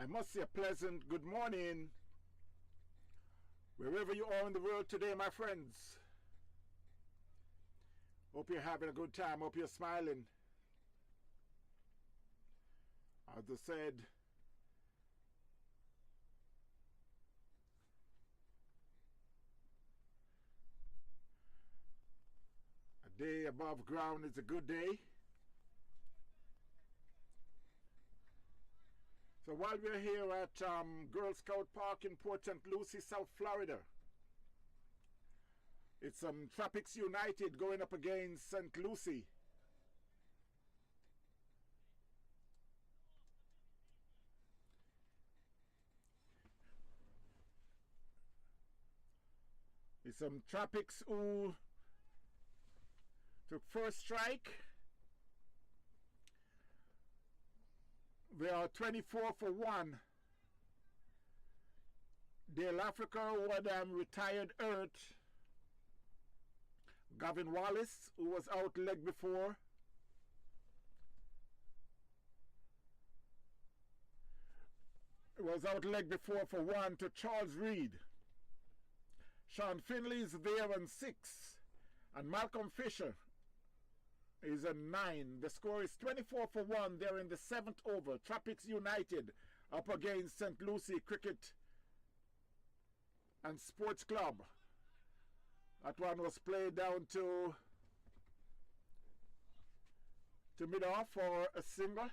I must say a pleasant good morning wherever you are in the world today, my friends. Hope you're having a good time. Hope you're smiling. As I said, a day above ground is a good day. So while we're here at Girl Scout Park in Port St. Lucie, South Florida, it's Tropics United going up against St. Lucie. It's Tropics who took first strike. They are 24 for 1. Dale Africa, who retired hurt. Gavin Wallace, who was out leg before. Was out leg before for 1 to Charles Reed. Sean Finley's there on 6. And Malcolm Fisher is a 9. The score is 24 for 1. They're in the 7th over. Tropics United up against St. Lucie Cricket and Sports Club. That one was played down to mid-off for a single.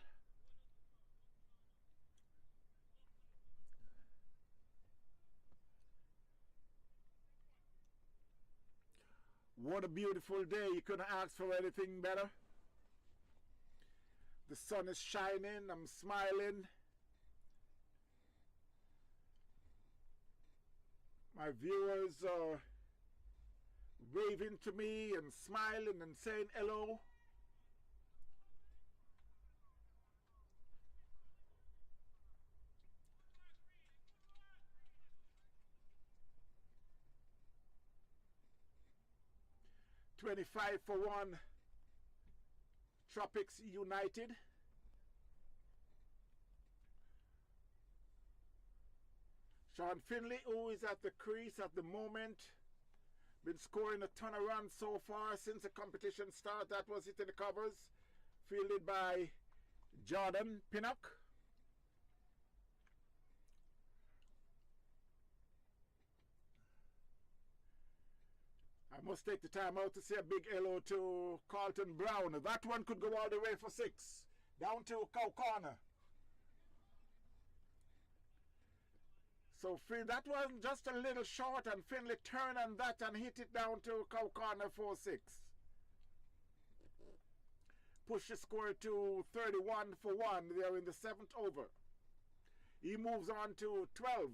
What a beautiful day. You couldn't ask for anything better. The sun is shining. I'm smiling. My viewers are waving to me and smiling and saying hello. $25 for 1. Tropics United. Sean Finley, who is at the crease at the moment, been scoring a ton of runs so far since the competition started. That was it in the covers. Fielded by Jordan Pinnock. I must take the time out to say a big hello to Carlton Brown. That one could go all the way for 6. Down to cow corner. So that was just a little short, and Finley turned on that and hit it down to cow corner for 6. Push the score to 31 for 1. They're in the 7th over. He moves on to 12,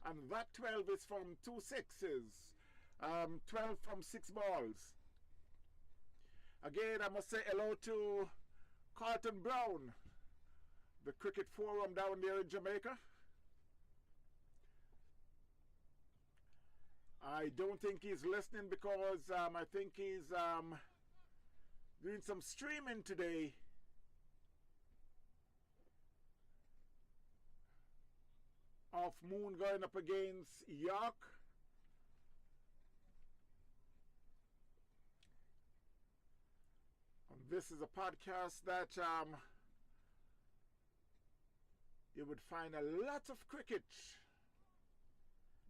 and that 12 is from 2 6s. 12 from 6 balls. Again, I must say hello to Carlton Brown, the cricket forum down there in Jamaica. I don't think he's listening because I think he's doing some streaming today. Of Moon going up against York. This is a podcast that you would find a lot of cricket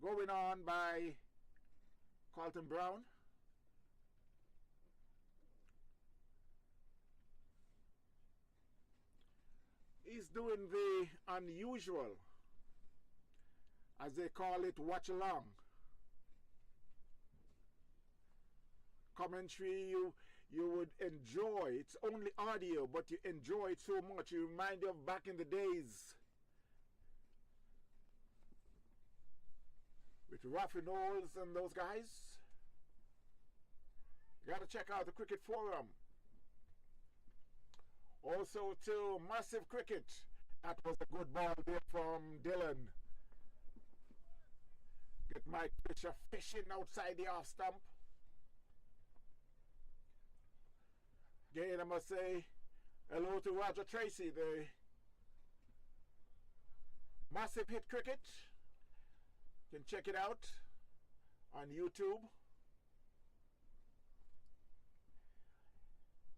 going on by Carlton Brown. He's doing the unusual, as they call it, watch along. Commentary you would enjoy. It's only audio, but you enjoy it so much. You remind you of back in the days with Rafi Knowles and those guys. You gotta check out the Cricket Forum. Also to Massive Cricket. That was a good ball there from Dylan. Get Mike Fisher fishing outside the off stump. Again, I must say hello to Roger Tracy, the Massive Hit Cricket. You can check it out on YouTube.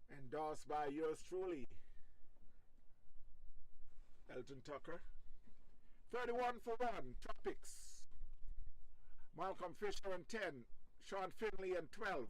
Endorsed by yours truly, Elton Tucker. 31 for 1, Tropics. Malcolm Fisher and 10, Sean Finley and 12.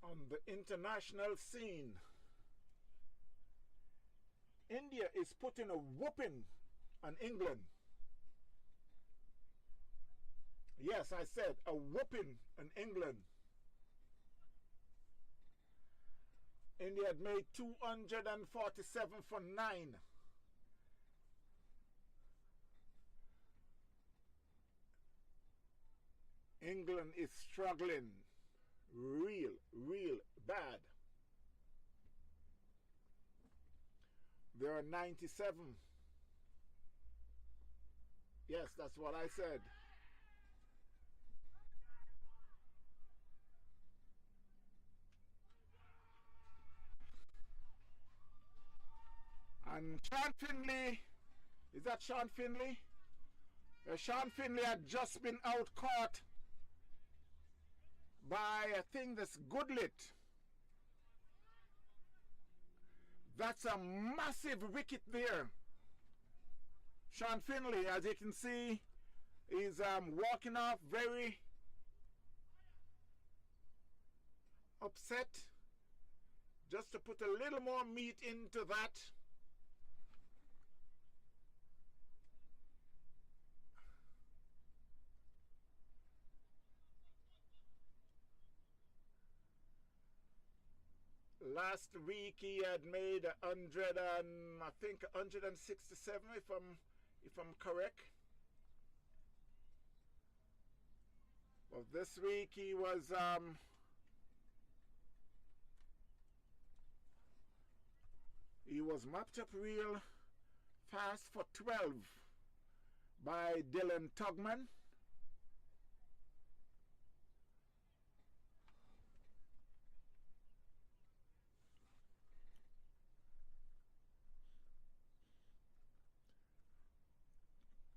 On the international scene, India is putting a whooping on England. Yes, I said a whooping on England. India had made 247 for 9. England is struggling real bad. There are 97. Yes, that's what I said. And Sean Finley, is that Sean Finley? Sean Finley had just been out caught by, I think, this Goodlit. That's a massive wicket there. Sean Finley, as you can see, is walking off very upset. Just to put a little more meat into that. Last week he had made 100 and I think 167 if I'm correct. Well, this week he was mopped up real fast for 12 by Dylan Tugman.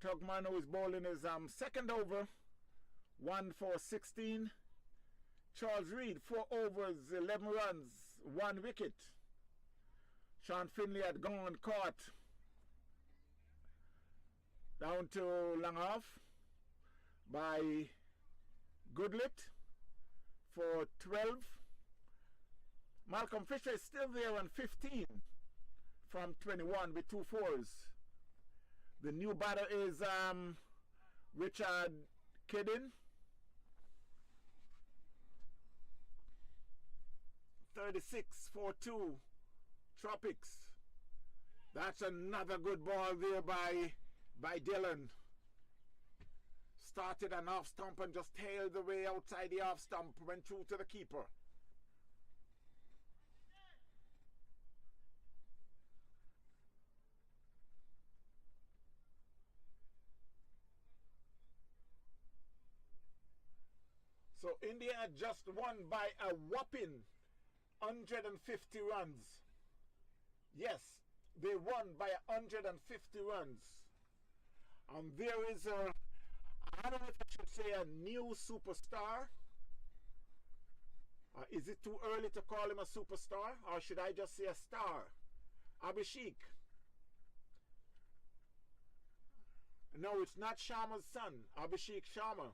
Tugman, who is bowling his second over, 1 for 16. Charles Reed, 4 overs, 11 runs, 1 wicket. Sean Finley had gone caught down to long off by Goodlit for 12. Malcolm Fisher is still there on 15 from 21 with 2 fours. The new batter is Richard Kiddin. 36 for 2. Tropics. That's another good ball there by Dylan. Started an off stump and just tailed the way outside the off stump. Went through to the keeper. So India just won by a whopping 150 runs. Yes, they won by 150 runs. And there is a, I don't know if I should say a new superstar. Is it too early to call him a superstar? Or should I just say a star? Abhishek. No, it's not Sharma's son. Abhishek Sharma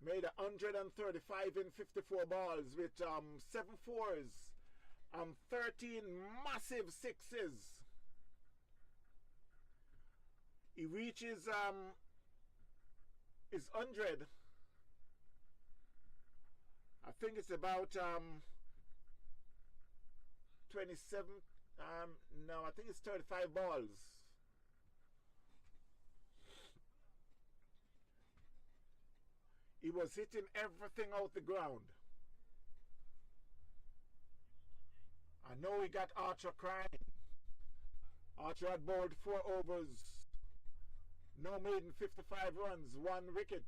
made 135 in 54 balls with 7 fours and 13 massive sixes. He reaches his 100. I think it's about 27. No, I think it's 35 balls. He was hitting everything out the ground. I know he got Archer crying. Archer had bowled 4 overs. No maiden, 55 runs, 1 wicket.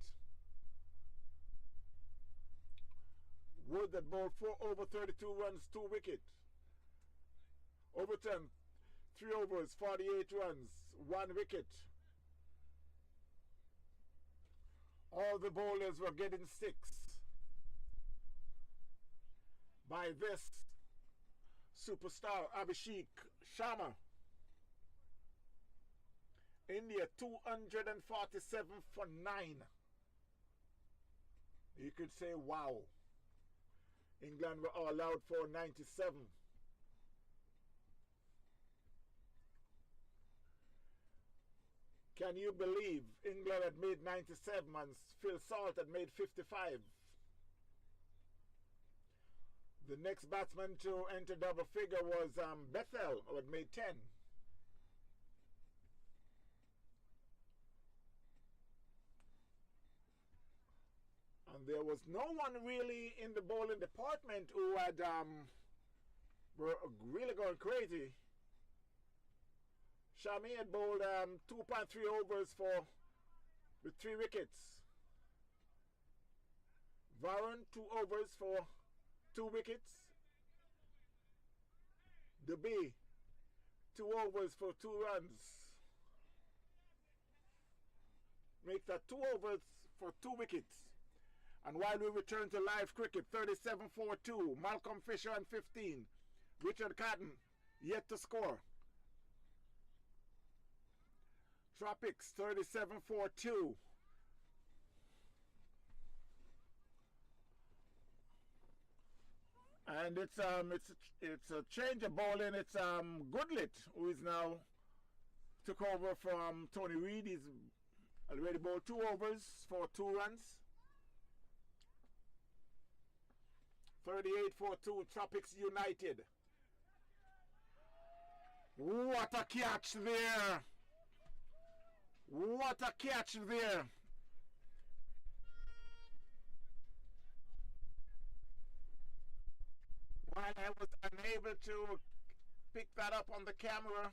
Wood had bowled 4 over, 32 runs, 2 wickets. Overton, 3 overs, 48 runs, 1 wicket. All the bowlers were getting 6 by this superstar Abhishek Sharma. India 247 for 9. You could say wow. England were all out for 97. Can you believe England had made 97 and Phil Salt had made 55? The next batsman to enter double figure was Bethel, who had made 10. And there was no one really in the bowling department who had were really going crazy. Shami had bowled 2.3 overs with 3 wickets. Varun 2 overs for 2 wickets. Dubey 2 overs for 2 runs. Make that 2 overs for 2 wickets. And while we return to live cricket, 37-4-2, Malcolm Fisher on 15, Richard Cotton yet to score. Tropics 37-4-2. And it's a change of bowling. It's Goodlit who is now took over from Tony Reid. He's already bowled 2 overs for 2 runs. 38-4-2, Tropics United. What a catch there! What a catch there! While I was unable to pick that up on the camera,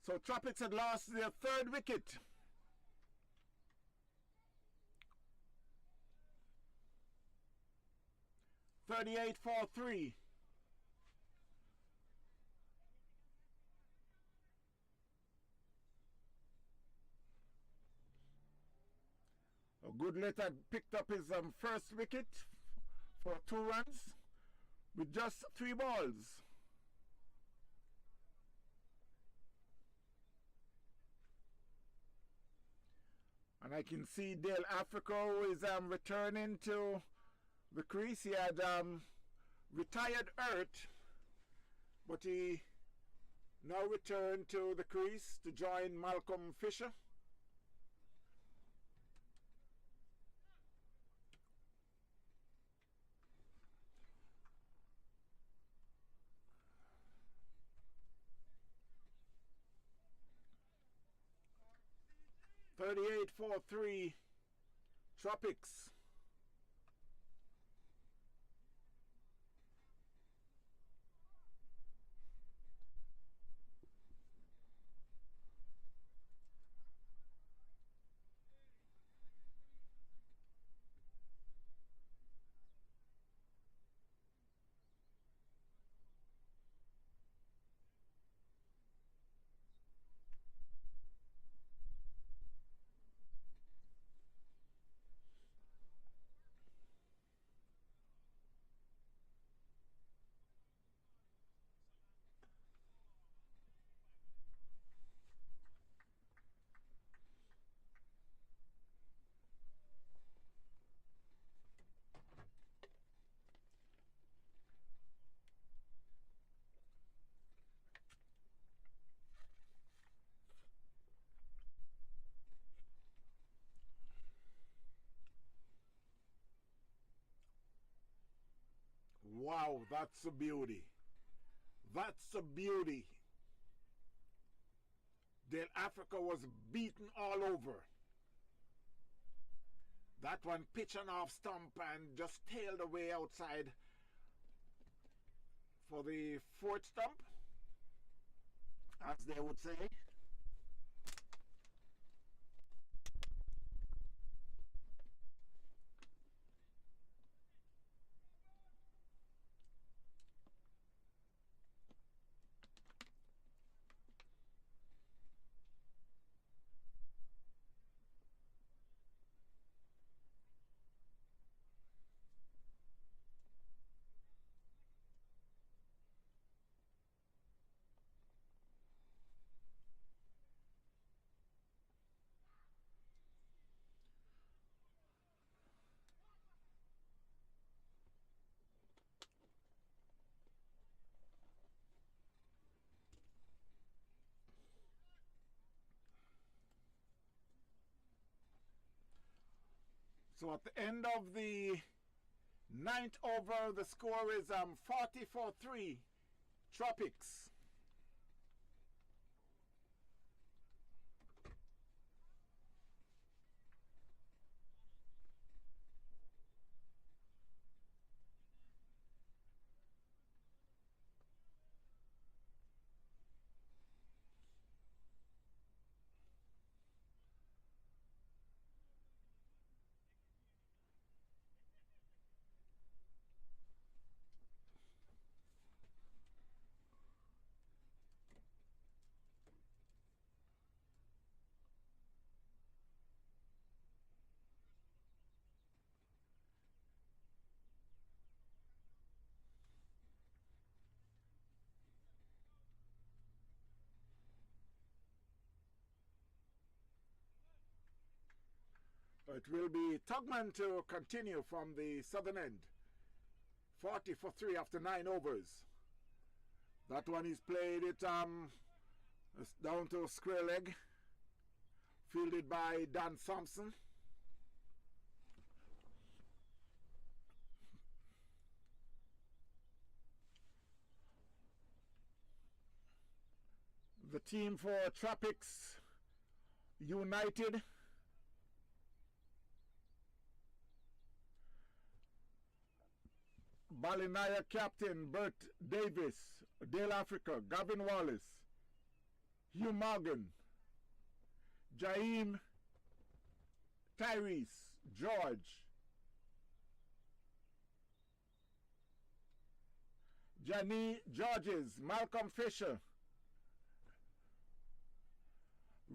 so Tropics had lost their 3rd wicket. $38-4-3. Goodlet had picked up his first wicket for 2 runs with just 3 balls. And I can see Dale Africa who is returning to the crease. He had retired hurt, but he now returned to the crease to join Malcolm Fisher. 38-43 Tropics. Wow, that's a beauty. That's a beauty. Del Africa was beaten all over. That one pitching off stump and just tailed away outside for the fourth stump, as they would say. So at the end of the ninth over, the score is 40-3 Tropics. It will be Tugman to continue from the southern end. 40-3 after 9 overs. That one is played it down to square leg. Fielded by Dan Thompson. The team for Tropics United. Balinaya captain Bert Davis, Dale Africa, Gavin Wallace, Hugh Morgan, Jaime Tyrese, George, Janie Georges, Malcolm Fisher,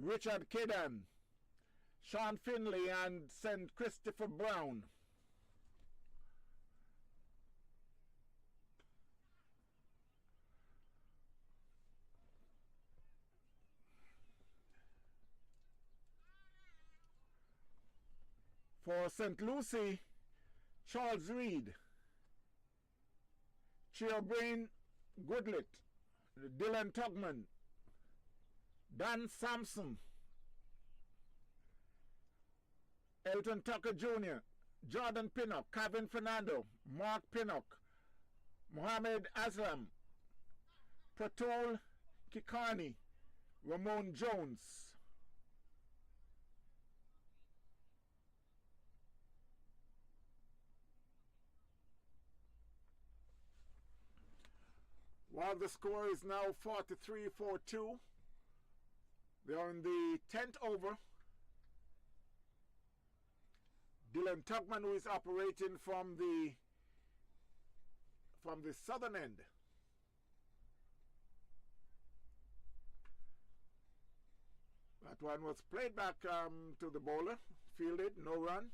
Richard Kedan, Sean Finley, and St. Christopher Brown. For St. Lucie, Charles Reed, Chiobrain Goodlet, Dylan Tugman, Dan Sampson, Elton Tucker Jr., Jordan Pinnock, Kevin Fernando, Mark Pinnock, Mohamed Aslam, Pratol Kikani, Ramon Jones, While the score is now 43-42. They're on the 10th over. Dylan Tugman, who is operating from the southern end. That one was played back to the bowler, fielded, no run.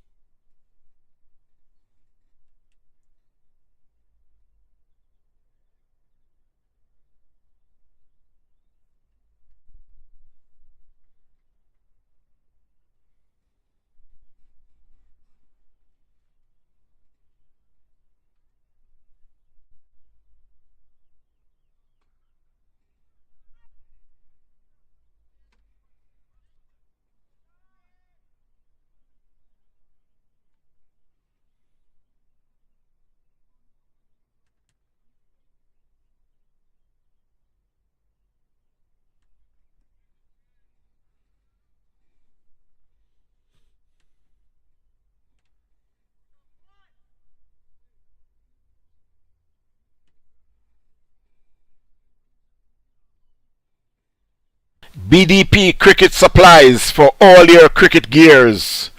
BDP Cricket Supplies for all your cricket gears.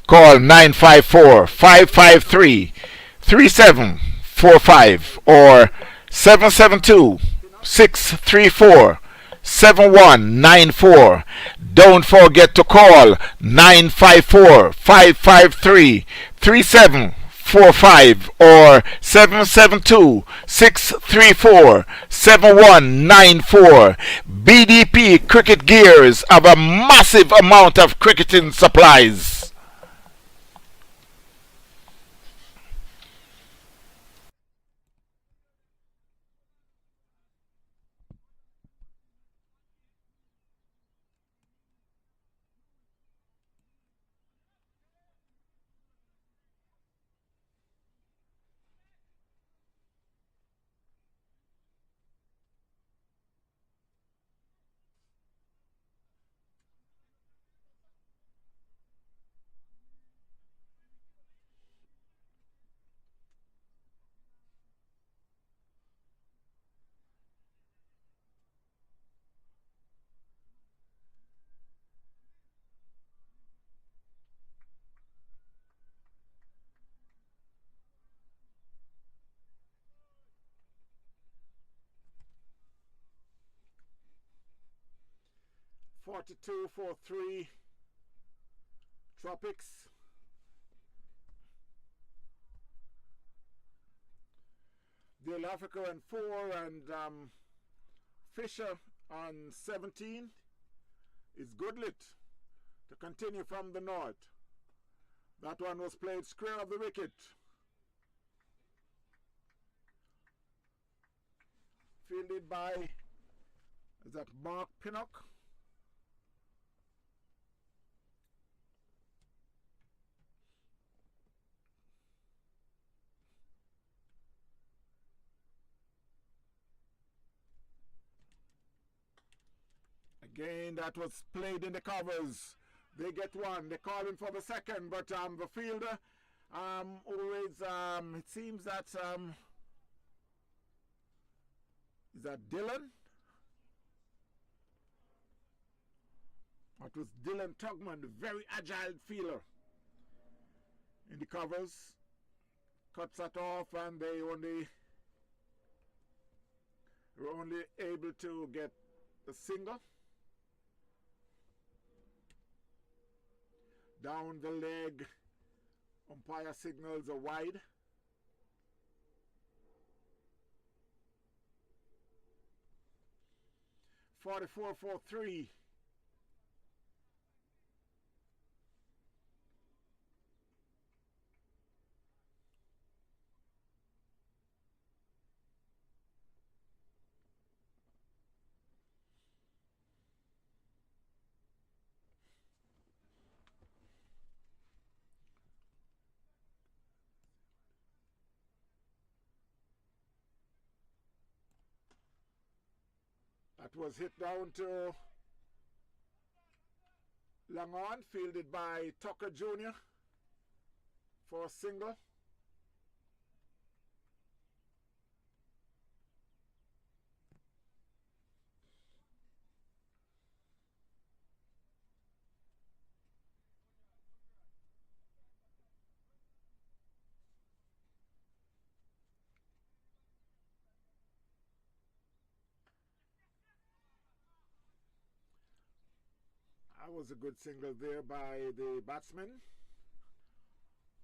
Call 954-553-3745 or 772-634-7194. Don't forget to call 954-553-3745 or 772-634-7194. BDP Cricket Gears have a massive amount of cricketing supplies. Forty-two for 3 Tropics. Dale Africa on 4 and Fisher on 17 is Goodlit to continue from the north. That one was played square of the wicket. Fielded by, is that Mark Pinnock? Again, that was played in the covers. They get one. They're calling for the second, but the fielder always, it seems that, is that Dylan? That was Dylan Tugman, the very agile fielder in the covers. Cuts that off and they were only able to get a single. Down the leg, umpire signals a wide. .44 for 3. That was hit down to Langon, fielded by Tucker Jr. for a single. That was a good single there by the batsman.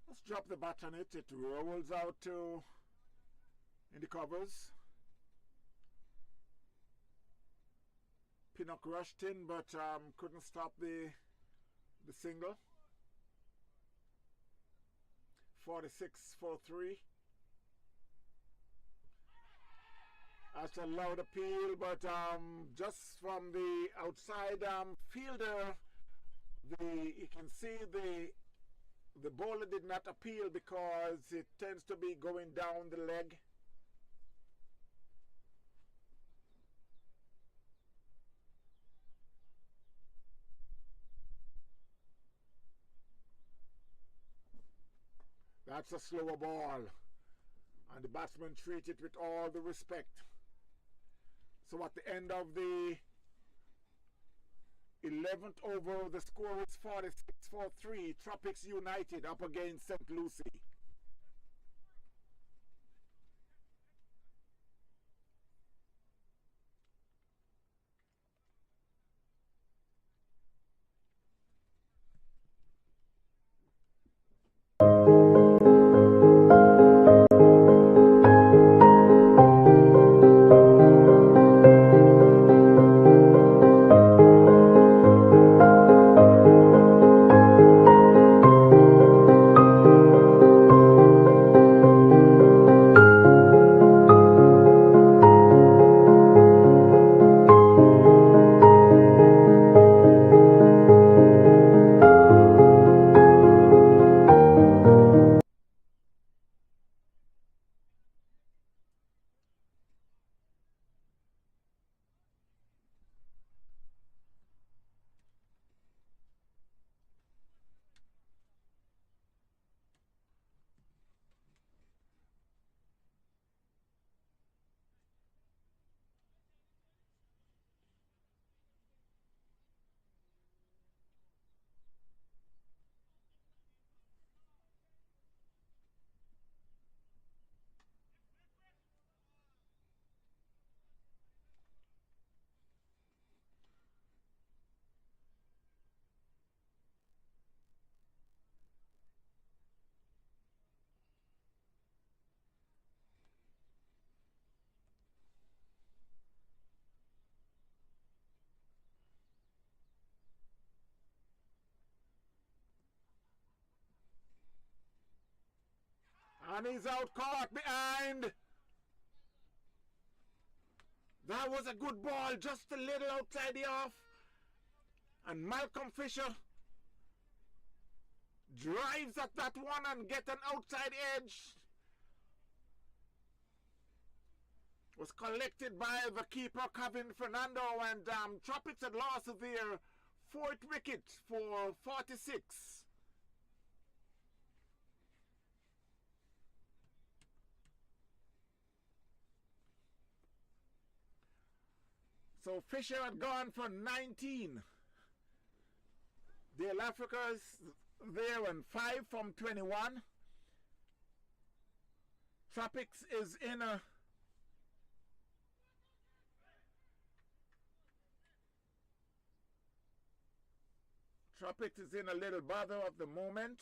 Let's drop the bat on it. It rolls out to in the covers. Pinnock rushed in, but couldn't stop the single. 46-for-3. That's a loud appeal, but just from the outside fielder, you can see the bowler did not appeal because it tends to be going down the leg. That's a slower ball, and the batsman treats it with all the respect. So at the end of the 11th over, the score is 46-for-3. Tropics United up against St. Lucie. And he's out caught behind. That was a good ball, just a little outside the off. And Malcolm Fisher drives at that one and get an outside edge. Was collected by the keeper, Kevin Fernando, and Tropics had lost their 4th wicket for 46. So Fisher had gone for 19. The Africa's there and 5 from 21. Tropics is in a little bother at the moment.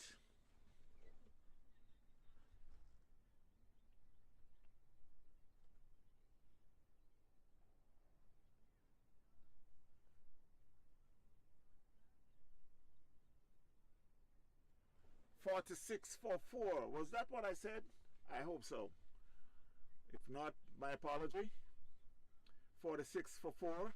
$46-for-4. Was that what I said? I hope so. If not, my apology. 46-for-4.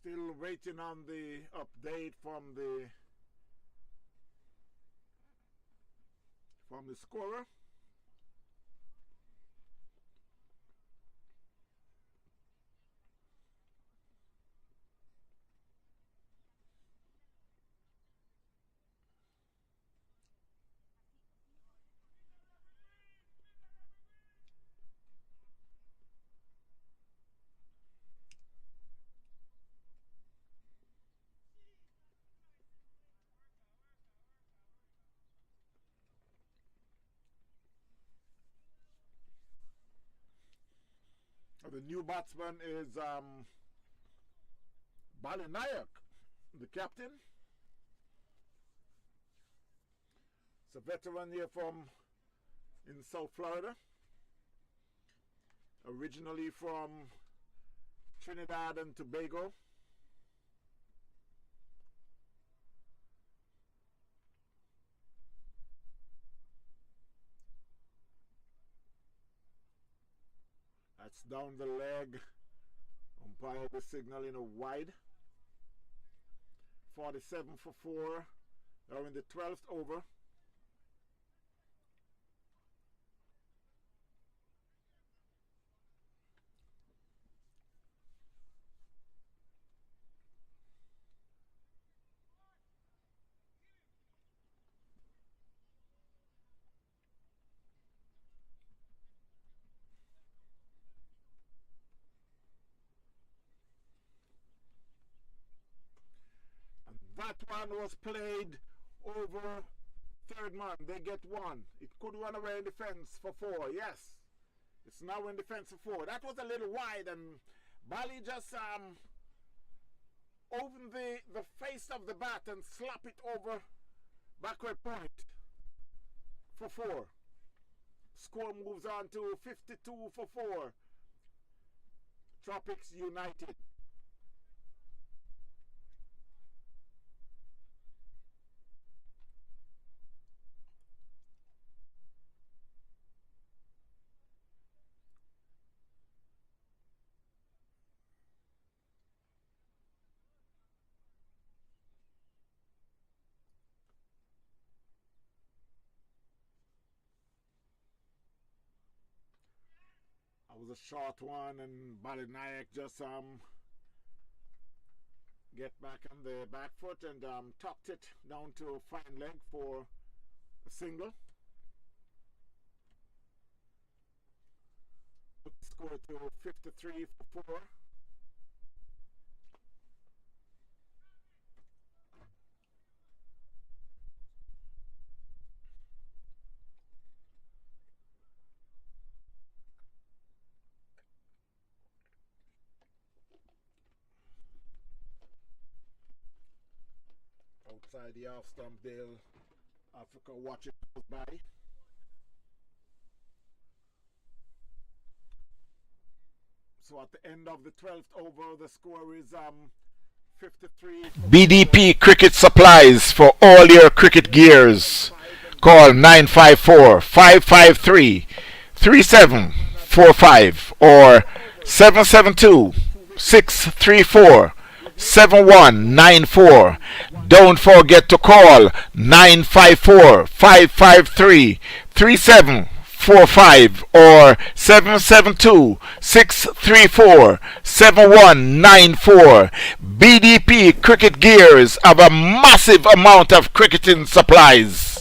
Still waiting on the update from the scorer. The new batsman is Balinayak, the captain. It's a veteran here from in South Florida, originally from Trinidad and Tobago. That's down the leg. Umpire was signaling a wide. 47 for 4. They're in the 12th over. That one was played over third man. They get one. It could run away in defense for 4. Yes. It's now in defense for 4. That was a little wide, and Bali just opened the face of the bat and slap it over backward point for 4. Score moves on to 52 for 4. Tropics United. Was a short one, and Balinayak just get back on the back foot and tucked it down to fine leg for a single. Put the score to 53 for 4. Outside the off stump, Dale Africa watching goes by. So at the end of the 12th over, the score is 53. BDP Cricket Supplies for all your cricket gears. Call 954-553-3745 or 772-634-7194. Don't forget to call 954-553-3745 or 772-634-7194. BDP Cricket Gears have a massive amount of cricketing supplies.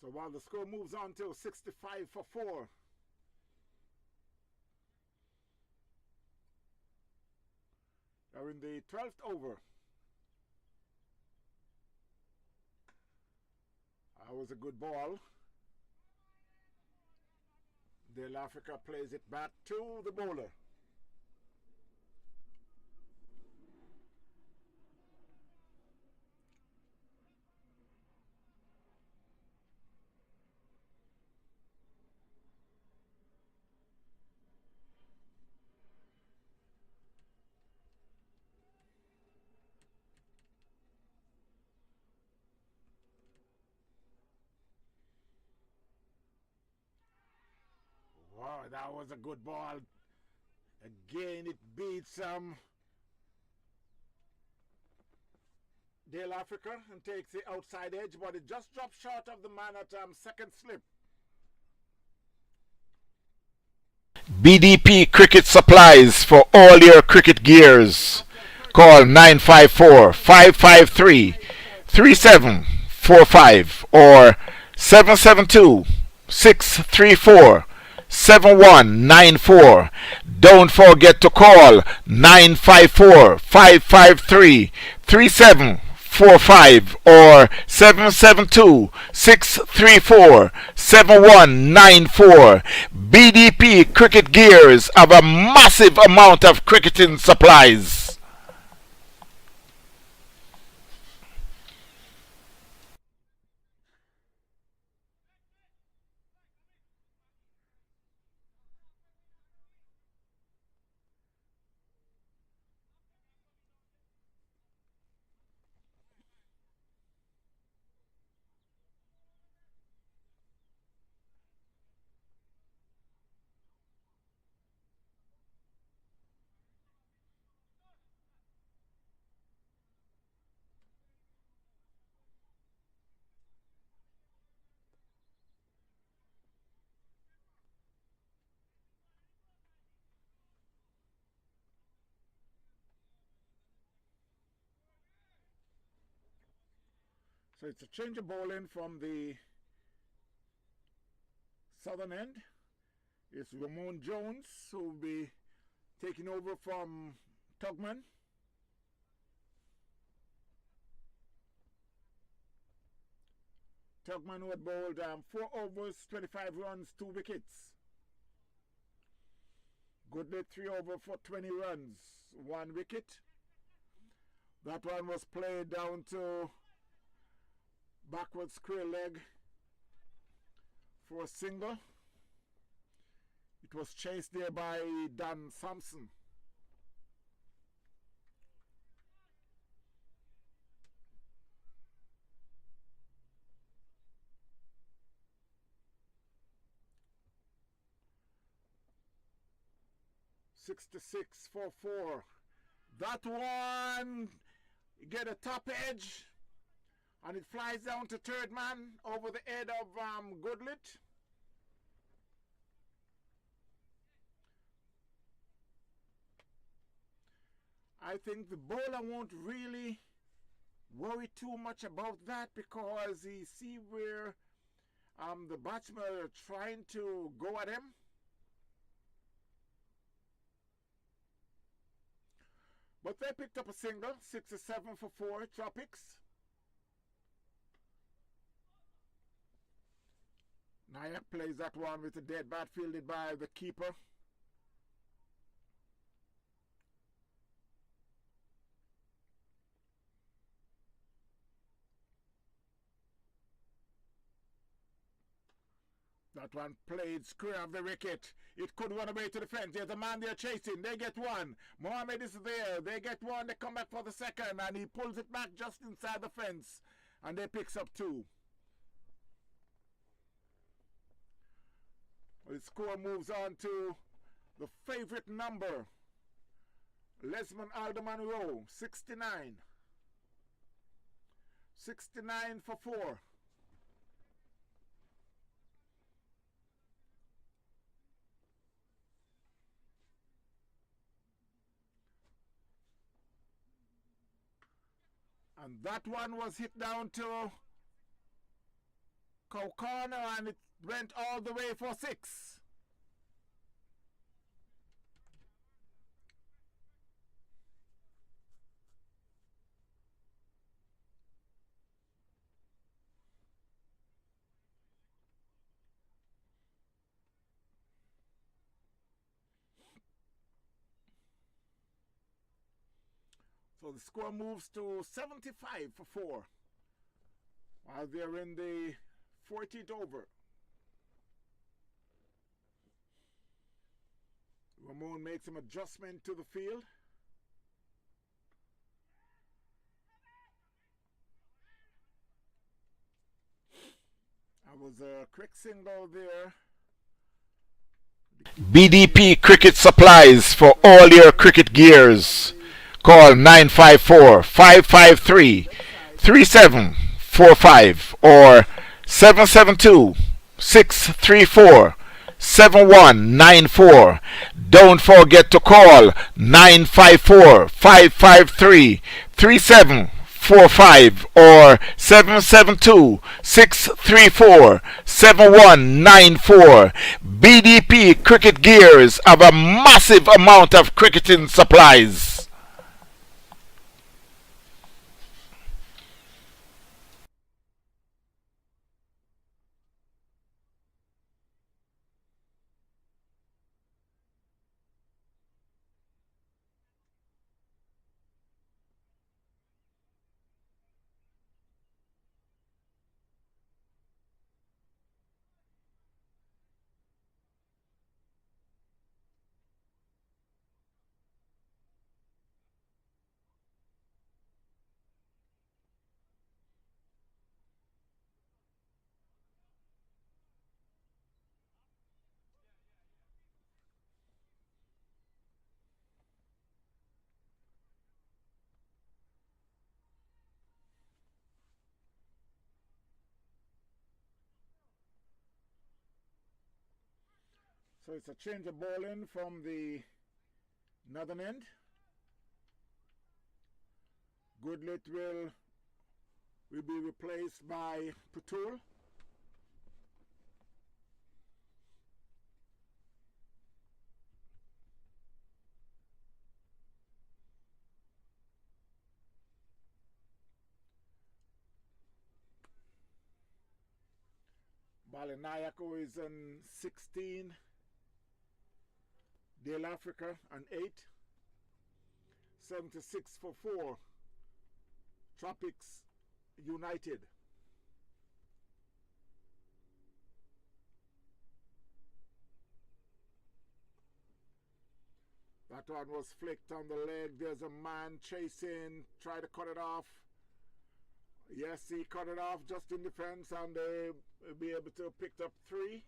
So while the score moves on to 65 for 4. They're in the 12th over. That was a good ball. Del Africa plays it back to the bowler. Wow, that was a good ball. Again, it beats Del Africa and takes the outside edge, but it just drops short of the man at second slip. BDP Cricket Supplies for all your cricket gears. Call 954-553-3745 or 772-634-7194. Don't forget to call 954-553-3745 or 772-634-7194. BDP Cricket Gears have a massive amount of cricketing supplies. So it's a change of bowling from the southern end. It's Ramon Jones who will be taking over from Tugman. Tugman who had bowled 4 overs, 25 runs, 2 wickets. Goodley 3 over for 20 runs, 1 wicket. That one was played down to backward square leg for a single. It was chased there by Dan Sampson. $66 for 4. That one get a top edge. And it flies down to third man over the head of Goodlet. I think the bowler won't really worry too much about that because he see where the batsmen are trying to go at him. But they picked up a single, 67 for 4, Tropics. Nayak plays that one with a dead bat fielded by the keeper. That one played square of the wicket. It could run away to the fence. There's a man there chasing. They get one. Mohammed is there. They get one. They come back for the second. And he pulls it back just inside the fence. And they picks up 2. The score moves on to the favorite number. Lesman Alderman Rowe, 69. 69 for 4. And that one was hit down to cow corner, and it went all the way for 6. So the score moves to 75 for 4 while they're in the 14th over. Ramon makes some adjustment to the field. That was a quick single there. BDP Cricket Supplies for all your cricket gears. Call 954-553-3745 or 772-634-7194. Don't forget to call 954-553-3745 or 772-634-7194. BDP Cricket Gears have a massive amount of cricketing supplies. So it's a change of bowling from the northern end. Goodlet will be replaced by Patul. Balinayako is in 16. Dale Africa and 8. 76 for 4. Tropics United. That one was flicked on the leg. There's a man chasing, try to cut it off. Yes, he cut it off just in defense, and they will be able to pick up 3.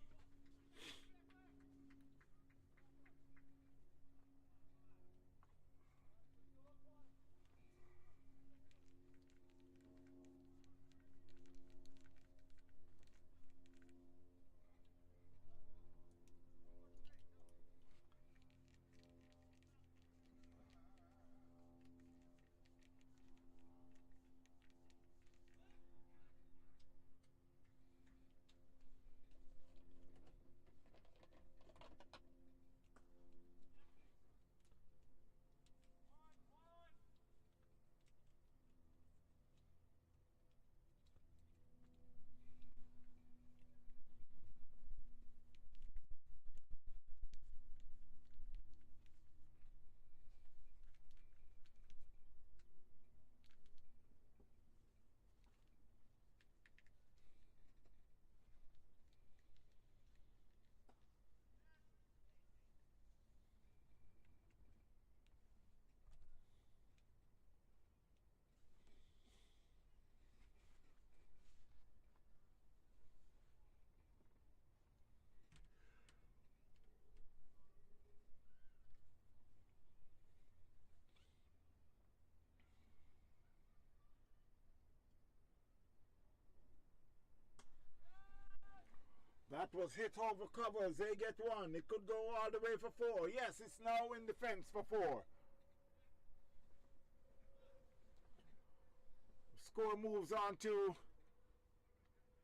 That was hit over covers. They get 1. It could go all the way for 4. Yes, it's now in defense for 4. Score moves on to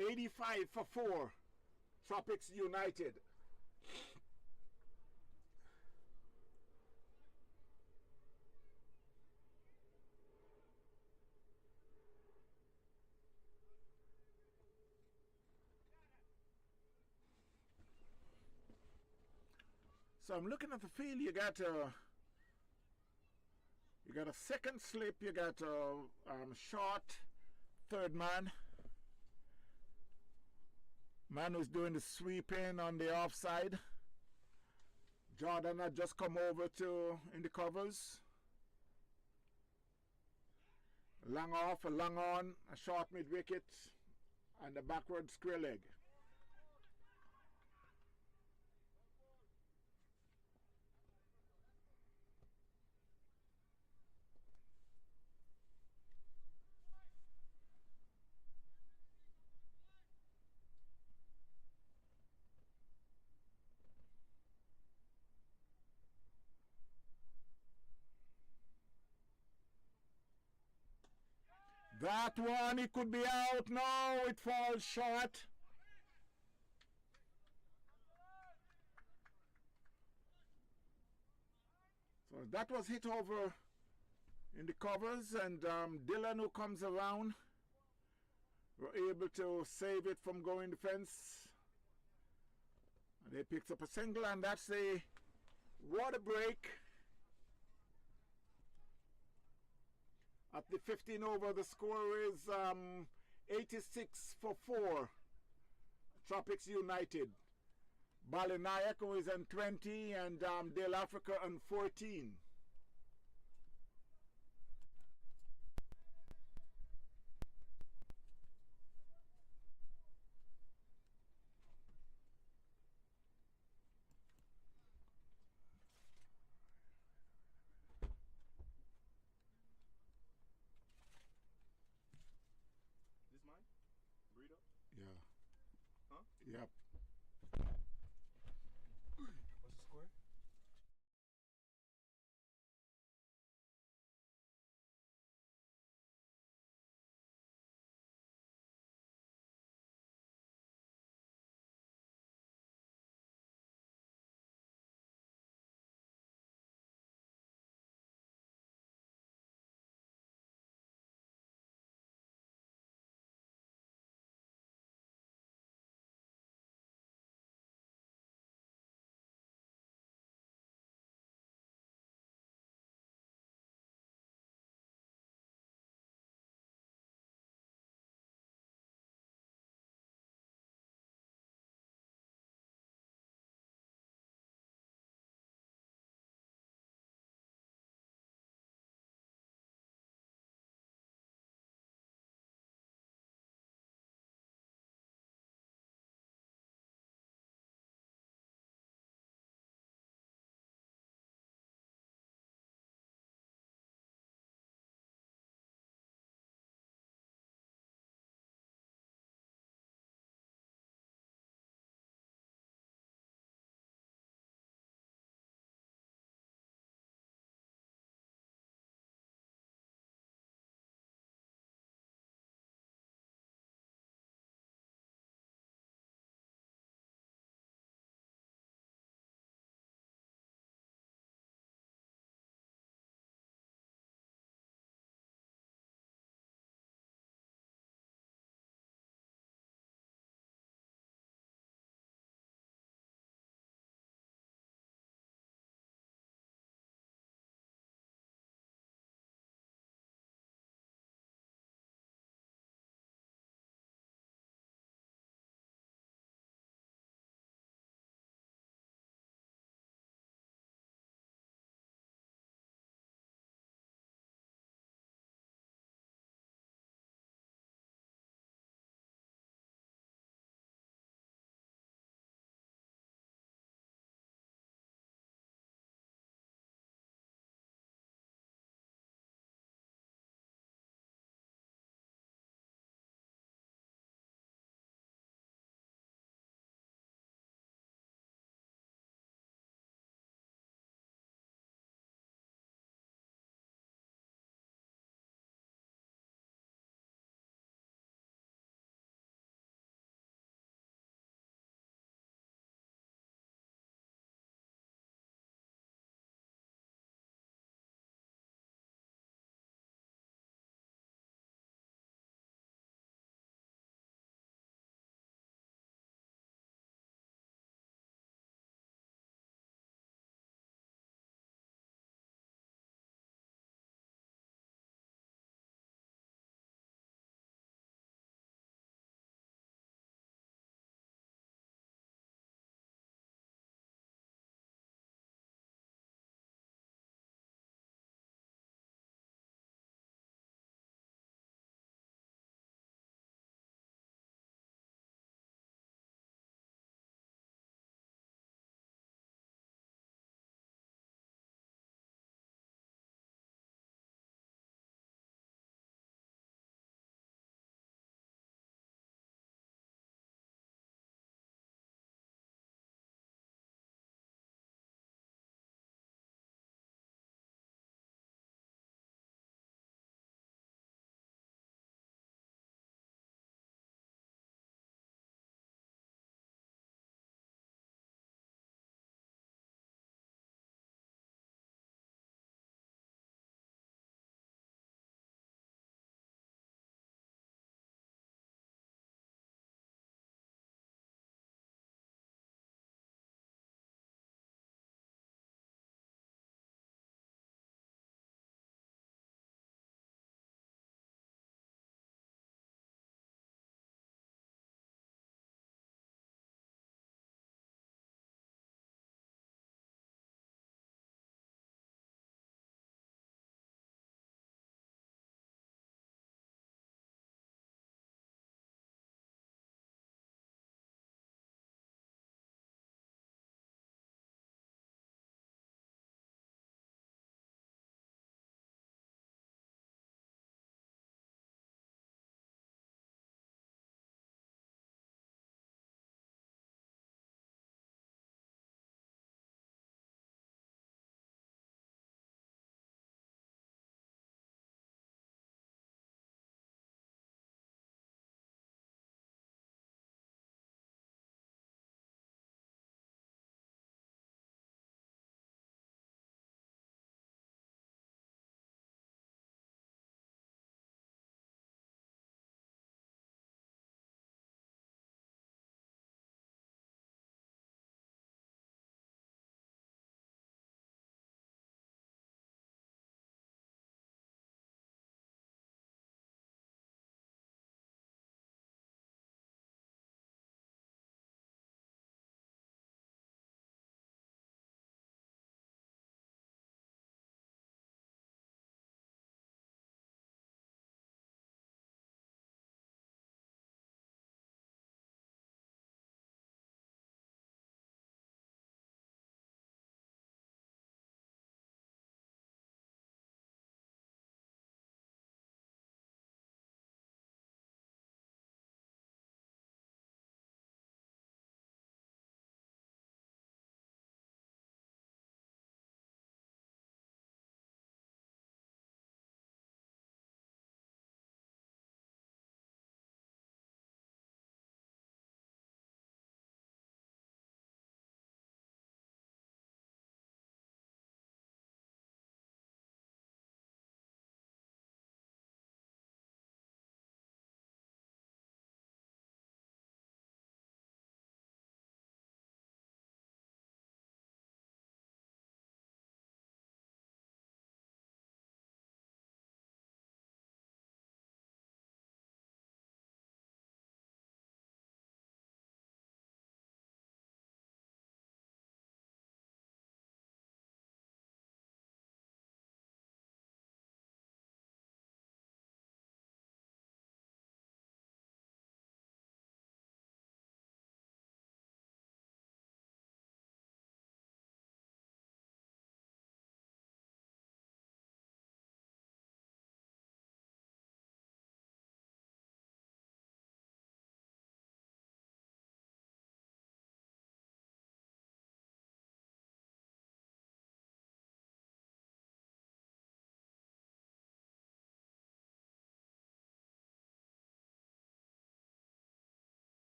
85 for 4. Tropics United. So I'm looking at the field. You got a second slip. You got a short third man. Man who's doing the sweeping on the offside. Jordan had just come over to in the covers. Long off, a long on, a short mid wicket, and a backward square leg. That one, it could be out. No, it falls short. So that was hit over in the covers, and Dylan, who comes around, were able to save it from going the fence. And they picked up a single, and that's a water break. At the 15 over, the score is 86 for 4. Tropics United. Balinayak, who is on 20, and Dale Africa on 14. This mine? Burrito? Yeah. Huh? Yep.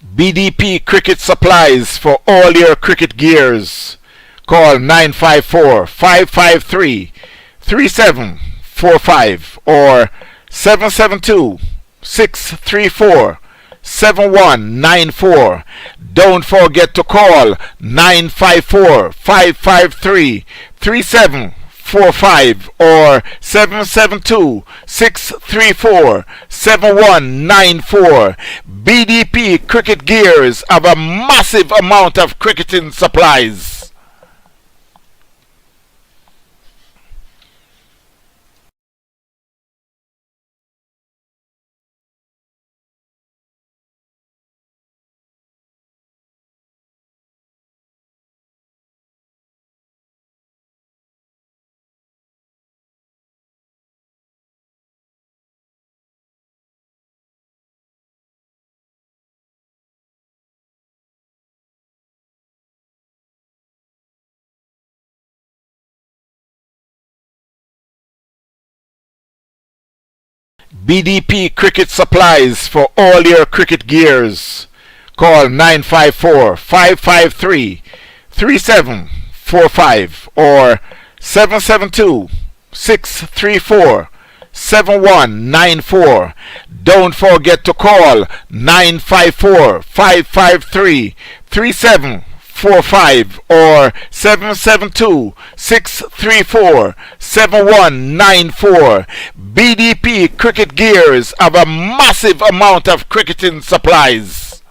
BDP Cricket Supplies for all your cricket gears. Call 954-553-3745 or 772-634-7194. Don't forget to call 954-553-3745 or 772-634-7194. BDP Cricket Gears have a massive amount of cricketing supplies. BDP Cricket Supplies for all your cricket gears. Call 954-553-3745 or 772-634-7194. Don't forget to call 954-553-3745 or 772-634-7194. BDP Cricket Gears have a massive amount of cricketing supplies.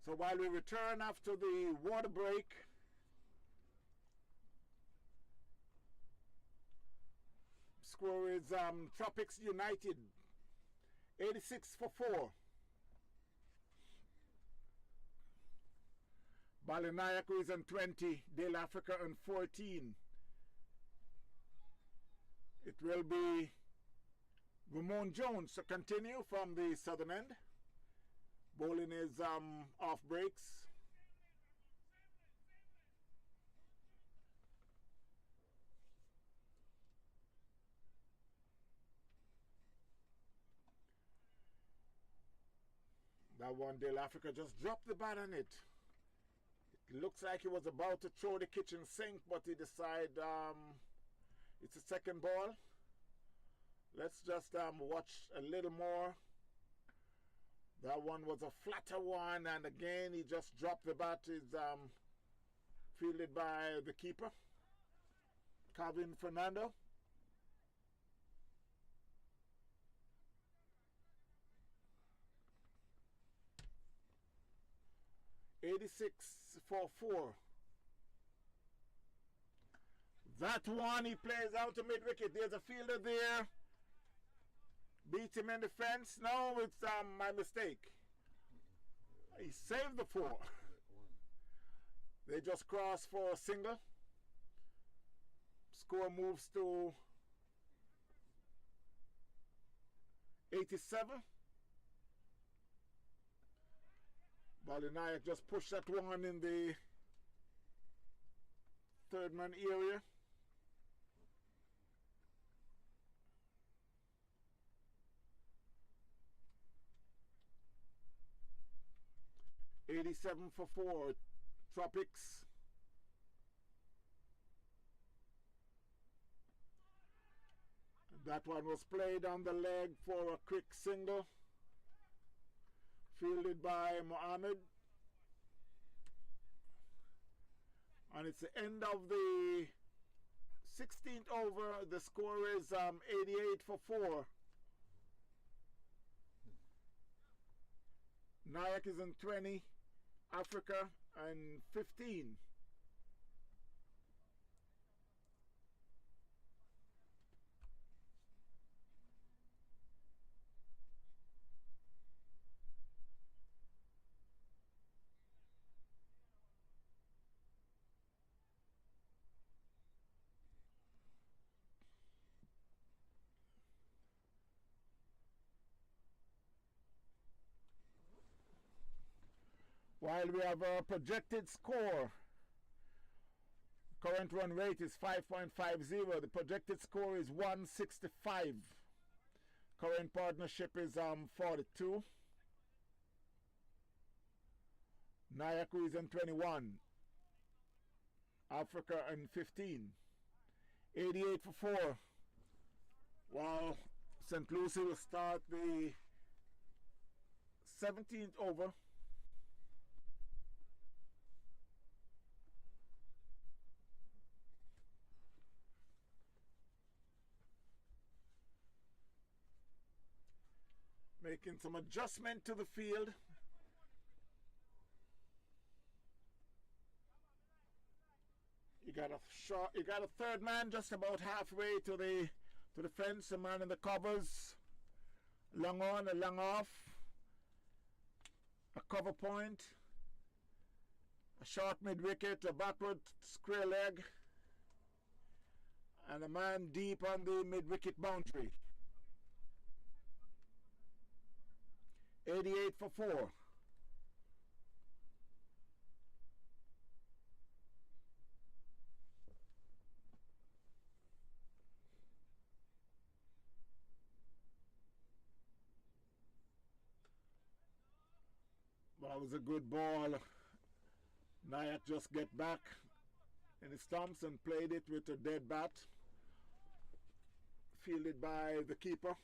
So while we return after the water break, score is Tropics United 86-4. Balinayaku is on 20, Dale Africa on 14. It will be Ramon Jones to continue from the southern end. Bowling is off breaks. That one, Dale Africa just dropped the bat on it. It looks like he was about to throw the kitchen sink, but he decided it's a second ball. Let's just watch a little more. That one was a flatter one, and again he just dropped the bat. Is fielded by the keeper, Calvin Fernando. (86-4). That one he plays out to mid wicket. There's a fielder there. Beat him in the fence. No, it's my mistake. He saved the 4. They just crossed for a single. Score moves to 87. Balinayak just pushed that one in the third man area. (87-4). Tropics. That one was played on the leg for a quick single. Fielded by Mohammed. And it's the end of the 16th over. The score is 88-4. Nayak is in 20, Africa and 15. While we have a projected score, current run rate is 5.50. The projected score is 165. Current partnership is 42. Nayaku is in 21. Africa in 15. 88-4. While St. Lucie will start the 17th over. Making some adjustment to the field. You got a third man just about halfway to the fence, a man in the covers. Long on, a long off. A cover point. A short mid wicket, a backward square leg. And a man deep on the mid wicket boundary. 88-4. Well, that was a good ball. Nayak just get back in his stumps and played it with a dead bat. Fielded by the keeper.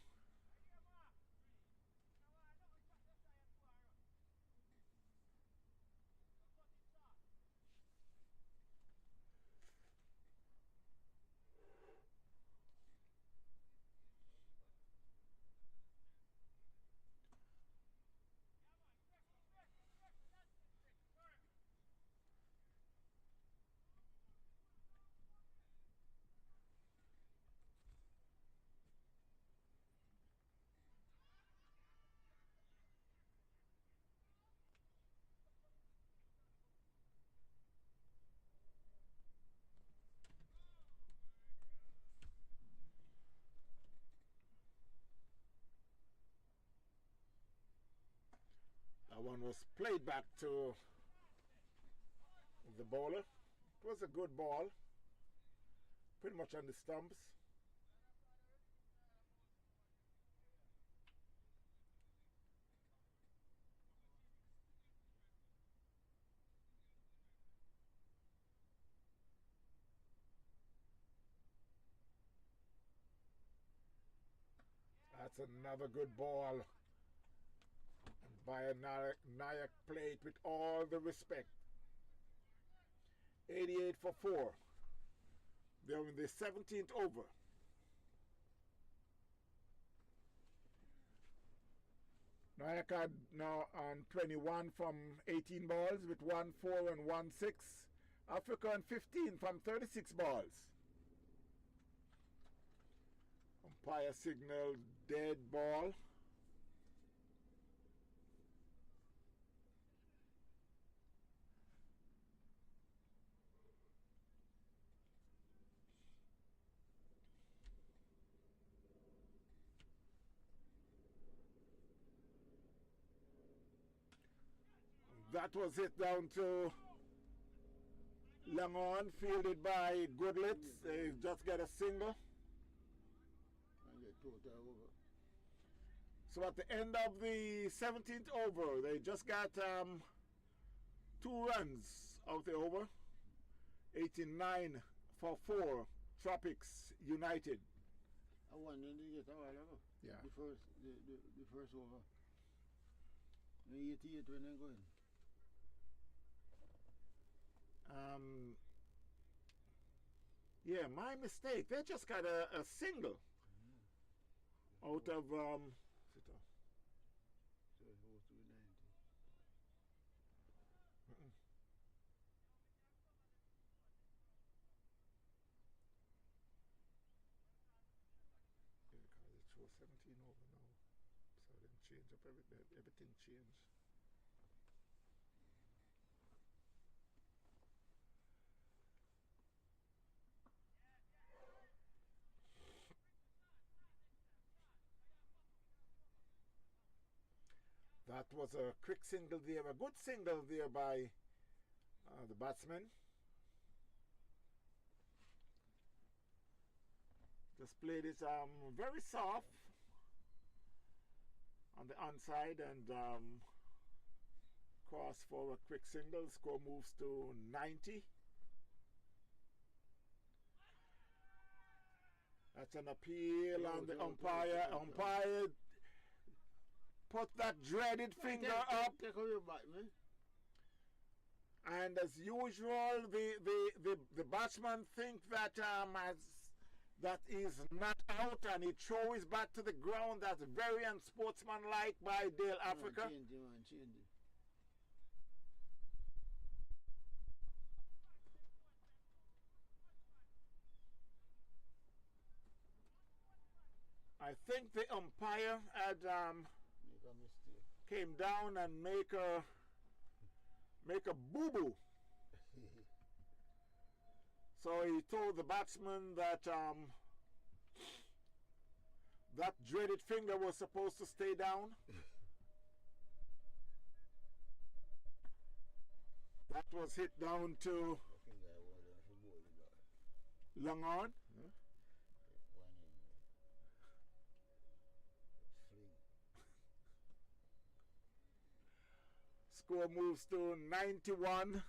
one was played back to the bowler. It was a good ball, pretty much on the stumps. That's another good ball by a Nayak plate with all the respect. 88 for 4. They're in the 17th over. Nayak had now on 21 from 18 balls with 1 4 and 1 6. Africa on 15 from 36 balls. Umpire signal dead ball. That was hit down to Langon, fielded by Goodlets. They just get a single. So at the end of the 17th over, they just got 2 runs out the over. 89 for 4. Tropics United. I won in the get a while ago. Yeah. The first over. 88 when they go in. Yeah, my mistake. They just got a single out of So it goes to 90. Yeah, because it shows 17 over now. So then change up everything changed. That was a quick single there, a good single there by the batsman. Just played it very soft on the onside and cross for a quick single. Score moves to 90. That's an appeal on the umpire. Umpire put that dreaded finger up. Take away your back, man. And as usual, the batsman think that that is not out, and he throw his bat to the ground. That's very unsportsmanlike by Dale Africa. Change it, man. Change it. I think the umpire had Make a mistake. came down and make a boo-boo. So he told the batsman that that dreaded finger was supposed to stay down. That was hit down to I think I was a football guy. Langon. One in fling. Score moves to 91.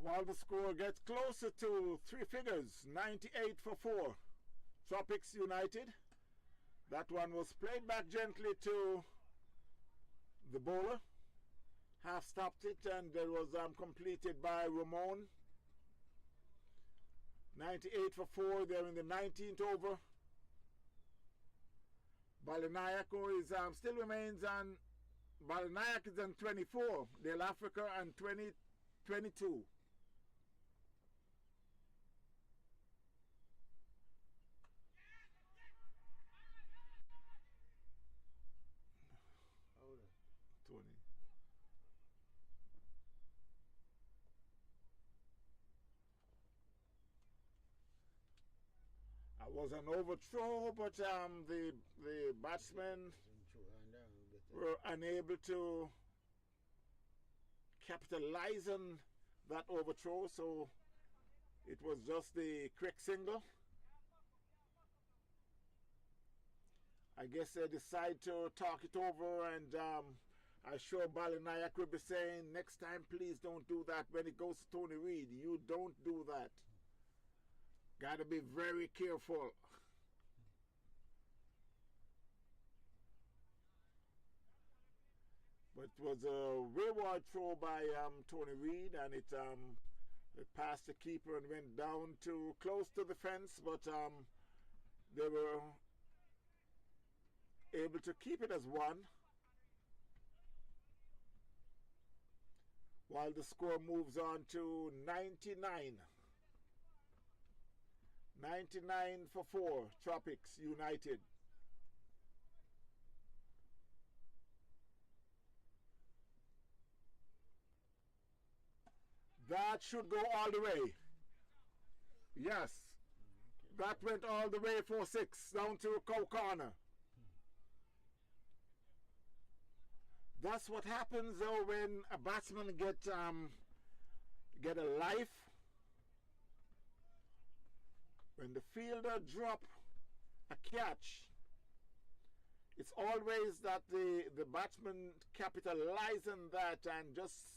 While the score gets closer to three figures, 98 for 4. Tropics United. That one was played back gently to the bowler. Half stopped it and it was completed by Ramon. 98 for 4. They're in the 19th over. Balinayak is still remains on. Balinayak is on 24. Del Africa on 22. Hold on. 20. I was an overthrow, but the batsmen were unable to capitalize on that overthrow, so it was just the quick single. I guess they decide to talk it over, and I'm sure Balinayak will be saying, next time please don't do that when it goes to Tony Reid. You don't do that. Got to be very careful. But it was a wayward throw by Tony Reid, and it passed the keeper and went down to close to the fence, but they were able to keep it as one. While the score moves on to 99. 99 for 4, Tropics United. That should go all the way. Yes. That went all the way for 6 down to Cow Corner. That's what happens though when a batsman get a life. When the fielder drop a catch, it's always that the batsman capitalize on that and just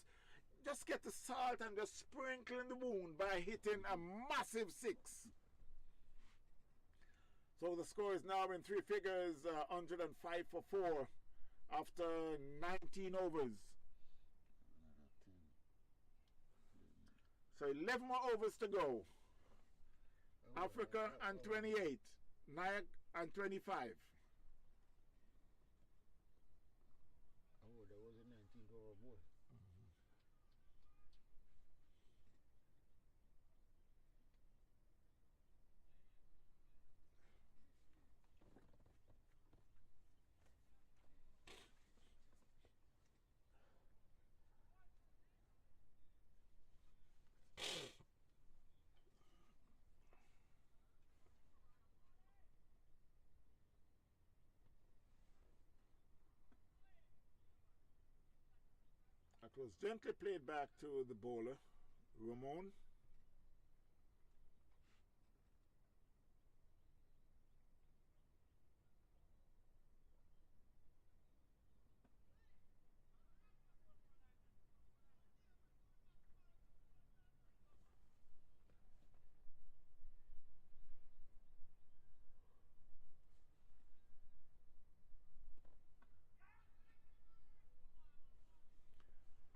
get the salt and just sprinkle in the wound by hitting a massive 6. So the score is now in three figures, 105 for 4 after 19 overs. So 11 more overs to go. Africa and 28, Nyack and 25. Oh, that was a 19th over boy. It was gently played back to the bowler, Ramon.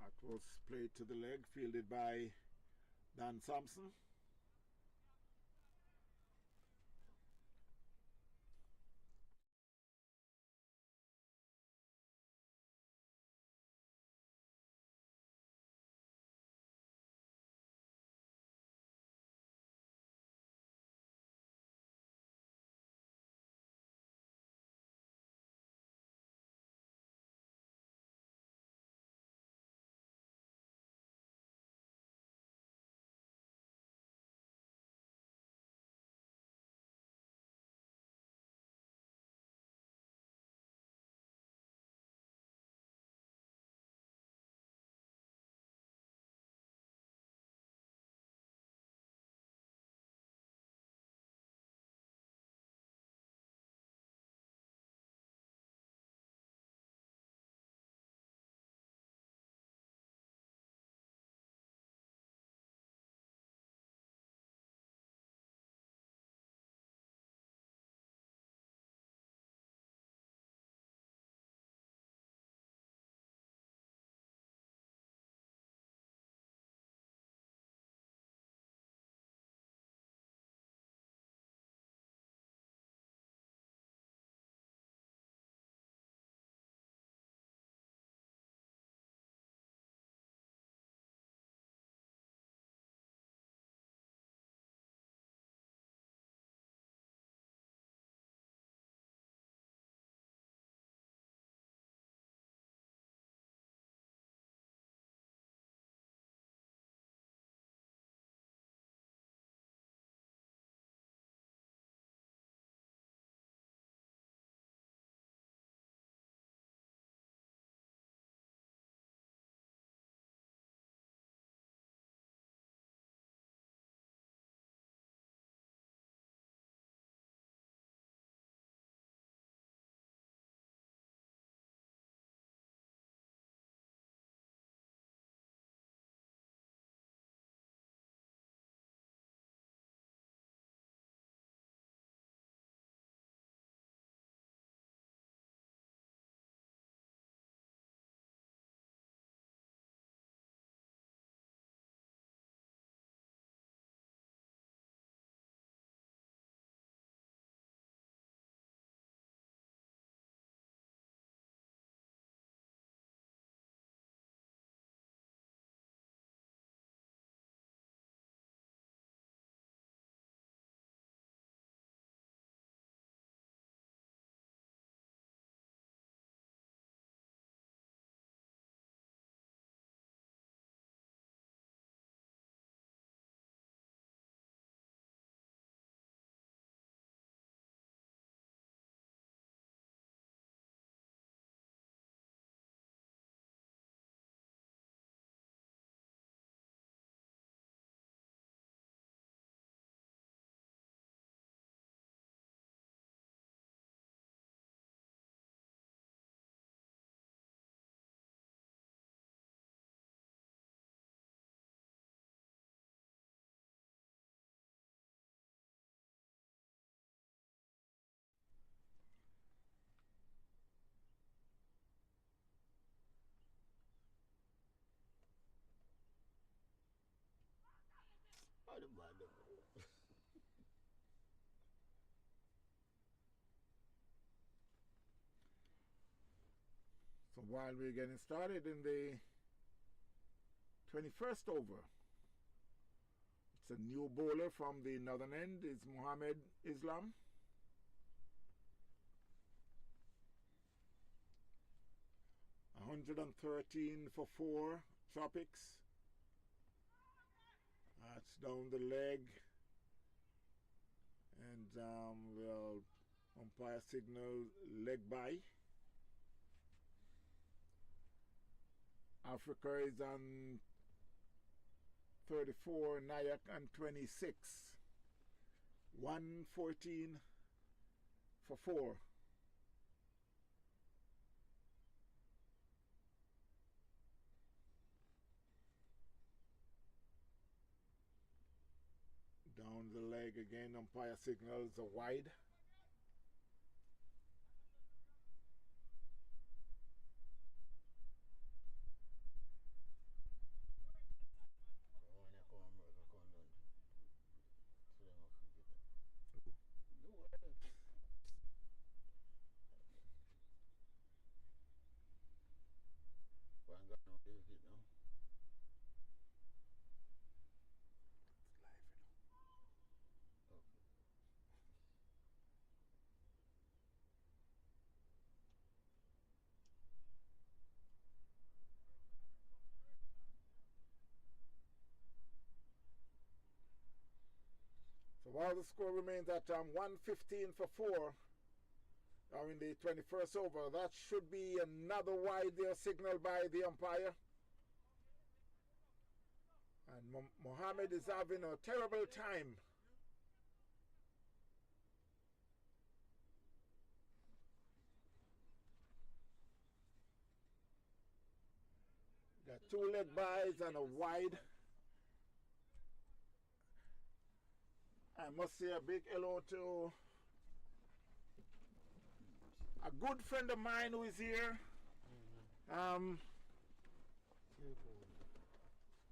That was played to the leg, fielded by Dan Thompson. while we're getting started in the 21st over. It's a new bowler from the northern end. It's Mohammed Islam. $113 for 4 Tropics. That's down the leg. And we'll umpire signal leg by. Africa is on 34, Nyack on 26. 114 for 4. Down the leg again, umpire signals a wide. So while the score remains at 115 for 4 in the 21st over, that should be another wide there signaled by the umpire. And Mohammed is having a terrible time. Got 2 leg byes and a wide. I must say a big hello to a good friend of mine who is here.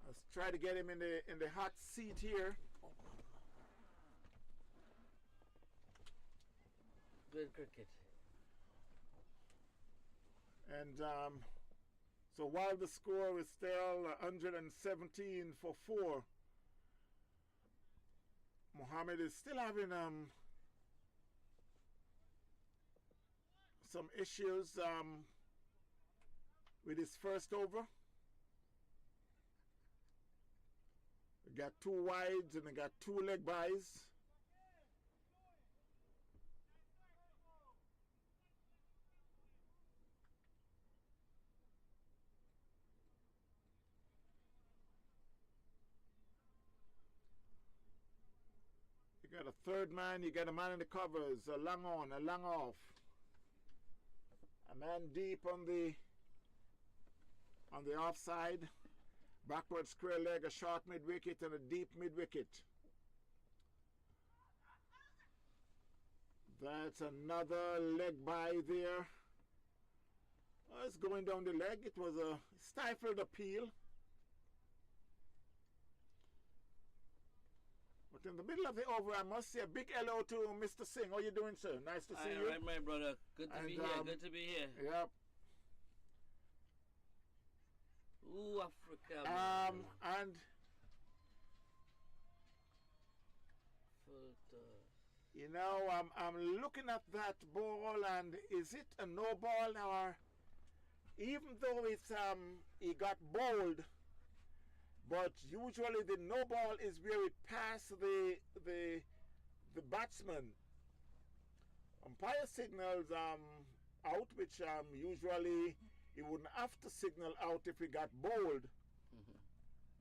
Let's try to get him in the hot seat here. Good cricket. And so while the score is still 117 for 4, Mohammed is still having some issues with his first over. We got 2 wides and we got 2 leg byes. You got a third man, you got a man in the covers, a long on, a long off. A man deep on the offside. Backward square leg, a short mid wicket and a deep mid wicket. That's another leg by there. Oh, it's going down the leg. It was a stifled appeal. But in the middle of the over, I must say a big hello to Mr. Singh. How you doing, sir? Nice to see you. All right, my brother. Good to be here. Good to be here. Yep. Ooh, Africa. And you know, I'm looking at that ball, and is it a no ball or even though it's he got bowled, but usually the no ball is where it passed the batsman. Umpire signals out, which usually he wouldn't have to signal out if he got bowled,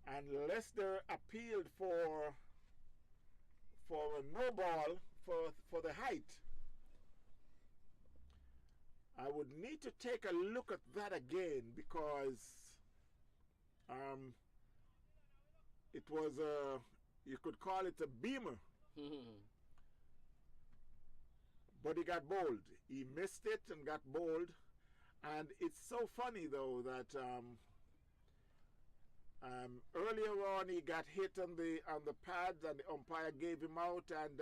and Leicester appealed for a no ball for the height. I would need to take a look at that again because it was you could call it a beamer. But he got bowled. He missed it and got bowled. And it's so funny though that earlier on he got hit on the pads and the umpire gave him out and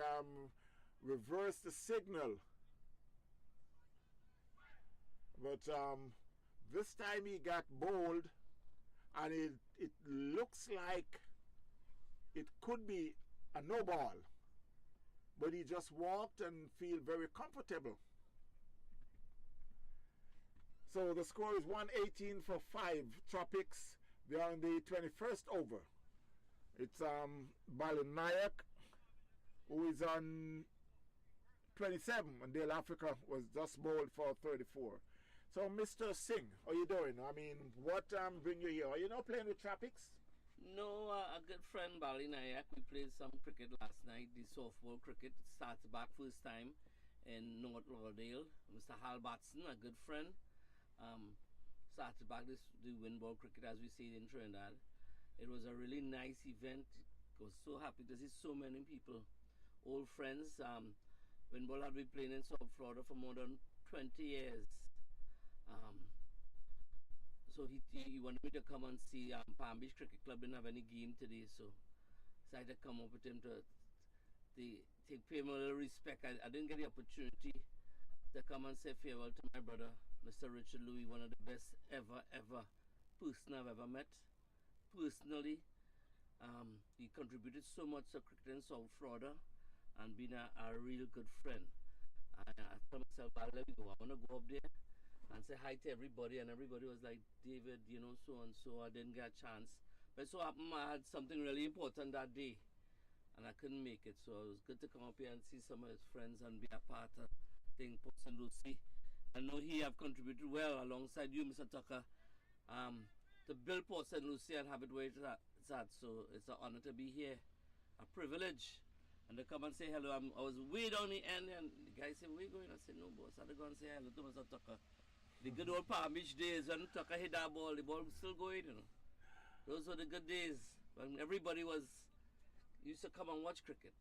reversed the signal. But This time he got bold, and it looks like it could be a no ball, but he just walked and feel very comfortable. So the score is 118 for 5 Tropics. They are in the 21st over. It's Balinayak, who is on 27, and Dale Africa was just bowled for 34. So Mr. Singh, how you doing? I mean, what bring you here? Are you not playing with Tropics? No, a good friend, Bali Nayak, we played some cricket last night, the softball cricket. Starts back first time in North Lauderdale. Mr. Hal Batson, a good friend, started back the windball cricket, as we say in Trinidad. It was a really nice event. I was so happy to see so many people, old friends. Windball had been playing in South Florida for more than 20 years. So he wanted me to come and see Palm Beach Cricket Club. Didn't have any game today, so decided to come up with him to pay him a little respect. I didn't get the opportunity to come and say farewell to my brother, Mr. Richard Louis, one of the best ever person I've ever met. Personally, he contributed so much to cricket in South Florida and been a real good friend. I told myself, I'll let me go. I want to go up there and say hi to everybody, and everybody was like, David, you know, so and so. I didn't get a chance, but so happened I had something really important that day, and I couldn't make it. So it was good to come up here and see some of his friends and be a part of thing. Person Lucie, I know he have contributed well alongside you, Mr. Tucker, to build Port St. Lucie and have it where it's at. So it's an honor to be here, a privilege, and to come and say hello. I was way down the end, and the guy said, "Where you going?" I said, "No, boss. I had to go and say hello to Mr. Tucker." The good old Palm Beach days when Tucker hit that ball, the ball was still going, you know. Those were the good days when everybody used to come and watch cricket.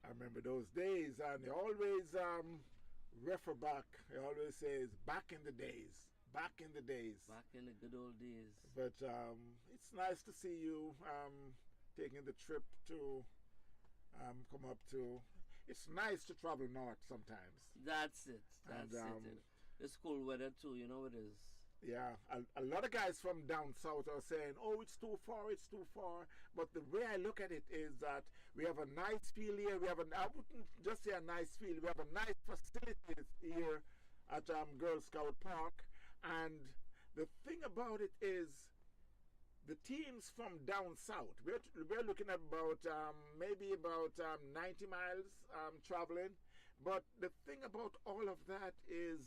I remember those days, and they always refer back. He always says, back in the days. Back in the days. Back in the good old days. But it's nice to see you taking the trip to come up to. It's nice to travel north sometimes. That's it. That's it. It's cool weather too, you know it is. Yeah, a lot of guys from down south are saying, oh, it's too far, it's too far. But the way I look at it is that we have a nice field here. I wouldn't just say a nice field. We have a nice facilities here at Girl Scout Park. And the thing about it is the teams from down south, we're looking at about maybe about 90 miles traveling. But the thing about all of that is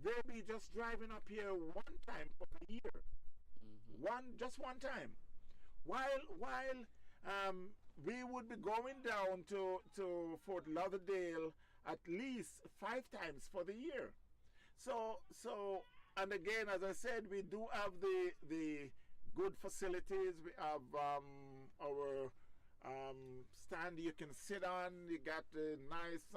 they'll be just driving up here one time for the year. Just one time. While we would be going down to Fort Lauderdale at least 5 times for the year. So and again, as I said, we do have the good facilities. We have our stand you can sit on. You got the nice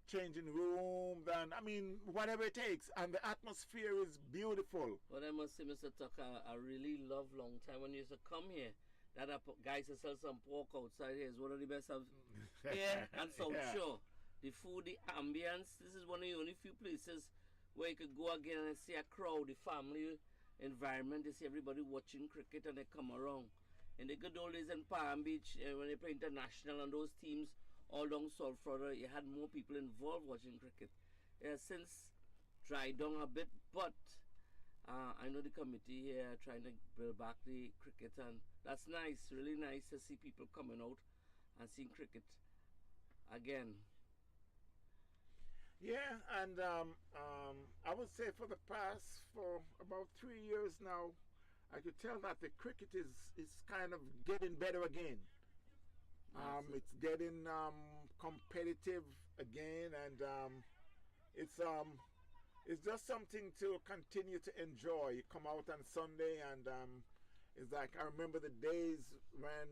changing room, and I mean whatever it takes, and the atmosphere is beautiful. But I must say, Mr. Tucker, I really love long time when you used to come here. That guys that sell some pork outside here is one of the best I've here and South Shore. The food, the ambience. This is one of the only few places where you could go again and see a crowd, the family environment. You see everybody watching cricket and they come around. In the good old days in Palm Beach, when they play international and those teams all down South Florida, you had more people involved watching cricket. It has since dried down a bit, but I know the committee here trying to build back the cricket, and that's nice, really nice to see people coming out and seeing cricket again. Yeah, and I would say for about 3 years now, I could tell that the cricket is kind of getting better again. It's getting competitive again, and it's just something to continue to enjoy. You come out on Sunday, and it's like I remember the days when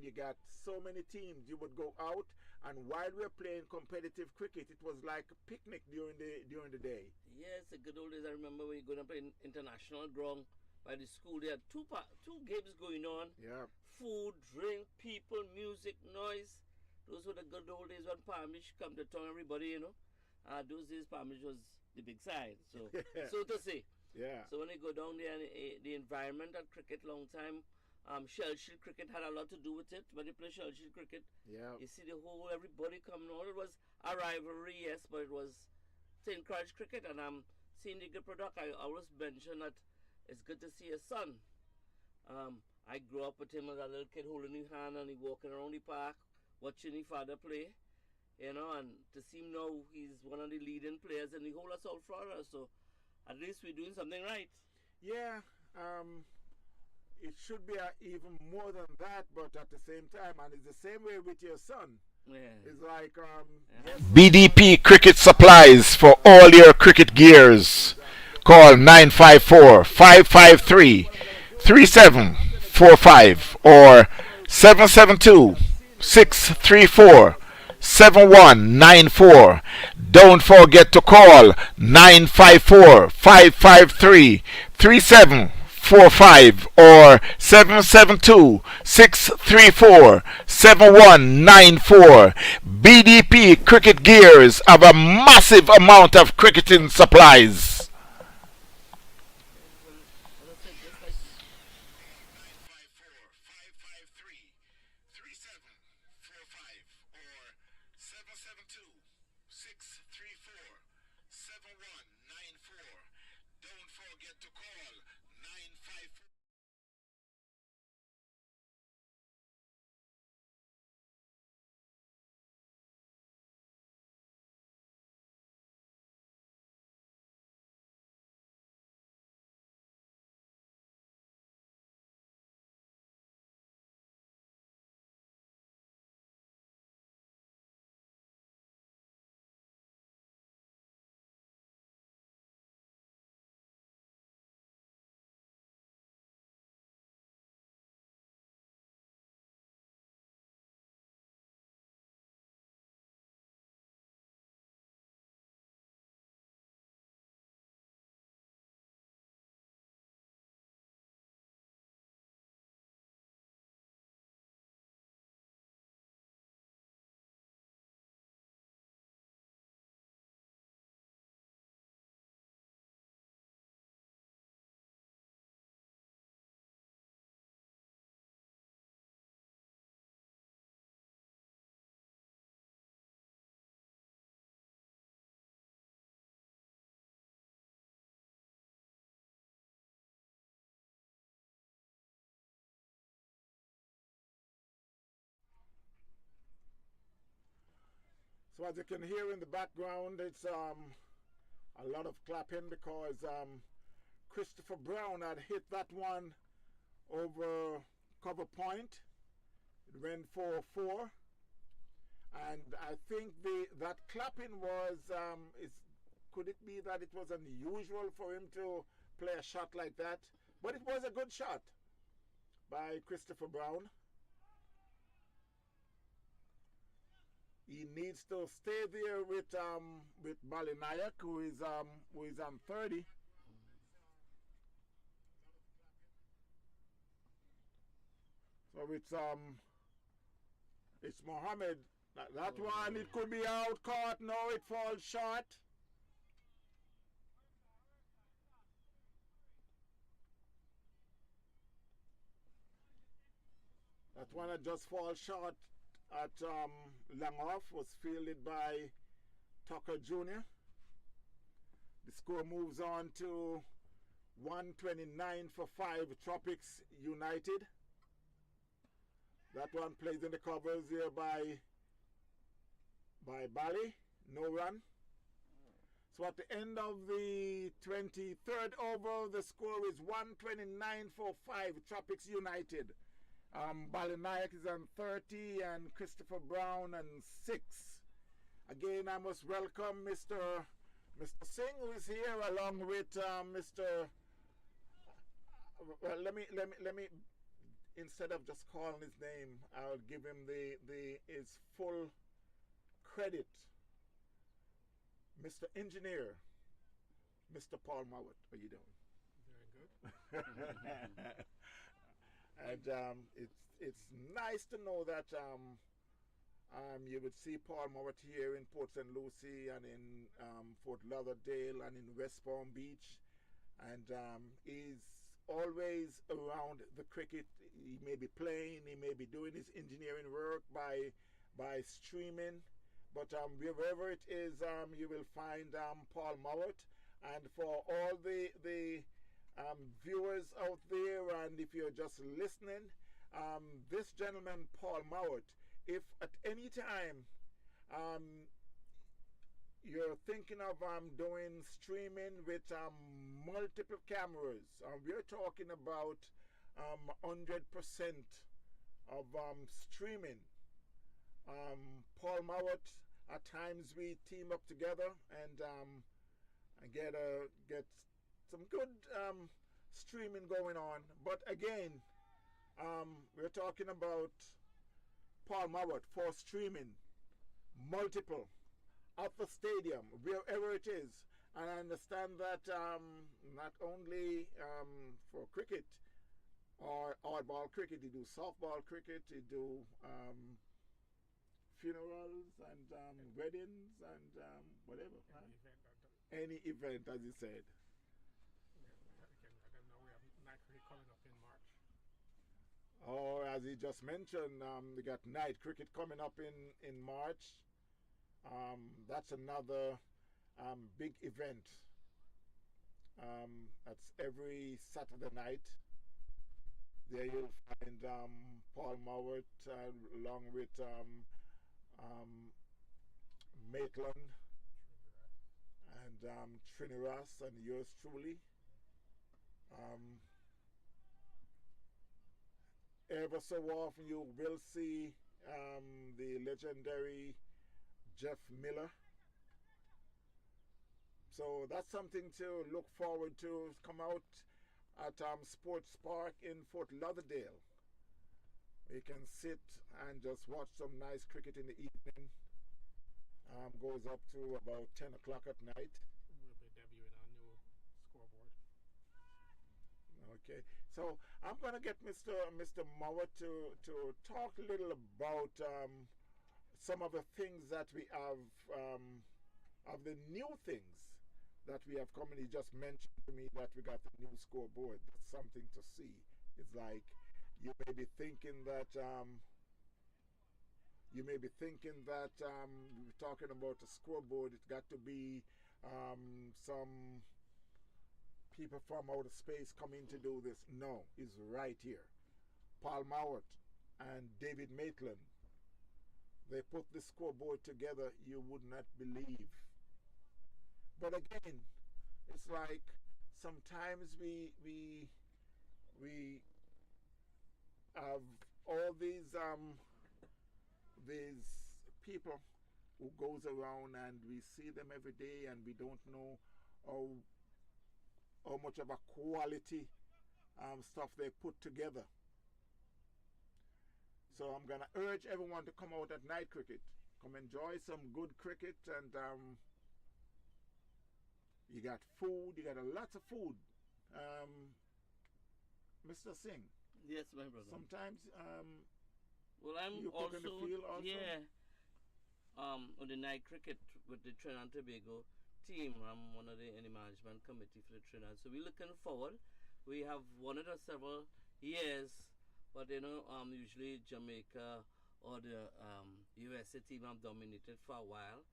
you got so many teams. You would go out, and while we were playing competitive cricket, it was like a picnic during the day. Yes, the good old days. I remember when you go to play international ground by the school. There are two games going on. Yeah. Food, drink, people, music, noise. Those were the good old days when Palm Beach come to town, everybody, you know. those days Palm Beach was the big side, so to say. Yeah. So when you go down there, and the environment at cricket long time, shell shield cricket had a lot to do with it. When you play shell shield cricket, Yeah. you see the whole everybody coming out. It was a rivalry, yes, but it was to encourage cricket. And seeing the good product, I always mention that it's good to see a son. I grew up with him as a little kid holding his hand and he walking around the park, watching his father play, you know, and to see him now, he's one of the leading players in the whole of South Florida. So at least we're doing something right. Yeah. It should be even more than that, but at the same time, and it's the same way with your son. Yeah. It's like yes, BDP Cricket Supplies for all your cricket gears. Call 954-553-3745 or 772-634-7194. Don't forget to call 954-553-3745 or 772-634-7194. BDP Cricket Gears have a massive amount of cricketing supplies. As I said, just like 954-553-3745 or 772-634-7194. Don't forget to call 954. so as you can hear in the background, it's a lot of clapping because Christopher Brown had hit that one over cover point. It went 4-4, and I think that clapping was could it be that it was unusual for him to play a shot like that? But it was a good shot by Christopher Brown. He needs to stay there with Balinayak, who is on 30. So it's Mohammed. That one, it could be out caught. No, it falls short. That one that just falls short at Langoff was fielded by Tucker Jr. The score moves on to 129 for 5, Tropics United. That one plays in the covers here by Bali, no run. So at the end of the 23rd over, the score is 129 for 5, Tropics United. Balinayak is on 30 and Christopher Brown on 6. Again, I must welcome Mr. Singh, who is here, along with Mr. Well, let me instead of just calling his name, I'll give him his full credit. Mr. Engineer, Mr. Paul Mowat, how you doing? Very good. And it's nice to know that You would see Paul Mowat here in Port St. Lucie and in Fort Lauderdale and in West Palm Beach. And he's always around the cricket. He may be playing, he may be doing his engineering work by streaming. But wherever it is, you will find Paul Mowat. And for all the viewers out there, and if you're just listening, this gentleman, Paul Mowat, if at any time you're thinking of doing streaming with multiple cameras, we're talking about 100% of streaming. Paul Mowat, at times we team up together and get some good streaming going on. But again, we're talking about Paul Mowat for streaming, multiple, at the stadium, wherever it is. And I understand that not only for cricket or oddball cricket, you do softball cricket, you do funerals and weddings and whatever. Any event, as you said. I don't know, we have night cricket coming up in March. Or as he just mentioned, we got night cricket coming up in March. That's another big event. That's every Saturday night. There you'll find Paul Mowat along with Maitland and Triniras and yours truly. Ever so often you will see the legendary Jeff Miller. So that's something to look forward to. Come out at Sports Park in Fort Lauderdale. You can sit and just watch some nice cricket in the evening. Goes up to about 10 o'clock at night. We'll be debuting our new scoreboard. Okay, so I'm going to get Mr. Mowat to talk a little about some of the things that we have, of the new things that we have come. And he just mentioned to me that we got the new scoreboard. That's something to see. It's like you may be thinking that we're talking about a scoreboard. It got to be some people from outer space coming to do this. No, it's right here. Paul Mowat and David Maitland, they put the scoreboard together, you would not believe. But again, it's like sometimes we have all these people who goes around and we see them every day and we don't know how much of a quality stuff they put together. So I'm going to urge everyone to come out at night cricket. Come enjoy some good cricket, and you got food, you got lots of food. Mr. Singh. Yes, my brother. Sometimes well, I'm you cook in the field also? Yeah. On the night cricket with the Trinidad and Tobago team. I'm one of the management committee for the Trinidad. So we're looking forward. We have won it several years, but usually Jamaica or the USA team have dominated for a while.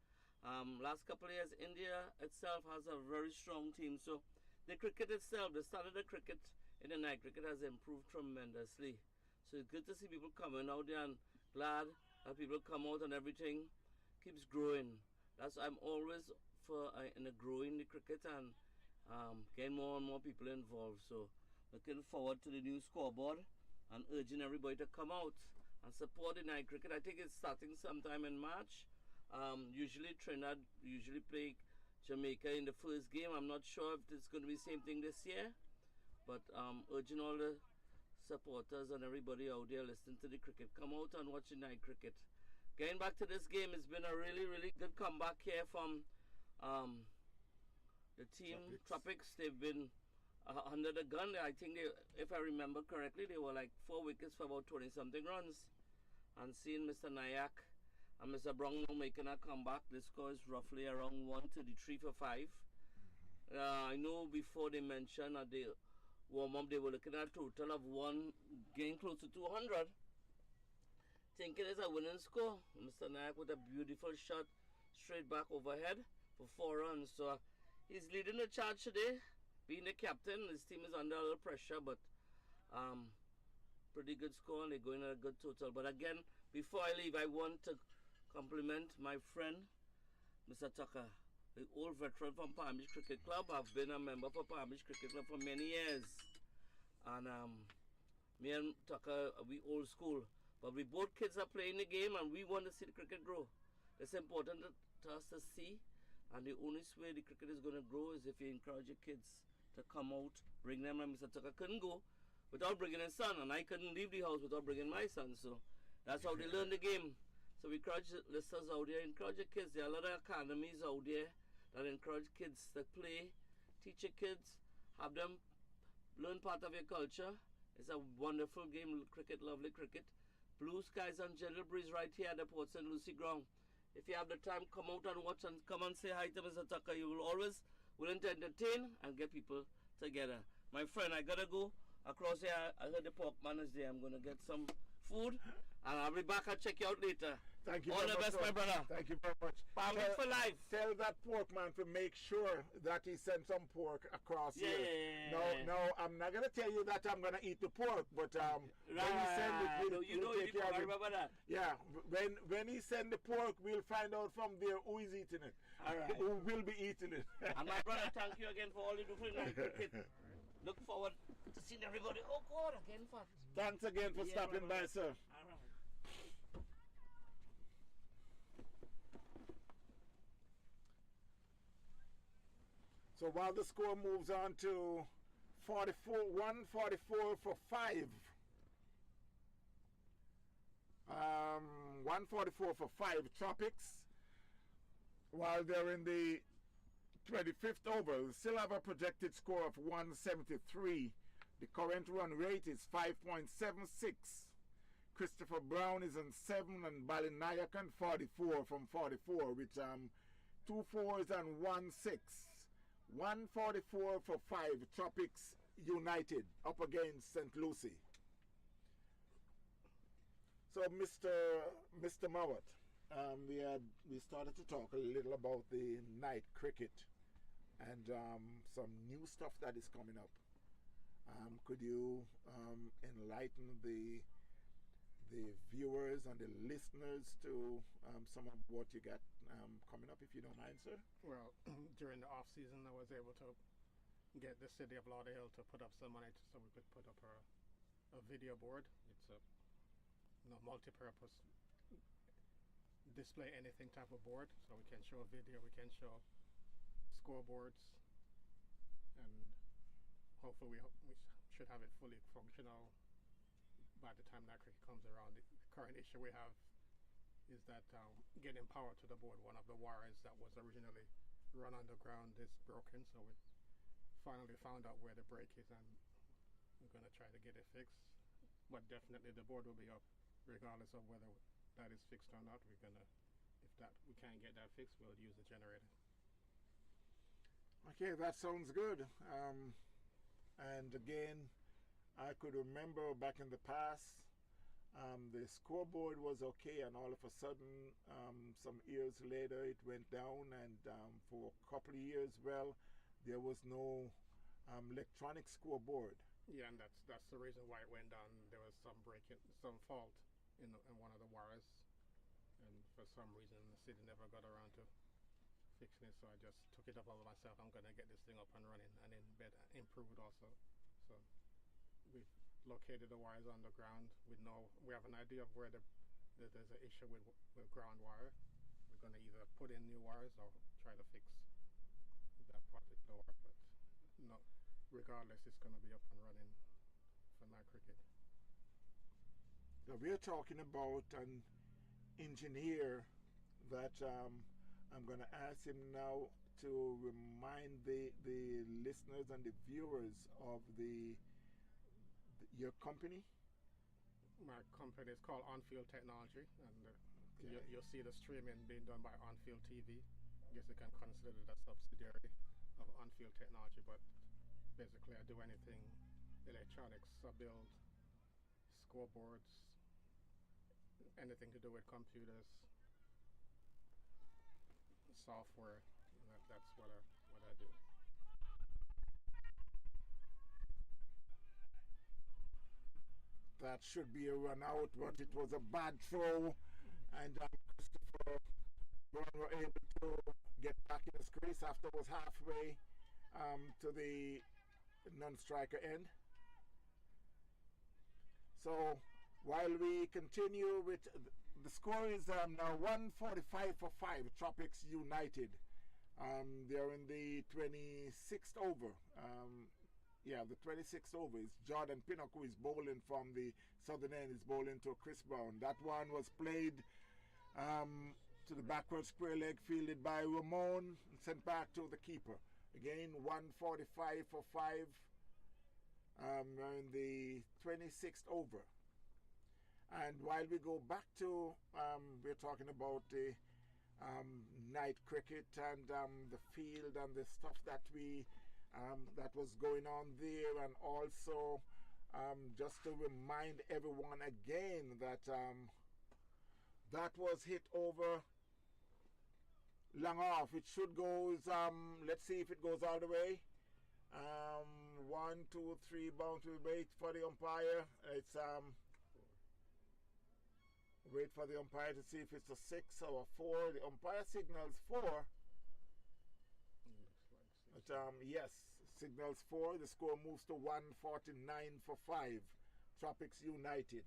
Last couple of years, India itself has a very strong team. So the cricket itself, the standard of cricket in the night cricket has improved tremendously. So it's good to see people coming out there, and glad that people come out and everything keeps growing. That's I'm always for in the growing the cricket and getting more and more people involved. So looking forward to the new scoreboard and urging everybody to come out and support the night cricket. I think it's starting sometime in March. Usually Trinidad play Jamaica in the first game. I'm not sure if it's going to be the same thing this year, but urging all the supporters and everybody out there listening to the cricket, come out and watch the night cricket. Getting back to this game, it's been a really, really good comeback here from the team Tropics. They've been under the gun. I think they, if I remember correctly, they were like 4 wickets for about 20 something runs. And seeing Mr. Nayak and Mr. Brown now making a comeback. The score is roughly around 133 for 5. I know before they mentioned at the warm up they were looking at a total of one getting close to 200. Thinking it's a winning score. Mr. Nayak with a beautiful shot straight back overhead for 4 runs. So he's leading the charge today. Being the captain, his team is under a little pressure, but pretty good score and they're going at a good total. But again, before I leave, I want to compliment my friend, Mr. Tucker, the old veteran from Palm Beach Cricket Club. I've been a member for Palm Beach Cricket Club for many years. And me and Tucker, we old school. But we both kids are playing the game and we want to see the cricket grow. It's important to us to see. And the only way the cricket is going to grow is if you encourage your kids to come out, bring them. And Mr. Tucker couldn't go without bringing his son. And I couldn't leave the house without bringing my son. So that's how they learn the game. So we encourage listeners out there, encourage your kids. There are a lot of academies out there that encourage kids to play, teach your kids, have them learn part of your culture. It's a wonderful game, cricket, lovely cricket. Blue skies and gentle breeze right here at the Port St. Lucie ground. If you have the time, come out and watch and come and say hi to Mr. Tucker. You will always willing to entertain and get people together. My friend, I gotta go across here. I heard the pork man is there. I'm gonna get some food and I'll be back and check you out later. Thank you All very the much, best, sir. my brother. Thank you very much. Palm Beach for life. Tell that pork man to make sure that he sends some pork across here. Yeah. No, I'm not gonna tell you that I'm gonna eat the pork, but when he send it, we'll take care of it. Remember that. Yeah, when he send the pork, we'll find out from there who is eating it. All right. Who will be eating it. And my brother, thank you again for all you do for night cricket. Look forward to seeing everybody. Oh God, again, fat. Thanks again for stopping by, sir. All right. So while the score moves on to 144 for 5. 144 for 5 Tropics. While they're in the 25th over, they still have a projected score of 173. The current run rate is 5.76. Christopher Brown is on 7 and Balinayakan 44 from 44 with 2 4s and 1 6. 144 for 5 Tropics United up against St. Lucie. So Mr. Mowat, we started to talk a little about the night cricket and some new stuff that is coming up. Could you enlighten the viewers and the listeners to some of what you got coming up, if you don't mind, sir? Well, during the off season, I was able to get the city of Lauderdale to put up some money so we could put up a video board. It's a multi-purpose display anything type of board, so we can show video, we can show scoreboards, and hopefully we should have it fully functional by the time that cricket comes around. The current issue we have is that getting power to the board, one of the wires that was originally run underground is broken, so we finally found out where the break is and we're going to try to get it fixed. But definitely the board will be up regardless of whether that is fixed or not. We're gonna, if that we can't get that fixed, we'll use the generator. Okay, that sounds good. And again, I could remember back in the past, the scoreboard was okay, and all of a sudden, some years later, it went down, and for a couple of years, well, there was no electronic scoreboard. Yeah, and that's the reason why it went down. There was some some fault in one of the wires, and for some reason the city never got around to fixing it. So I just took it up all myself. I'm gonna get this thing up and running, and in bed improve it also. So we've located the wires underground. We have an idea of where there's an issue with ground wire. We're gonna either put in new wires or try to fix that particular wire. But no, regardless, it's gonna be up and running for night cricket. Now we're talking about an engineer that I'm going to ask him now to remind the listeners and the viewers of your company. My company is called On Field Technology, and You'll see the streaming being done by on-field TV. I guess you can consider it a subsidiary of on-field technology, but basically I do anything electronics. I build scoreboards, anything to do with computers, software. That's what I do. That should be a run out, but it was a bad throw, and Christopher Brown were able to get back in his crease after it was halfway to the non-striker end. So while we continue with the score is now 145 for 5, Tropics United. They're in the 26th over. The 26th over is Jordan Pinnock, who is bowling from the southern end, is bowling to Chris Brown. That one was played to the backward square leg, fielded by Ramon, and sent back to the keeper. Again, 145 for 5. We're in the 26th over. And while we go back to, we're talking about the night cricket and the field and the stuff that that was going on there, and also just to remind everyone again that that was hit over long off. It should go, let's see if it goes all the way. 1, 2, 3, bound to wait for the umpire. It's wait for the umpire to see if it's a 6 or a 4. The umpire signals 4. But yes, signals 4. The score moves to 149 for 5. Tropics United.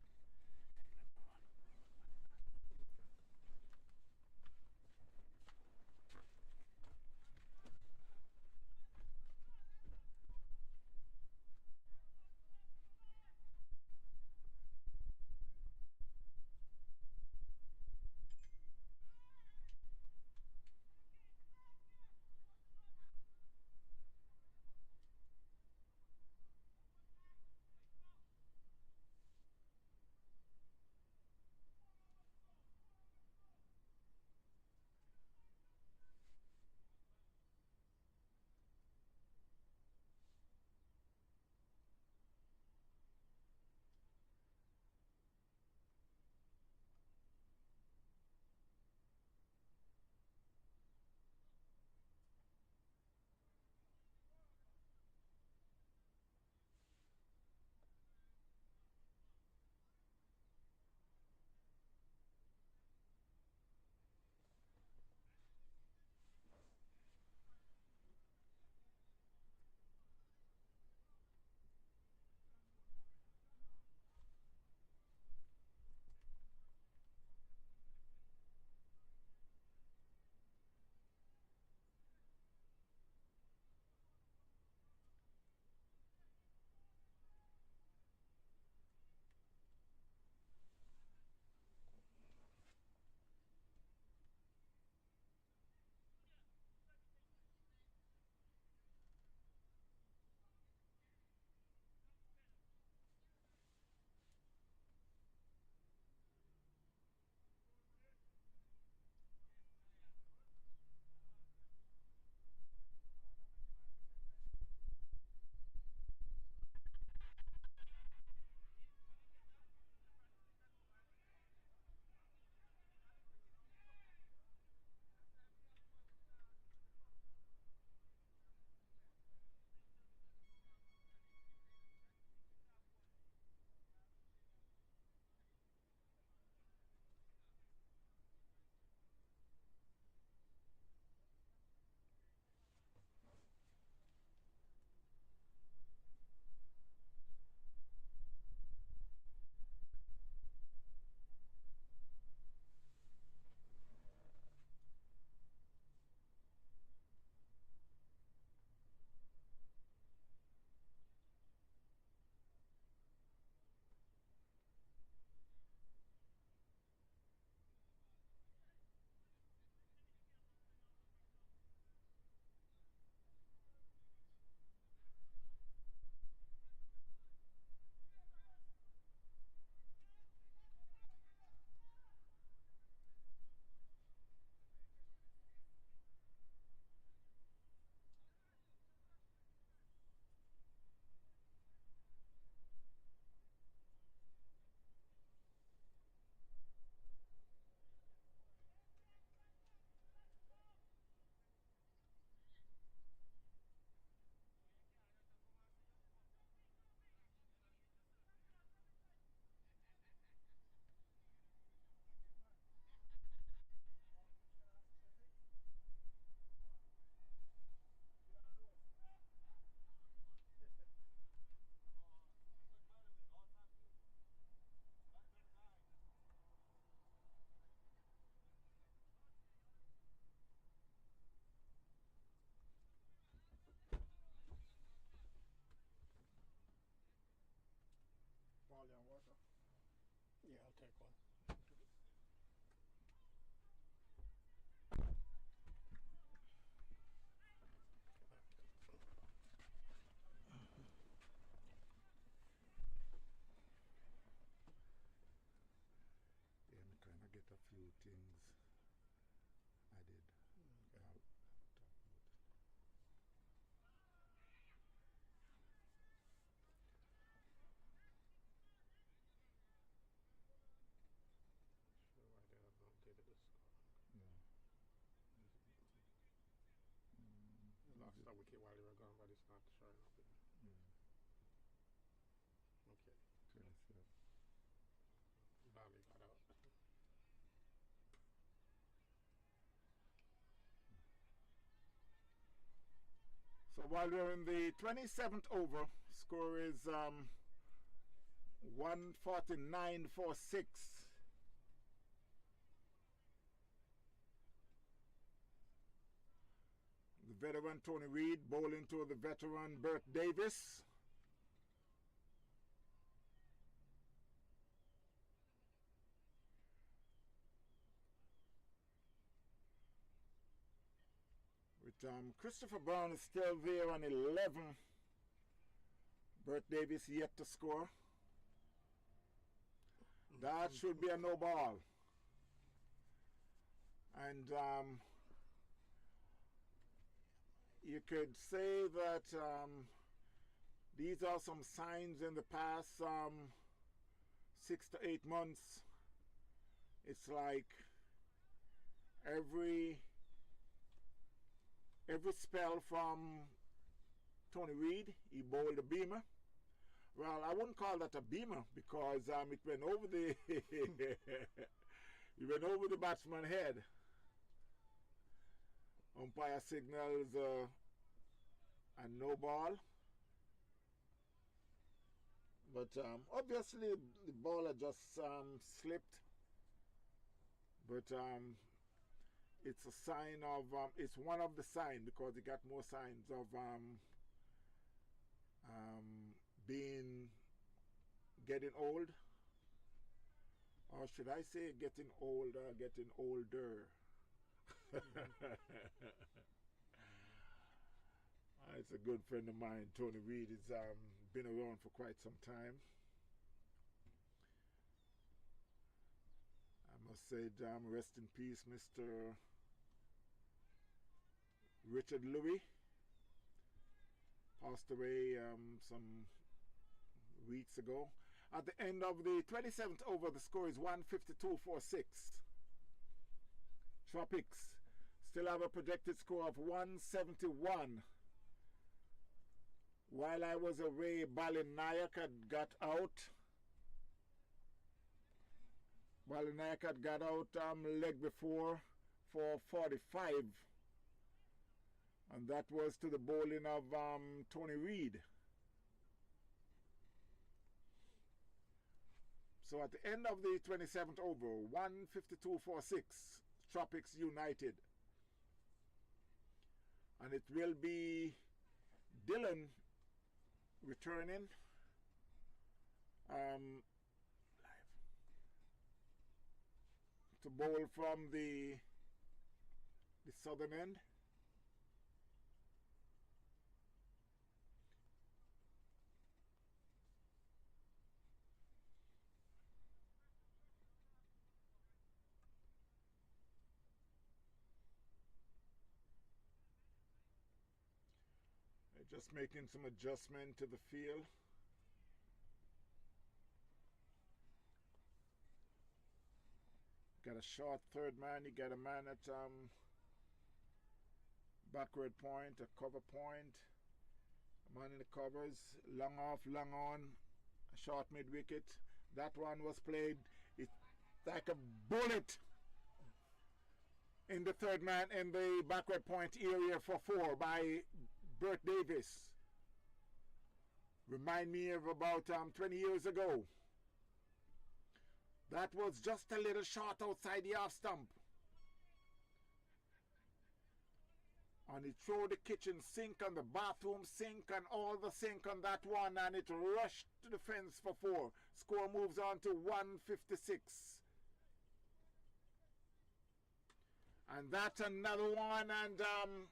So while we're in the 27th over, score is 149-46. The veteran Tony Reed bowling to the veteran Bert Davis. With Christopher Brown is still there on 11. Bert Davis yet to score. That should be a no ball. And you could say that these are some signs in the past 6 to 8 months. It's like every spell from Tony Reed, he bowled a beamer. Well, I wouldn't call that a beamer because it went over the it went over the batsman's head. Umpire signals a no ball. But obviously the ball had just slipped. But it's a sign of, it's one of the signs because he got more signs of getting old. Or should I say getting older, getting older. It's a good friend of mine, Tony Reed. He's been around for quite some time. I must say, rest in peace, Mr. Richard Louis. Passed away some weeks ago. At the end of the 27th over, the score is 152-46. Tropics still have a projected score of 171. While I was away, Balinayak had got out. Balinayak had got out leg before for 45. And that was to the bowling of Tony Reed. So at the end of the 27th over, 152-46, Tropics United. And it will be Dylan returning to bowl from the southern end. Just making some adjustment to the field. Got a short third man. You got a man at backward point, a cover point. A man in the covers, long off, long on, a short mid wicket. That one was played. It's like a bullet in the third man in the backward point area for 4 by Bert Davis. Remind me of about 20 years ago. That was just a little short outside the off stump. And it threw the kitchen sink and the bathroom sink and all the sink on that one, and it rushed to the fence for 4. Score moves on to 156. And that's another one, and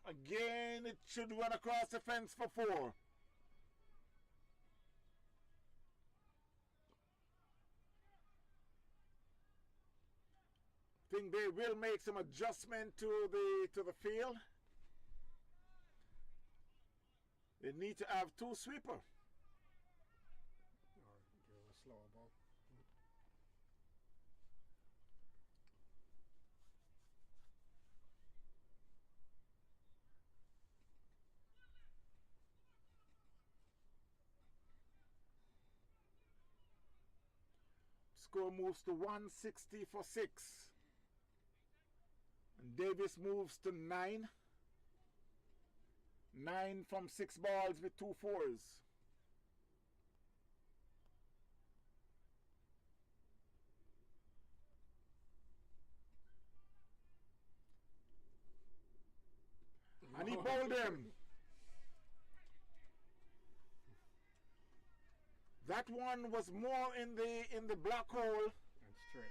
again it should run across the fence for 4. Think they will make some adjustment to the field. They need to have 2 sweeper. Or give a slower ball. Score moves to 160 for 6. And Davis moves to 9. 9 from 6 balls with 2 fours. And he bowled him. That one was more in the black hole. And straight.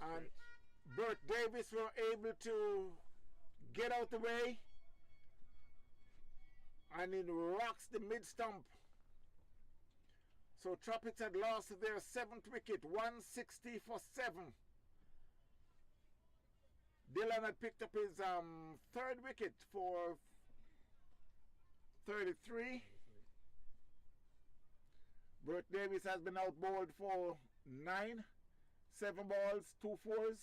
And Bert Davis were able to get out the way. And it rocks the mid stump. So Tropics had lost their 7th wicket, 160 for 7. Dylan had picked up his 3rd wicket for 33. Bert Davis has been out bowled for 9, 7 balls, 2 fours.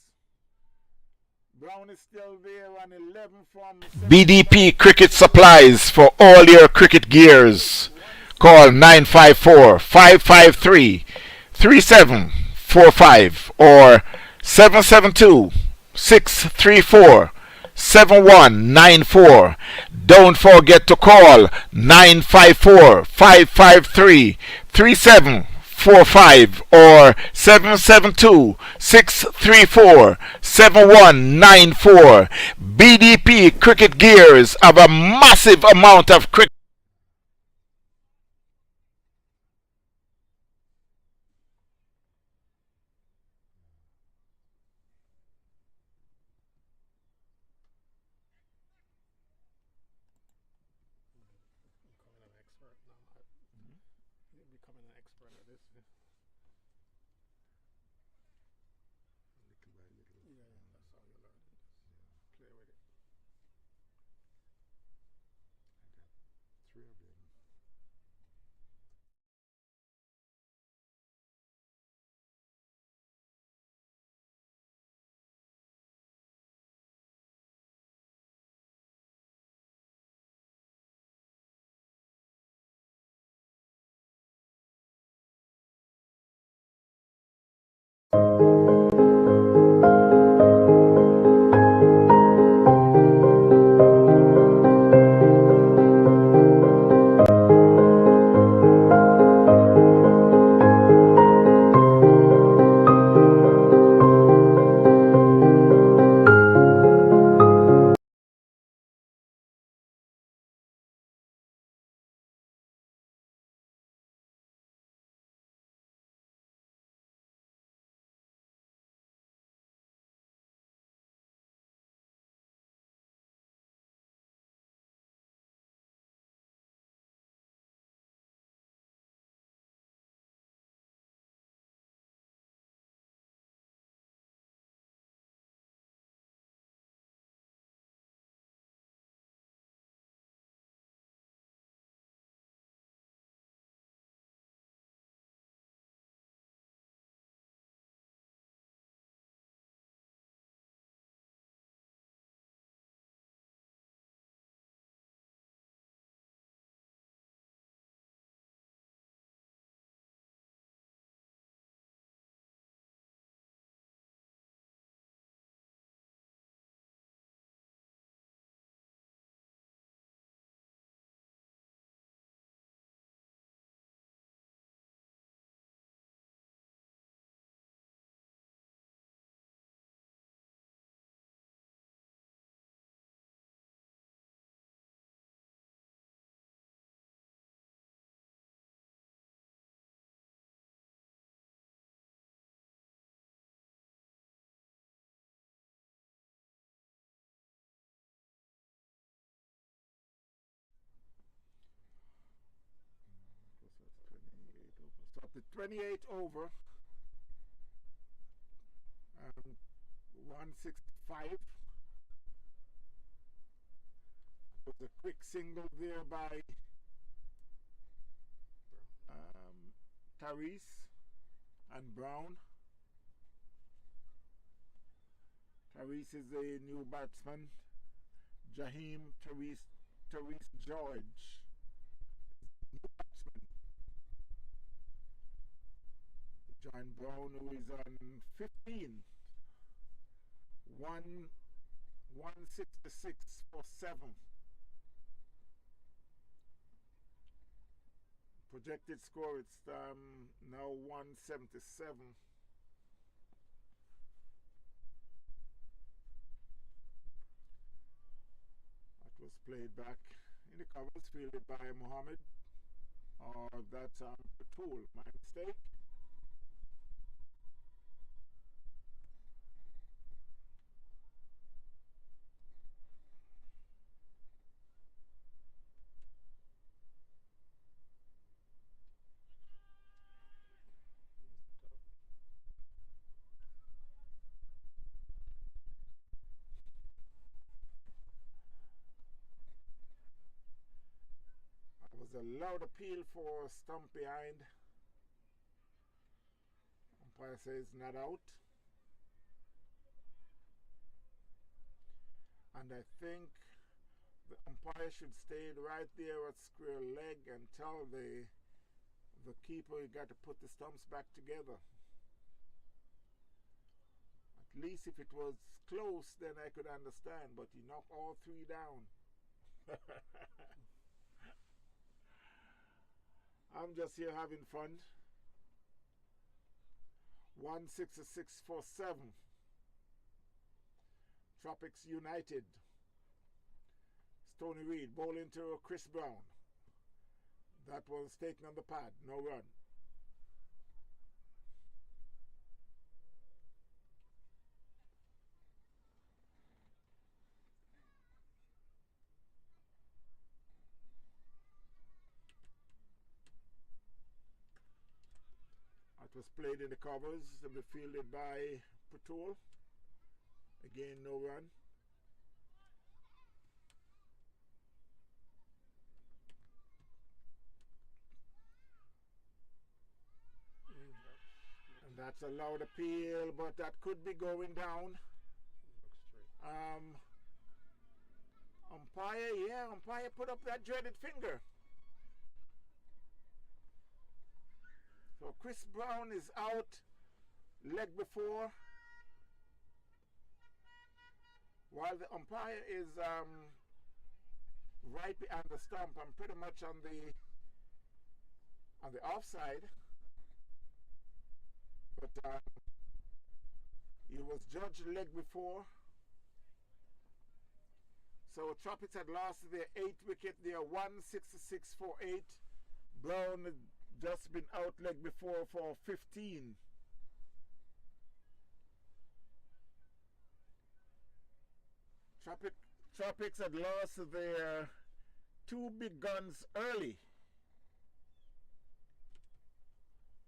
Brown is still there on 11 from... BDP Cricket Supplies for all your cricket gears. Call 954-553-3745 or 772-634-7194. Don't forget to call 954-553-3745 or 772-634-7194. BDP Cricket Gears have a massive amount of cricket. Becoming an expert at this. Yeah, that's how you learn. Play with it. Three of them. So up to 28 over and 165. With a quick single there by Tyrese and Brown. Tyrese is a new batsman. Jaheim Tyrese George. New batsman. John Brown, who is on 15. 166 for 7. Projected score, it's now 177. That was played back in the covers, fielded by Mohammed. Or that's Patul, my mistake. That was a loud appeal for stump behind. Umpire says not out. And I think the umpire should stay right there at square leg and tell the keeper you got to put the stumps back together. At least if it was close, then I could understand, but he knocked all three down. I'm just here having fun. 166-47. Tropics United. Stony Reed bowling to Chris Brown. That was taken on the pad, no run. That was played in the covers to be fielded by Patul. Again, no run. And that's a loud appeal, but that could be going down. Umpire put up that dreaded finger. So Chris Brown is out, leg before, while the umpire is right behind the stump. I'm pretty much on the offside, but he was judged leg before. So Tropics had lost their 8th wicket. They are 166-48. Brown had just been out leg before for 15. Tropics had lost their 2 big guns early,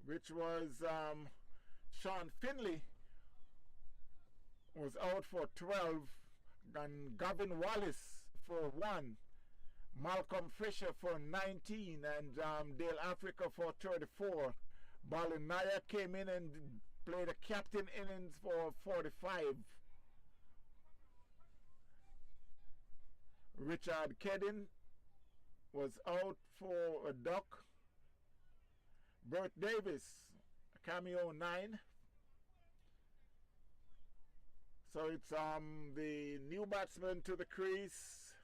which was Sean Finley was out for 12, and Gavin Wallace for 1, Malcolm Fisher for 19, and Dale Africa for 34. Balinaya came in and played a captain innings for 45. Richard Kedden was out for a duck. Bert Davis, cameo 9. So it's the new batsman to the crease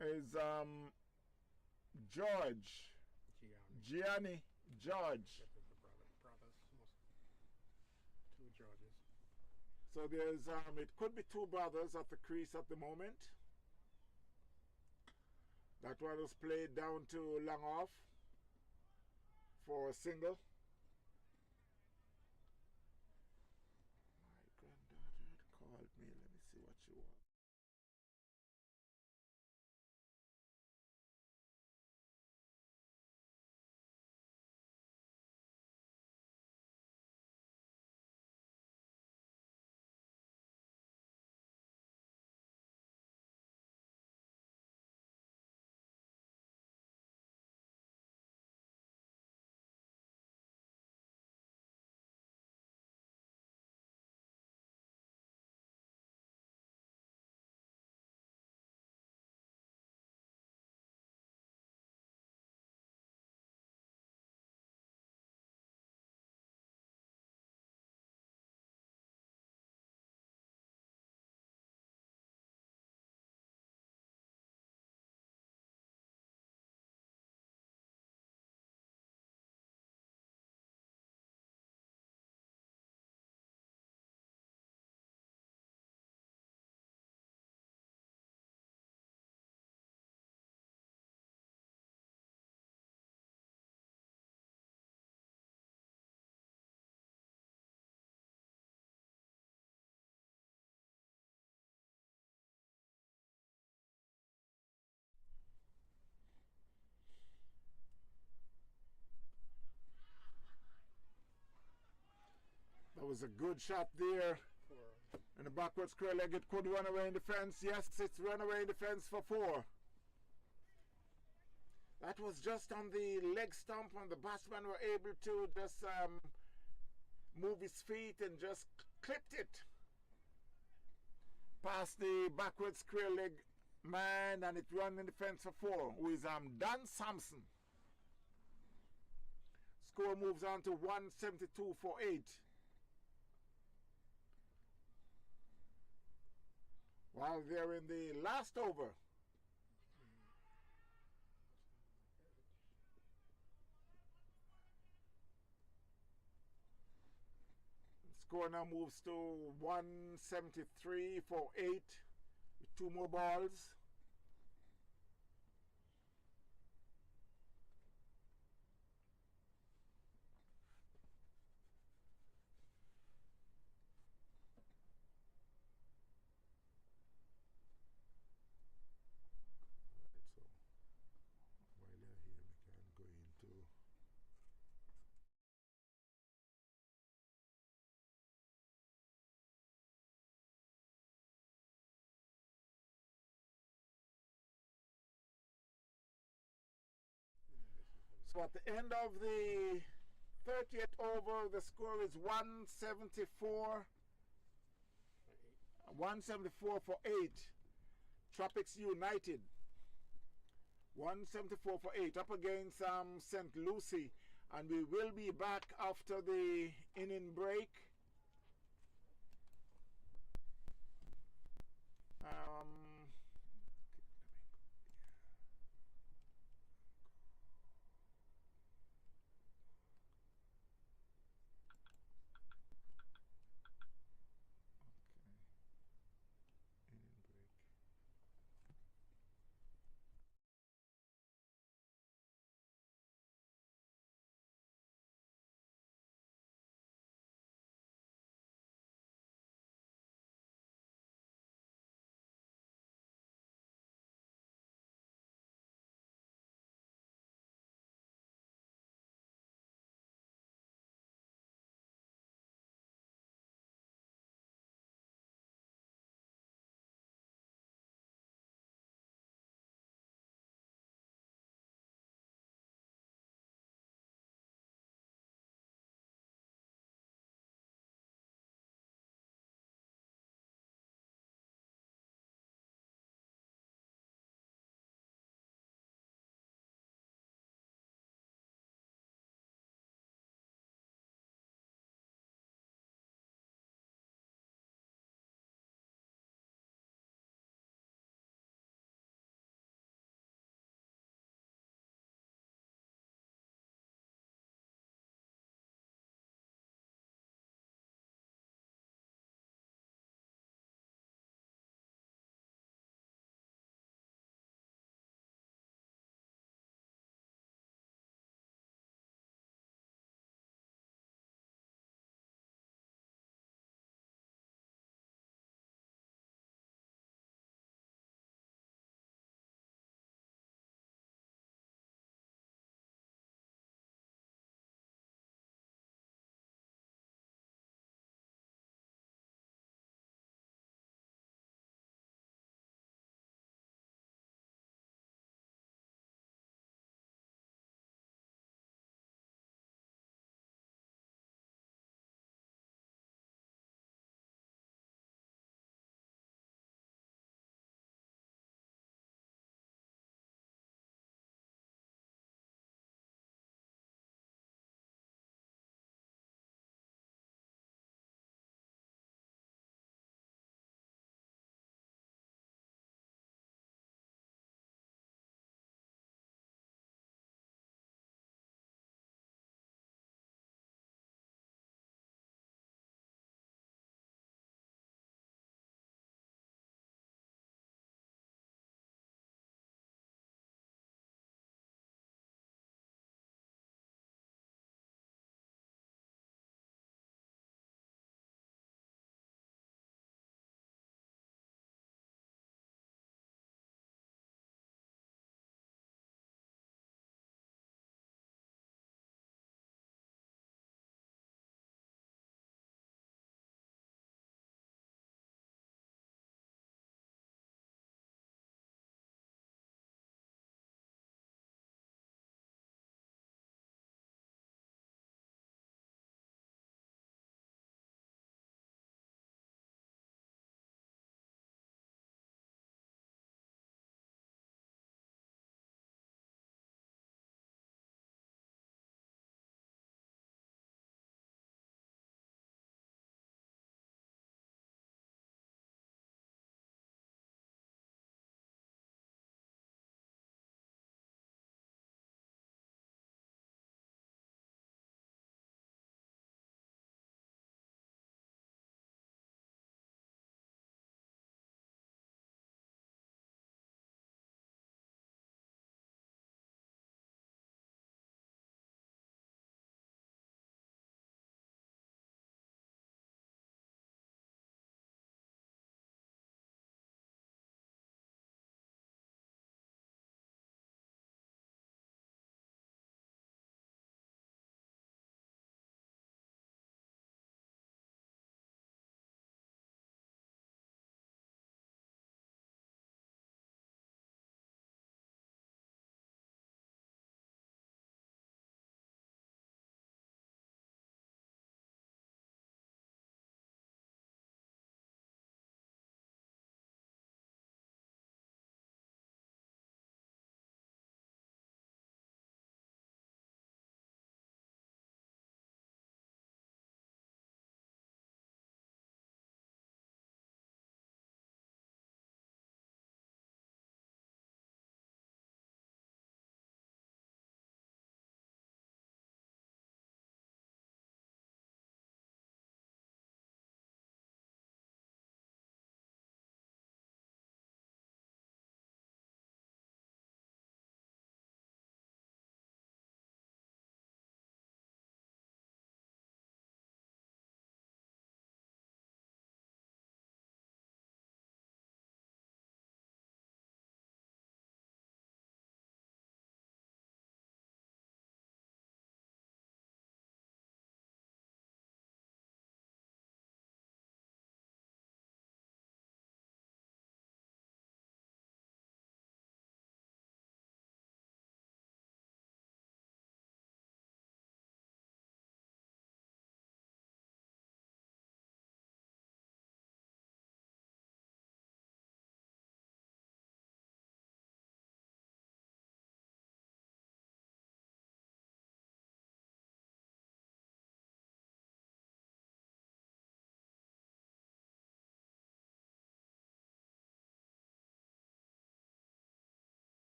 is Gianni George. Two Georges. So there's it could be 2 brothers at the crease at the moment. That one was played down to long off for a single. was a good shot there. And the backward square leg, it could run away in defense. Yes, it's run away in defense for 4. That was just on the leg stump, and the batsman were able to just move his feet and just clipped it past the backward square leg man, and it run in defense for 4, who is Dan Sampson. Score moves on to 172 for 8. While they're in the last over. Score now moves to 173 for 8 with 2 more balls. So at the end of the 30th over, the score is 174 for 8. Tropics United. 174 for 8 up against St. Lucie. And we will be back after the inning break.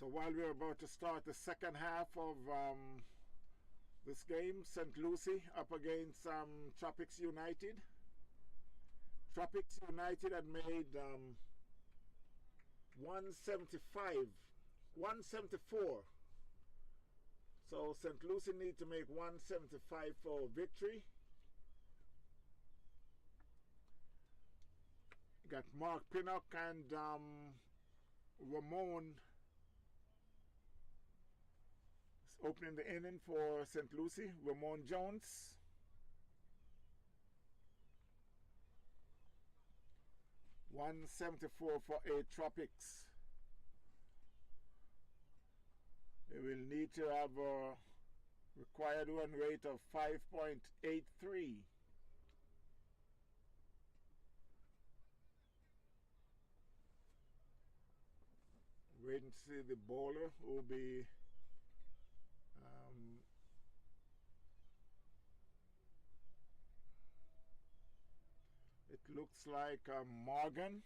So while we're about to start the second half of this game, St. Lucie up against Tropics United. Tropics United had made 175, 174. So St. Lucie need to make 175 for victory. Got Mark Pinnock and Ramon opening the inning for St. Lucie. Ramon Jones. $174 for a Tropics. They will need to have a required run rate of 5.83. Waiting to see the bowler who will be it looks like Morgan.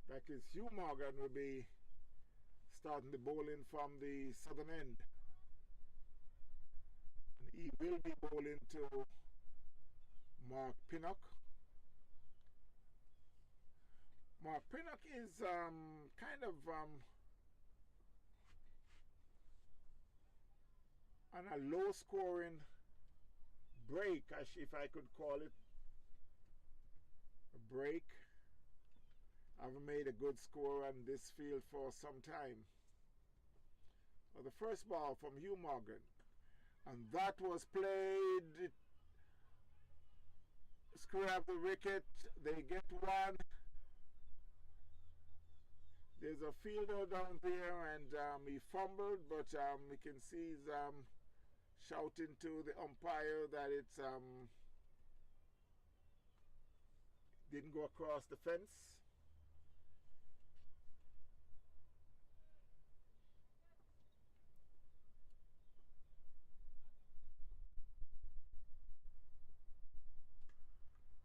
That is Hugh Morgan will be starting the bowling from the southern end. And he will be bowling to Mark Pinnock. Mark Pinnock is kind of on a low scoring break, if I could call it a break. I haven't made a good score on this field for some time. Well, the first ball from Hugh Morgan, and that was played square of the wicket. They get one. There's a fielder down there, and he fumbled, but we can see he's shouting to the umpire that it's didn't go across the fence.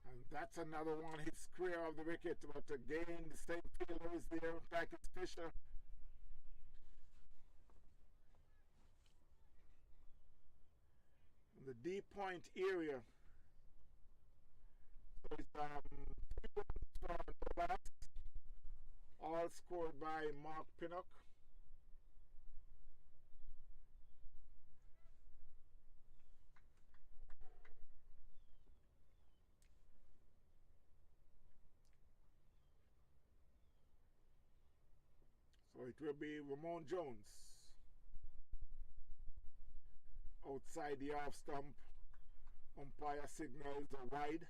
And that's another one hit square of the wicket, but again the same fielder is there, Titus Fisher. The deep point area. So it's 3 points for the last, all scored by Mark Pinnock. So it will be Ramon Jones outside the off stump. Umpire signals a wide.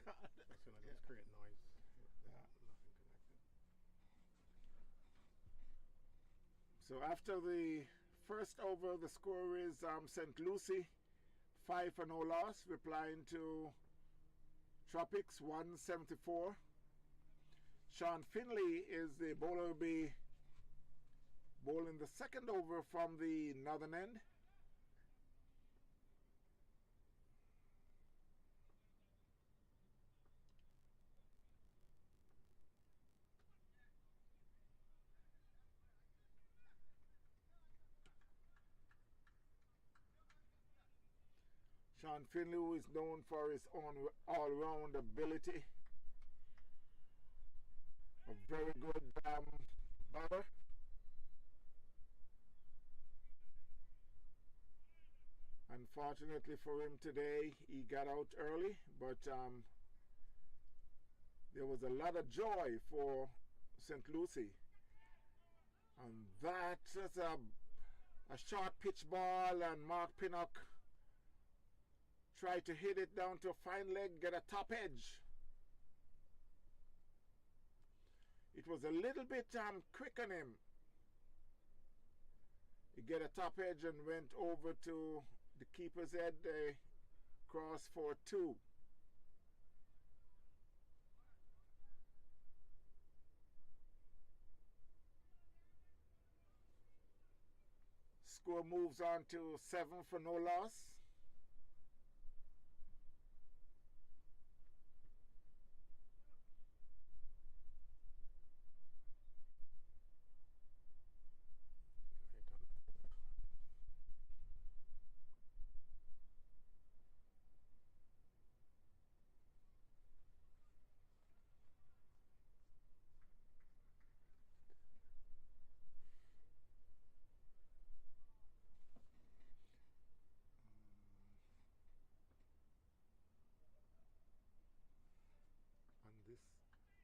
God. As soon as it was create noise, Yeah. nothing connected. So after the first over, the score is St. Lucie 5 for no loss, replying to Tropics 174. Sean Finley is the bowler who will be bowling the second over from the northern end. Sean Finley, who is known for his own all-round ability, a very good batter. Unfortunately for him today, he got out early, but there was a lot of joy for St. Lucie. And that is a short pitch ball, and Mark Pinnock tried to hit it down to a fine leg, get a top edge. It was a little bit quick on him. He get a top edge and went over to the keeper's head, cross for 2. Score moves on to 7 for no loss.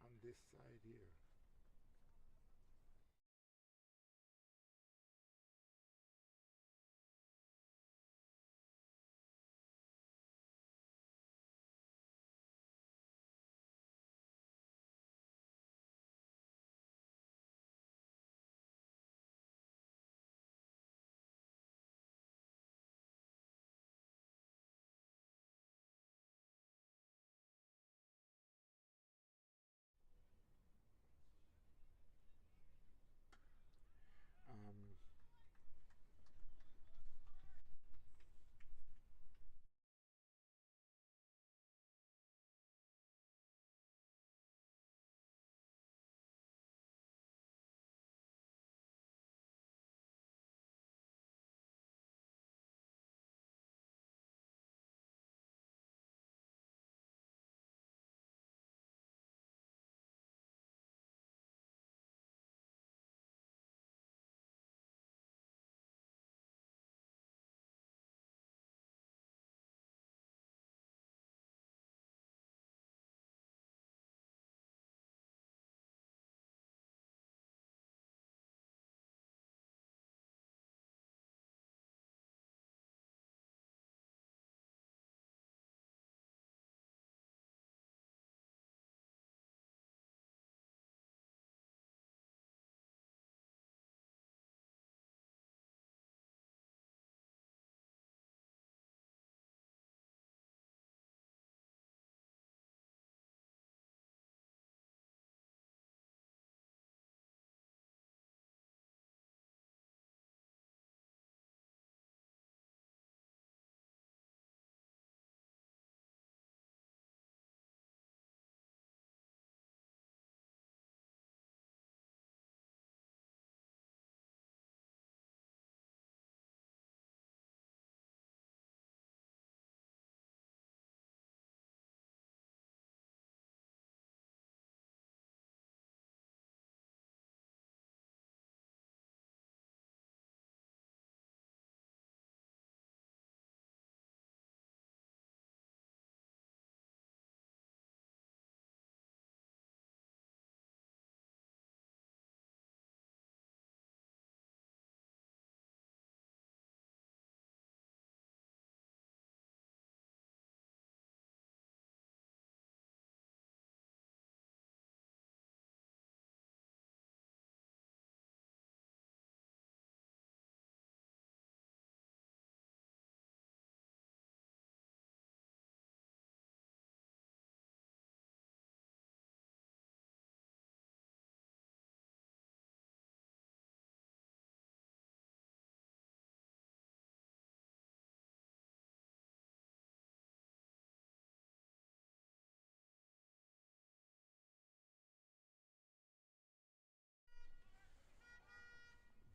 On this side here.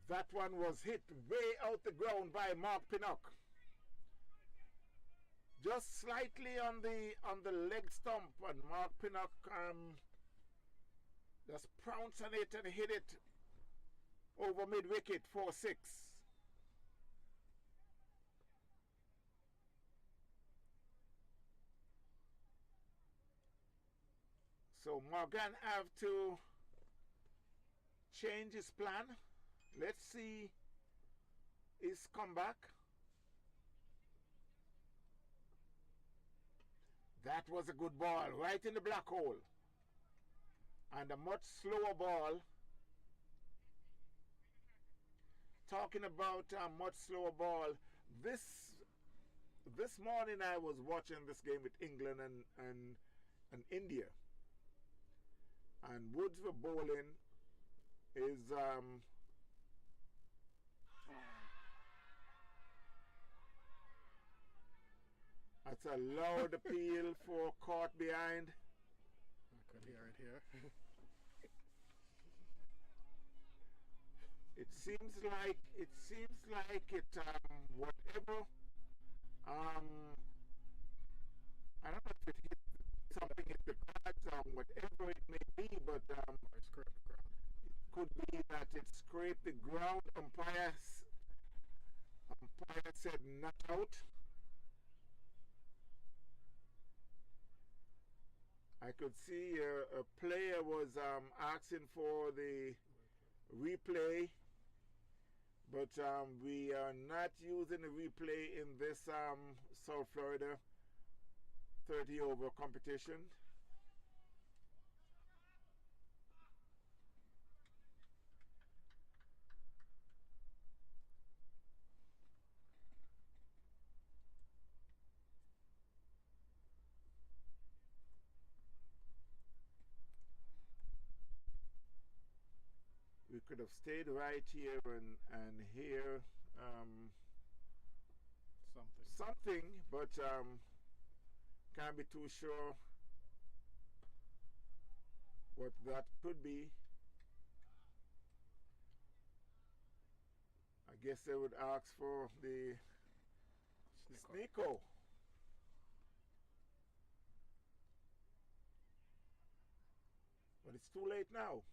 That one was hit way out the ground by Mark Pinnock. Just slightly on the leg stump, and Mark Pinnock just pounced on it and hit it over mid wicket, 4-6. So Morgan have to change his plan. Let's see his comeback. That was a good ball, right in the black hole. And a much slower ball. Talking about a much slower ball, this morning I was watching this game with England and India. And Woods were bowling is that's a loud appeal for caught behind. I could hear it here. It seems like it whatever I don't know if it hit something hit the cards or whatever it may be, but I scraped the ground. it could be that it scraped the ground. Umpire said not out. I could see a player was asking for the replay, but we are not using the replay in this South Florida 30 over competition. We could have stayed right here and hear something, but can't be too sure what that could be. I guess they would ask for the Sneeko. But it's too late now.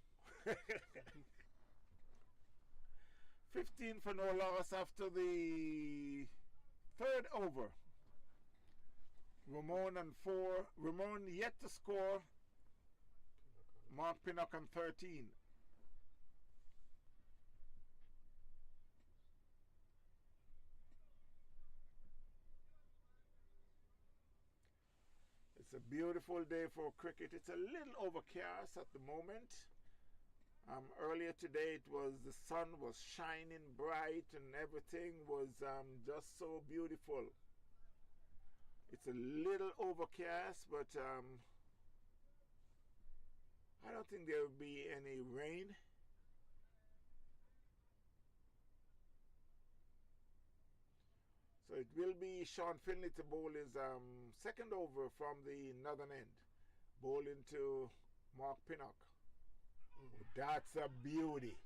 15 for no loss after the third over. Ramon yet to score. Mark Pinnock on 13. It's a beautiful day for cricket. It's a little overcast at the moment. Earlier today the sun was shining bright and everything was just so beautiful. It's a little overcast, but I don't think there will be any rain. So it will be Sean Finley to bowl his second over from the northern end, bowling to Mark Pinnock. That's a beauty.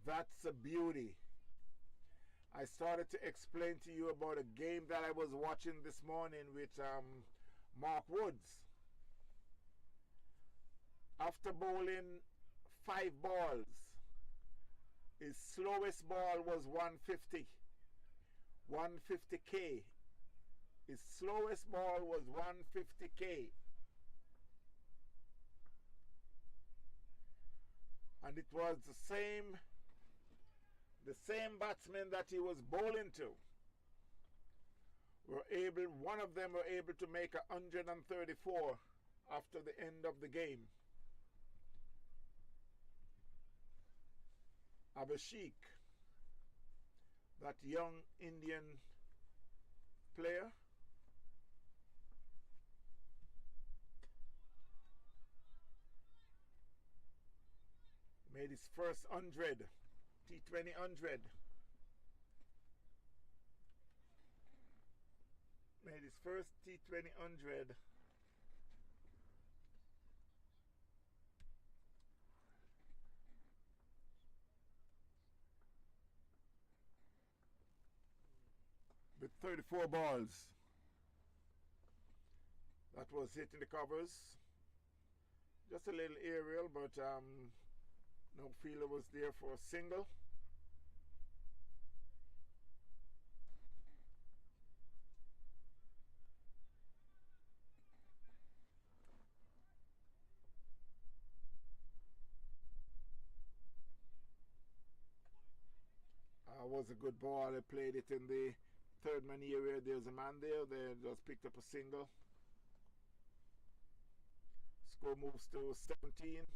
That's a beauty. I started to explain to you about a game that I was watching this morning with Mark Woods. After bowling 5 balls, his slowest ball was 150. 150k. His slowest ball was 150k. And it was the same batsman that he was bowling to. One of them were able to make 134 after the end of the game. Abhishek, that young Indian player, made his first 100, T20 100. Made his first T20 100. 34 balls. That was hitting the covers. Just a little aerial, but no fielder was there for a single. Was a good ball. They played it in the third man area. There's a man there. They just picked up a single. Score moves to 17.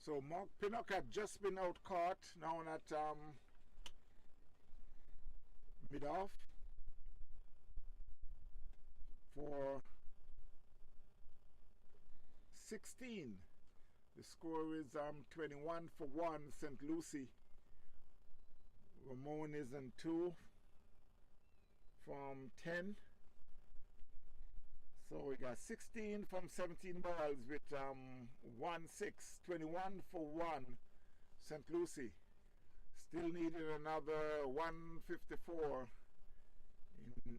So Mark Pinnock had just been out caught down at mid-off for 16. The score is 21 for 1, St. Lucie. Ramon is in 2 from 10. So we got 16 from 17 balls with 1-6, 21 for 1, St. Lucie. Still needed another 154 in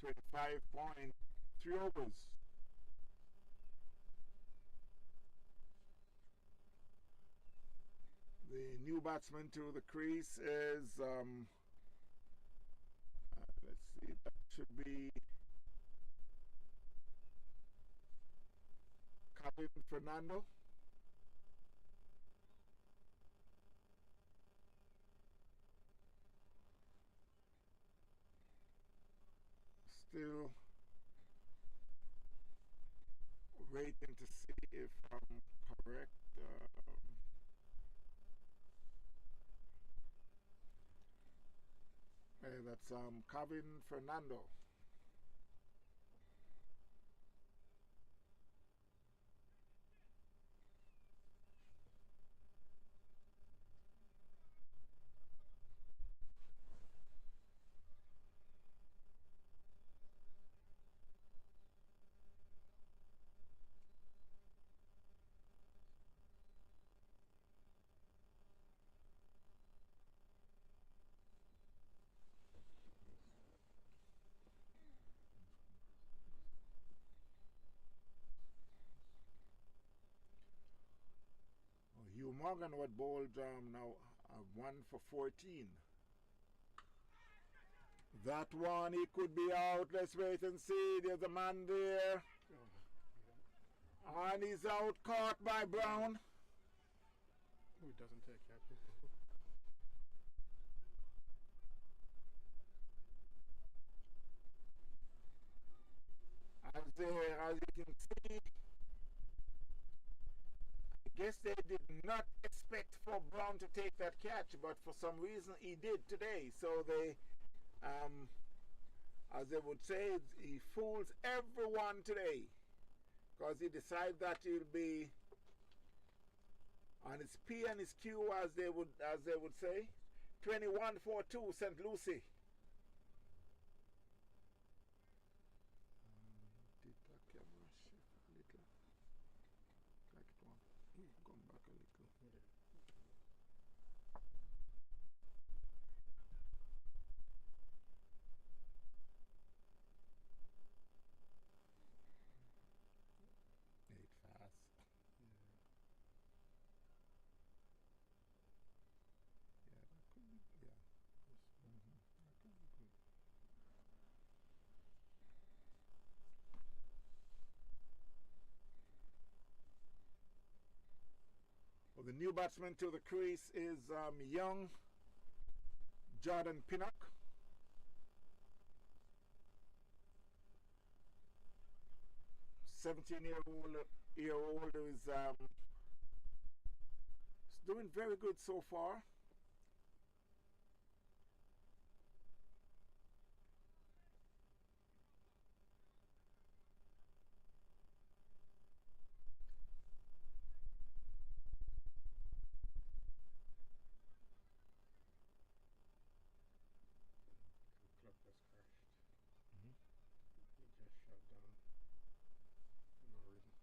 25.3 overs. The new batsman to the crease is, let's see, that should be Kevin Fernando. Still waiting to see if I'm correct. That's Kevin Fernando. Hugh Morgan would bowled now 1 for 14. That one, he could be out. Let's wait and see. There's a man there. And he's out, caught by Brown. Who doesn't take that? As you can see, I guess they did not expect for Brown to take that catch, but for some reason he did today. So they, as they would say, he fools everyone today, because he decided that he'll be on his P and his Q, as they would say. 21 for 2, St. Lucie. Did that camera shift a little? Like it won't come back a little. Eight fast. Yeah, that could be. Yeah. That could be good. Well, the new batsman to the crease is young Jordan Pinnock. 17-year-old who is doing very good so far. Clock was crashed. He just shut down for no reason.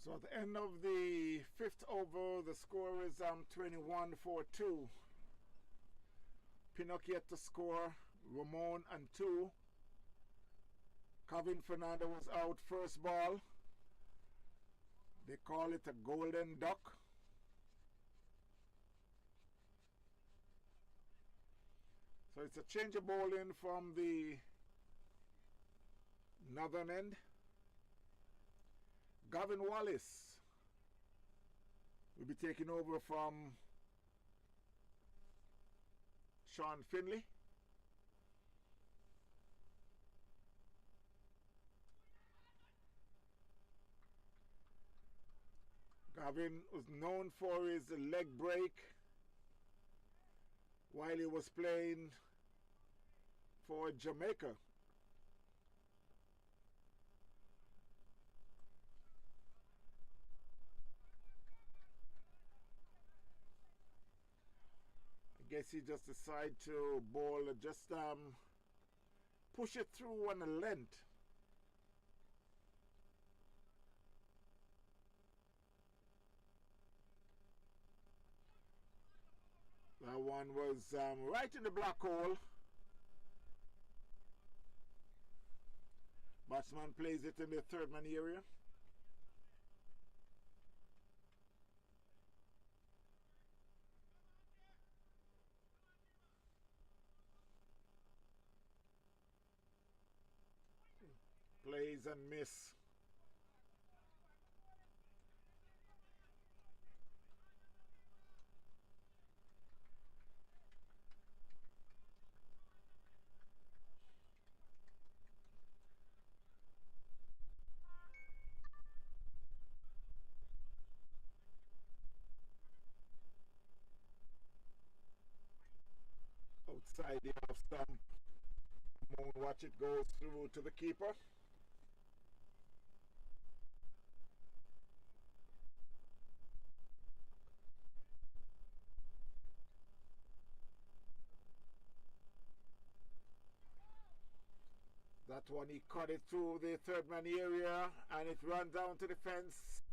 So at the end of the 5th over, the score is 21-4-2. Pinnock yet to score. Ramon and 2. Kevin Fernando was out first ball. They call it a golden duck. So it's a change of bowling from the northern end. Gavin Wallace will be taking over from Sean Finley. Gavin was known for his leg break while he was playing for Jamaica. I guess he just decided to bowl, just push it through on a length. That one was right in the black hole. Batsman plays it in the third man area. Plays and miss. Outside the off stump. Moon watch it go through to the keeper. That one he cut it through the third man area and it ran down to the fence.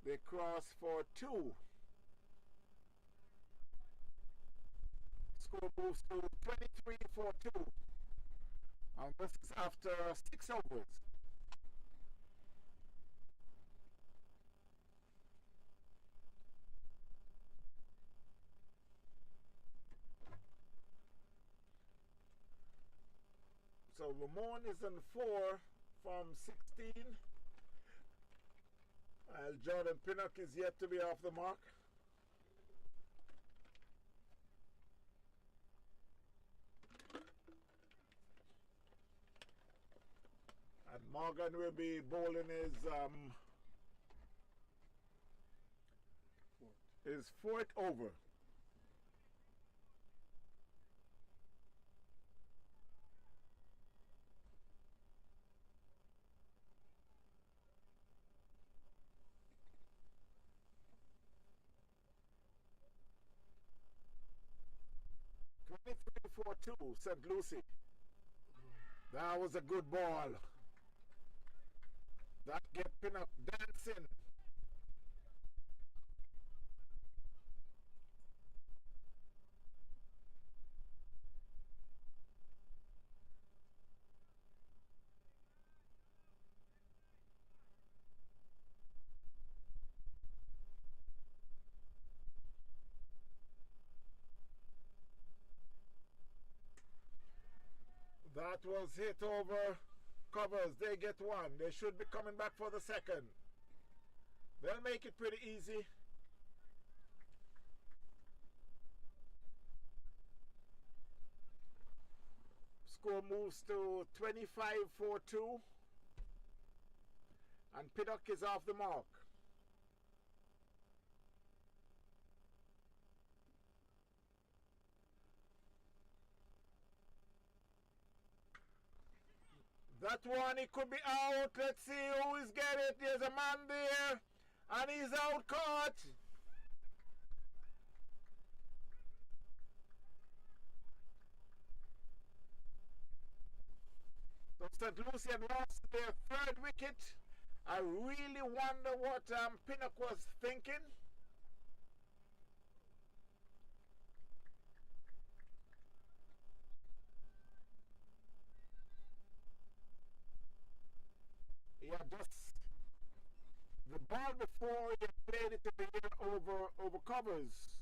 They cross for 2. Score moves to 23-4-2. And this is after 6 overs. So Ramon is on 4 from 16. While Jordan Pinnock is yet to be off the mark. And Morgan will be bowling his fourth over. St. Lucie. That was a good ball. That get Pinnock dancing. That was hit over covers. They get 1. They should be coming back for the second. They'll make it pretty easy. Score moves to 25-4-2. And Pinnock is off the mark. That one, he could be out. Let's see who is getting it. There's a man there. And he's out caught. So St. Lucie had lost their third wicket. I really wonder what Pinnock was thinking. Yeah, just the ball before he played it in the air over covers.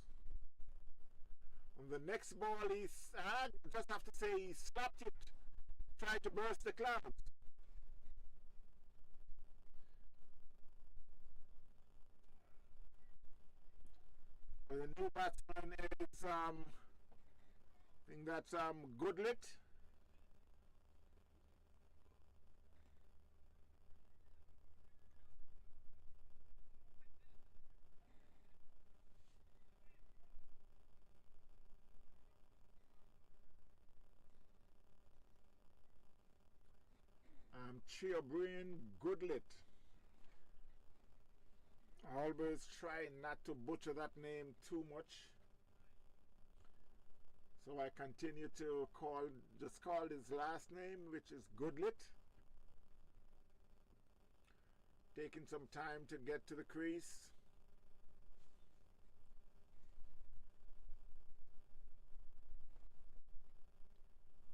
And the next ball, I just have to say, he slapped it, tried to burst the clouds. The new batsman is, I think that's Goodlet. Chiabrian Goodlet. I always try not to butcher that name too much. So I continue to just call his last name, which is Goodlet. Taking some time to get to the crease.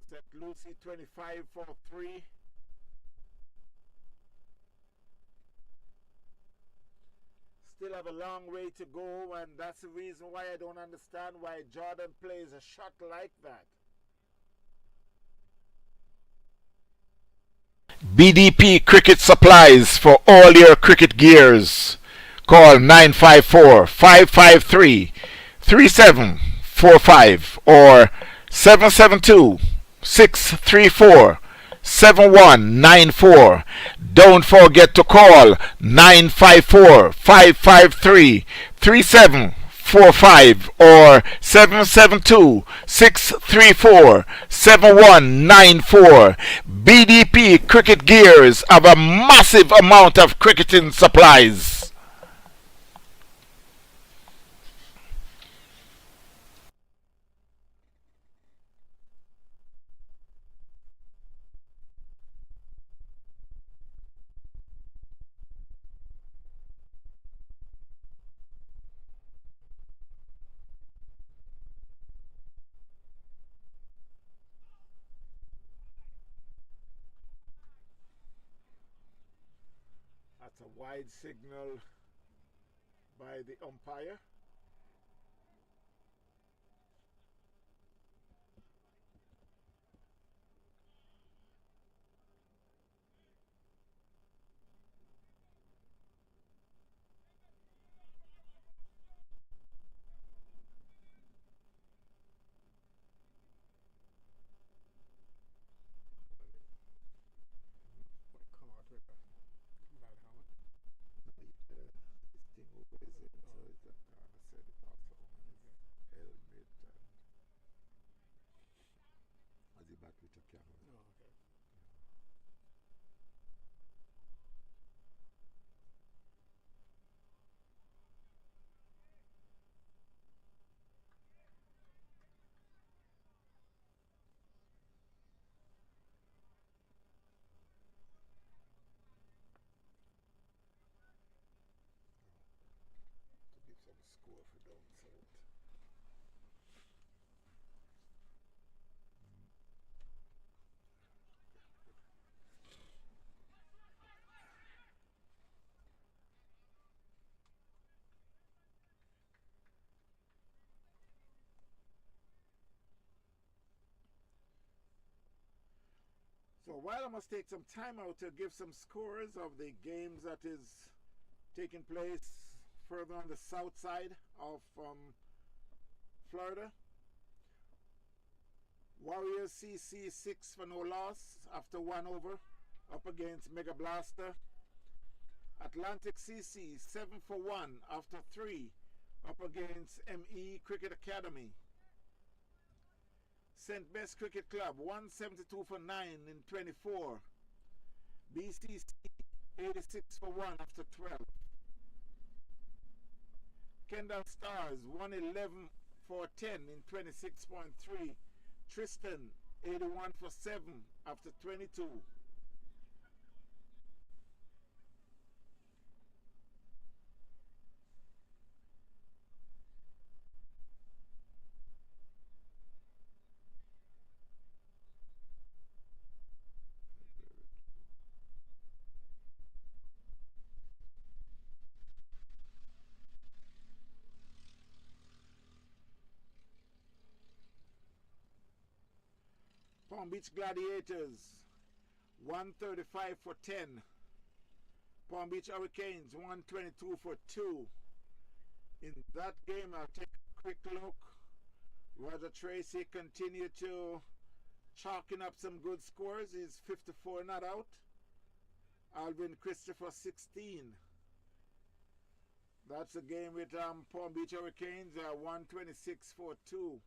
St. Lucie 25 for 3. Still have a long way to go, and that's the reason why I don't understand why Jordan plays a shot like that. BDP Cricket Supplies for all your cricket gears. Call 954-553-3745 or 772-634-7194. Don't forget to call 954-553-3745 or 772-634-7194. BDP Cricket Gears have a massive amount of cricketing supplies. That's a wide signal by the umpire. Come out with a bad helmet. This thing over is it, so it's said it also on his helmet and as he back with a camera. Oh, okay. To give some score for down south. So while I must take some time out to give some scores of the games that is taking place further on the south side of Florida. Warriors CC 6 for no loss after 1 over up against Mega Blaster. Atlantic CC 7 for 1 after 3 up against ME Cricket Academy. St. Bess Cricket Club 172 for 9 in 24. BCC 86 for 1 after 12. Kendall Stars 111 for 10 in 26.3. Tristan 81 for 7 after 22. Palm Beach Gladiators 135 for 10. Palm Beach Hurricanes 122 for 2. In that game, I'll take a quick look. Roger Tracy continued to chalking up some good scores. He's 54 not out. Alvin Christopher 16. That's a game with Palm Beach Hurricanes 126 for 2.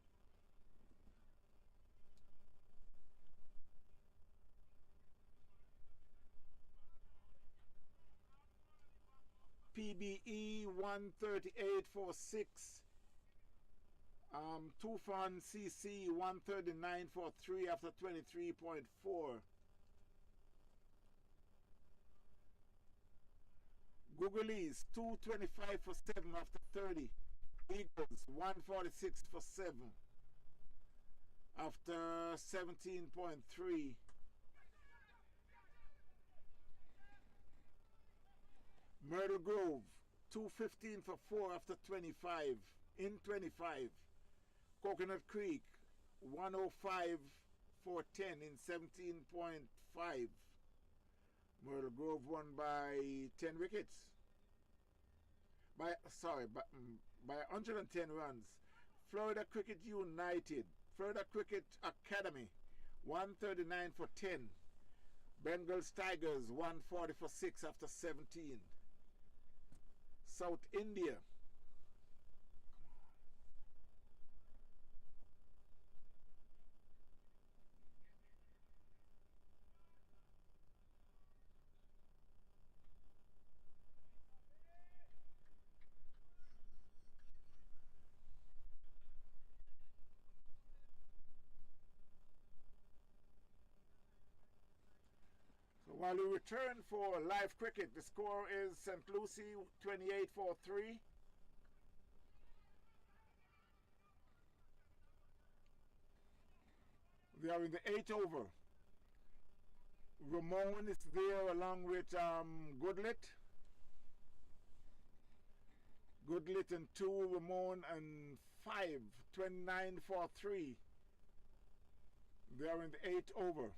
PBE 138 for 6. Tufan CC 139 for 3 after 23.4. Googleys 225 for 7 after 30. Eagles 146 for 7 after 17.3. Myrtle Grove 215 for 4 after 25 in 25. Coconut Creek 105 for 10 in 17.5. Myrtle Grove won by 10 wickets. By 110 runs. Florida Cricket United, Florida Cricket Academy 139 for 10. Bengals Tigers 140 for 6 after 17. South India while we return for live cricket, the score is St. Lucie 28 for 3. They are in the 8th over. Ramon is there along with Goodlet. Goodlet and 2, Ramon and 5, 29 for 3. They are in the 8th over.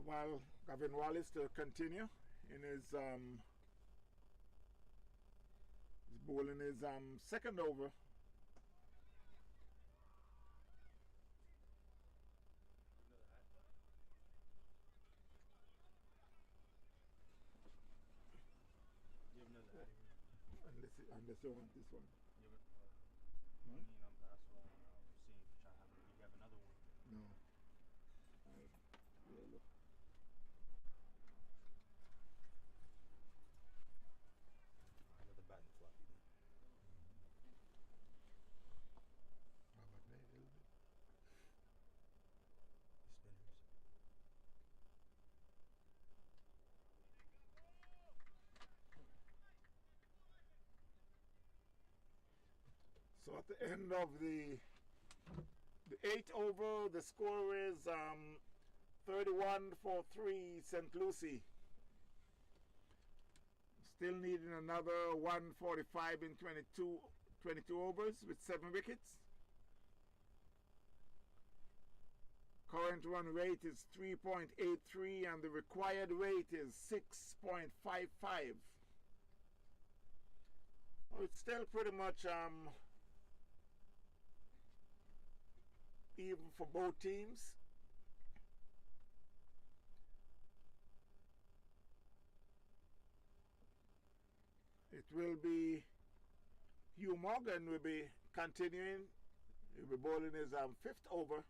While Gavin Wallace to continue in his bowling his second over. Unless you want this one. No. So at the end of the 8th over, the score is 31 for 3 St. Lucie. Still needing another 145 in 22 overs with 7 wickets. Current run rate is 3.83 and the required rate is 6.55. Well, it's still pretty much even for both teams. will be Hugh Morgan will be continuing. He'll be bowling his fifth over.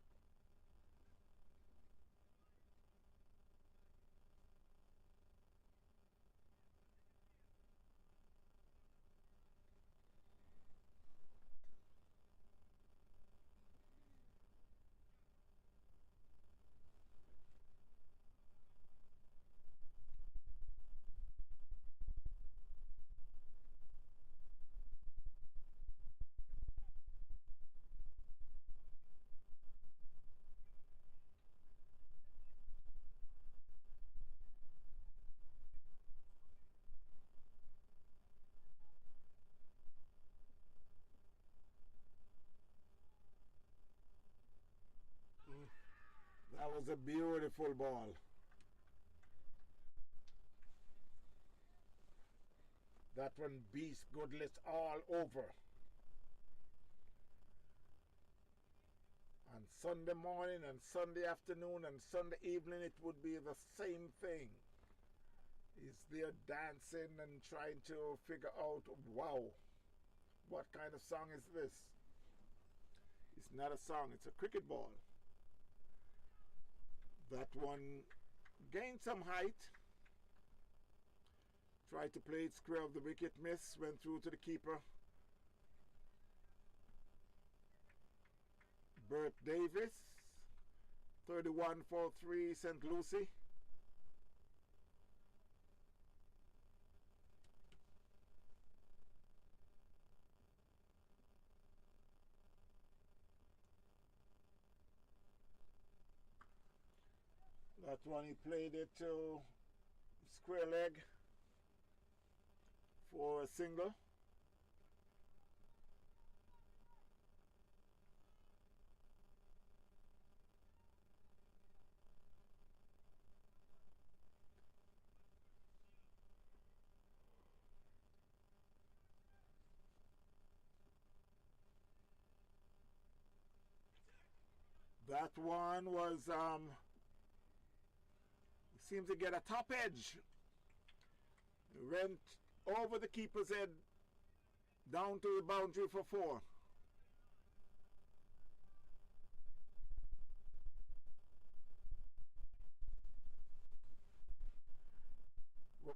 That was a beautiful ball. That one beast Goodlets all over. On Sunday morning and Sunday afternoon and Sunday evening it would be the same thing. He's there dancing and trying to figure out, wow, what kind of song is this? It's not a song, it's a cricket ball. That one gained some height. Tried to play it square of the wicket, miss, went through to the keeper. Bert Davis, 31 for 3, St. Lucie. That one he played it to square leg for a single. That one was seems to get a top edge. Went over the keeper's head down to the boundary for 4.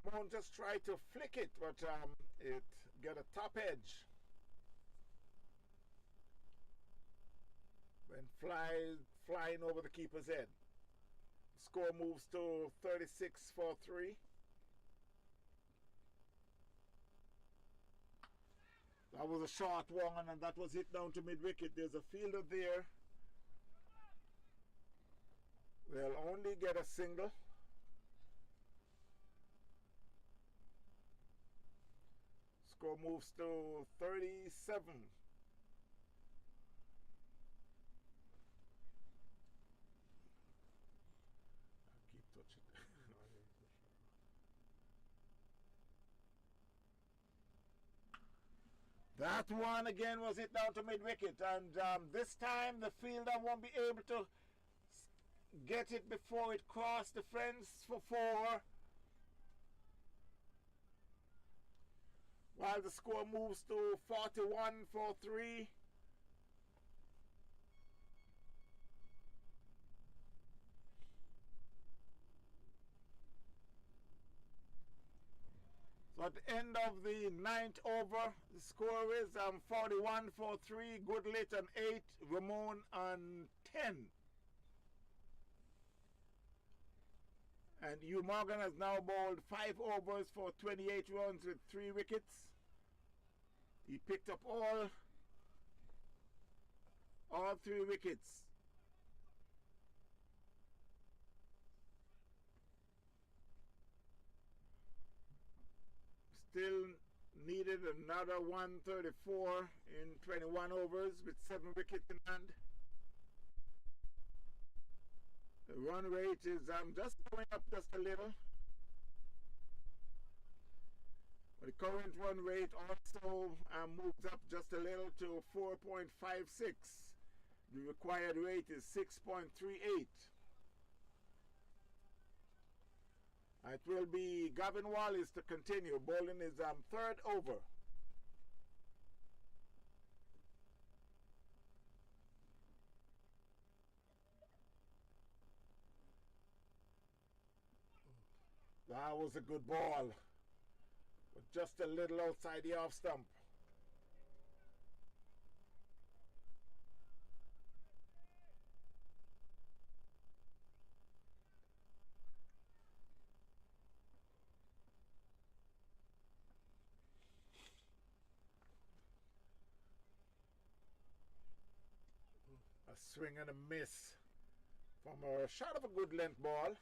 Ramon just tried to flick it, but it got a top edge. Went flying over the keeper's head. Score moves to 36 for 3. That was a short one and that was hit down to mid-wicket. There's a fielder there. They'll only get a single. Score moves to 37. That one again was hit down to mid-wicket, and this time the fielder won't be able to get it before it crossed the fence for 4. While the score moves to 41 for 3. So at the end of the 9th over, the score is 41 for 3, Goodlit on 8, Ramon on 10. And Hugh Morgan has now bowled 5 overs for 28 runs with 3 wickets. He picked up all 3 wickets. Still needed another 134 in 21 overs with 7 wickets in hand. The run rate is just going up just a little. The current run rate also moves up just a little to 4.56. The required rate is 6.38. It will be Gavin Wallace to continue. Bowling his third over. That was a good ball, but just a little outside the off stump. A swing and a miss from a shot of a good length ball.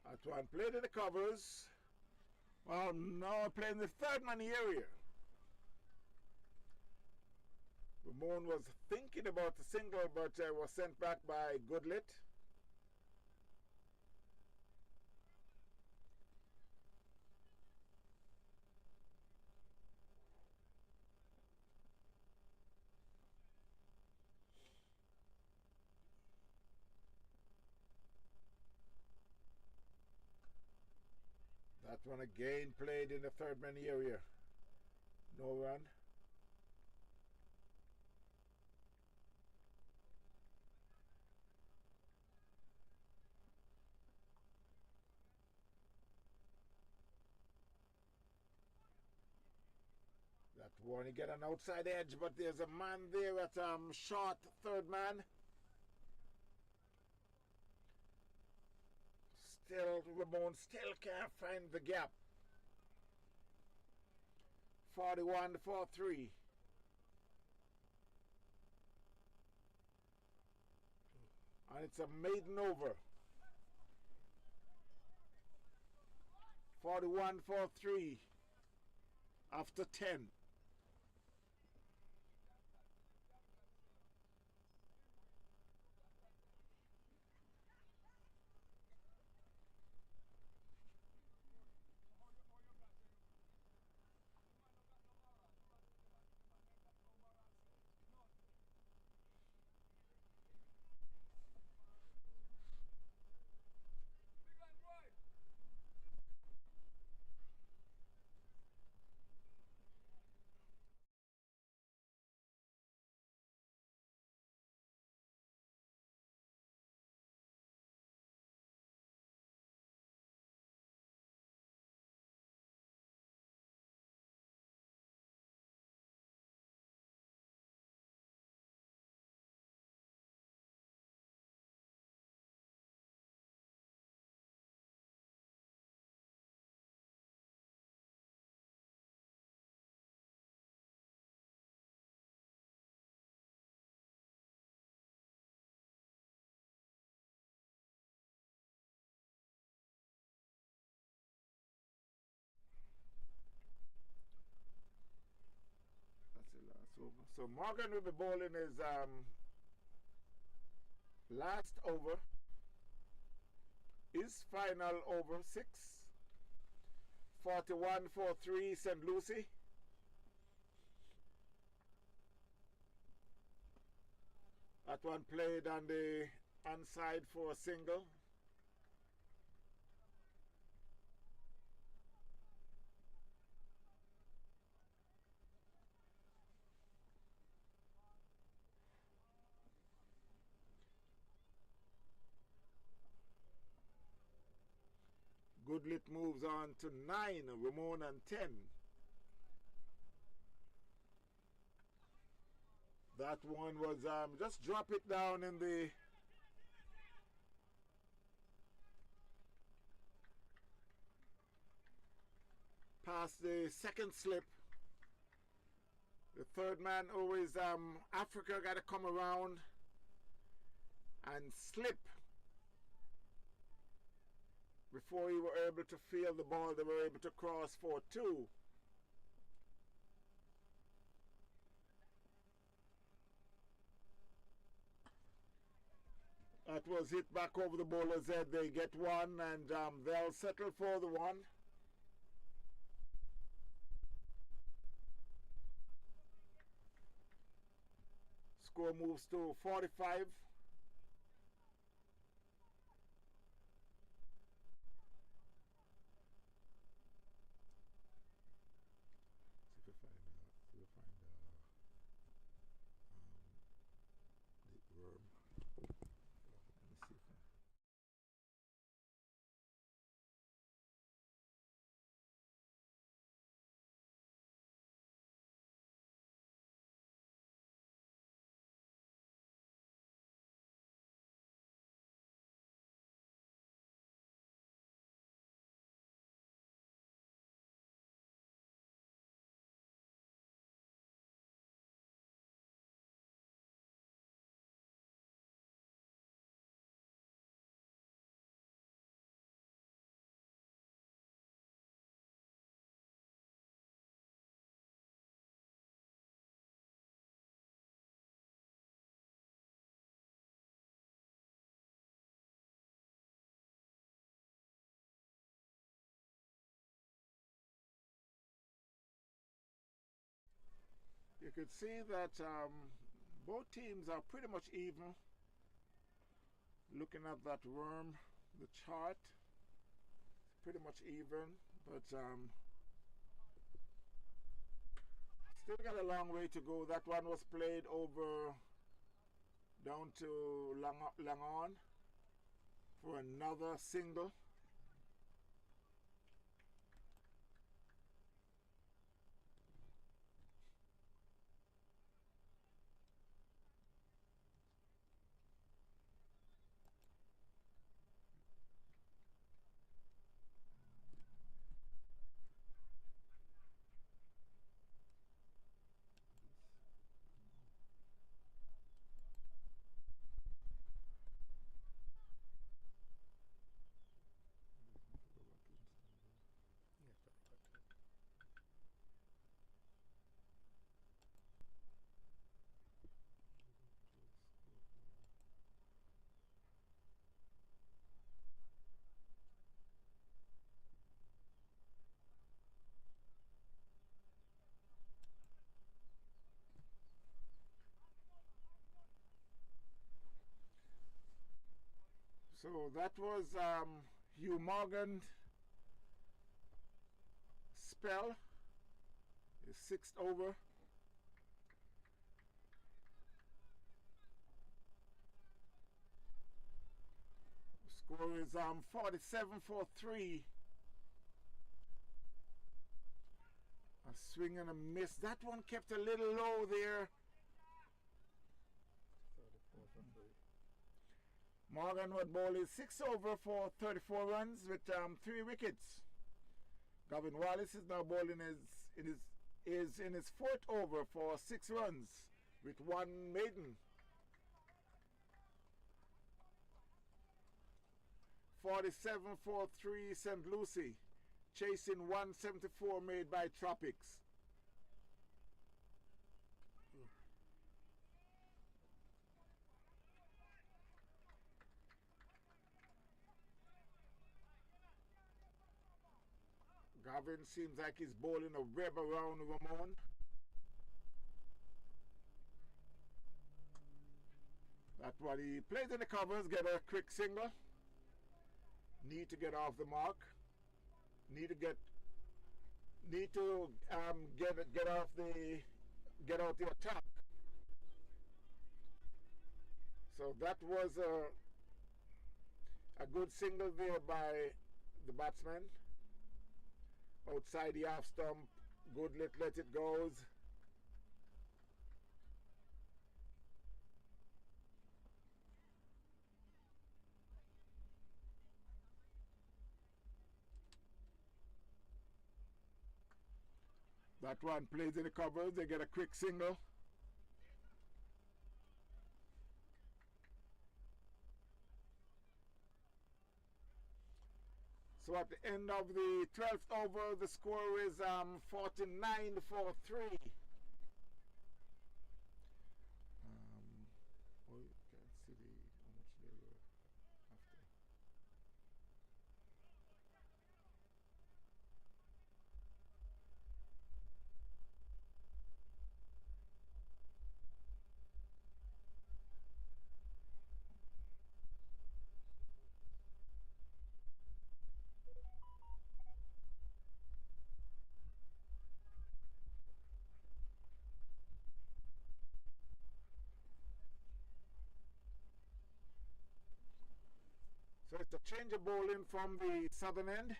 That one played in the covers. Well, now playing the third man area. Ramon was thinking about the single, but was sent back by Goodlet. That one again played in the third man area. No run. That one, he get an outside edge, but there's a man there at short third man. Still, Ramon still can't find the gap. 41-43. And it's a maiden over. 41-43 after 10. So Morgan will be bowling his last over. His final over 6. 41-43 St. Lucie. That one played on the onside for a single. Goodlit moves on to 9, Ramon and 10. That one was just drop it down in the past the second slip. The third man always Africa got to come around and slip before you were able to feel the ball. They were able to cross for 2. That was hit back over the bowler's head. They get one, and they'll settle for the one. Score moves to 45. You could see that both teams are pretty much even. Looking at that worm, the chart, it's pretty much even, but still got a long way to go. That one was played over down to Langon for another single. So that was Hugh Morgan spell, his 6th over. Score is 47 for 3. A swing and a miss. That one kept a little low there. 34 for 3. Morgan would bowl his 6th over for 34 runs with 3 wickets. Gavin Wallace is now bowling in his 4th over for 6 runs with 1 maiden. 47 for 3 St. Lucie, chasing 174 made by Tropics. Gavin seems like he's bowling a web around Ramon. That's what he plays in the covers, get a quick single. Need to get off the mark. Need to get out the attack. So that was a good single there by the batsman. Outside the half stump, good let it goes. That one plays in the covers, they get a quick single. So at the end of the 12th over, the score is 49 for 3. Oh, you can't see how much they were. It's a change of bowling from the southern end.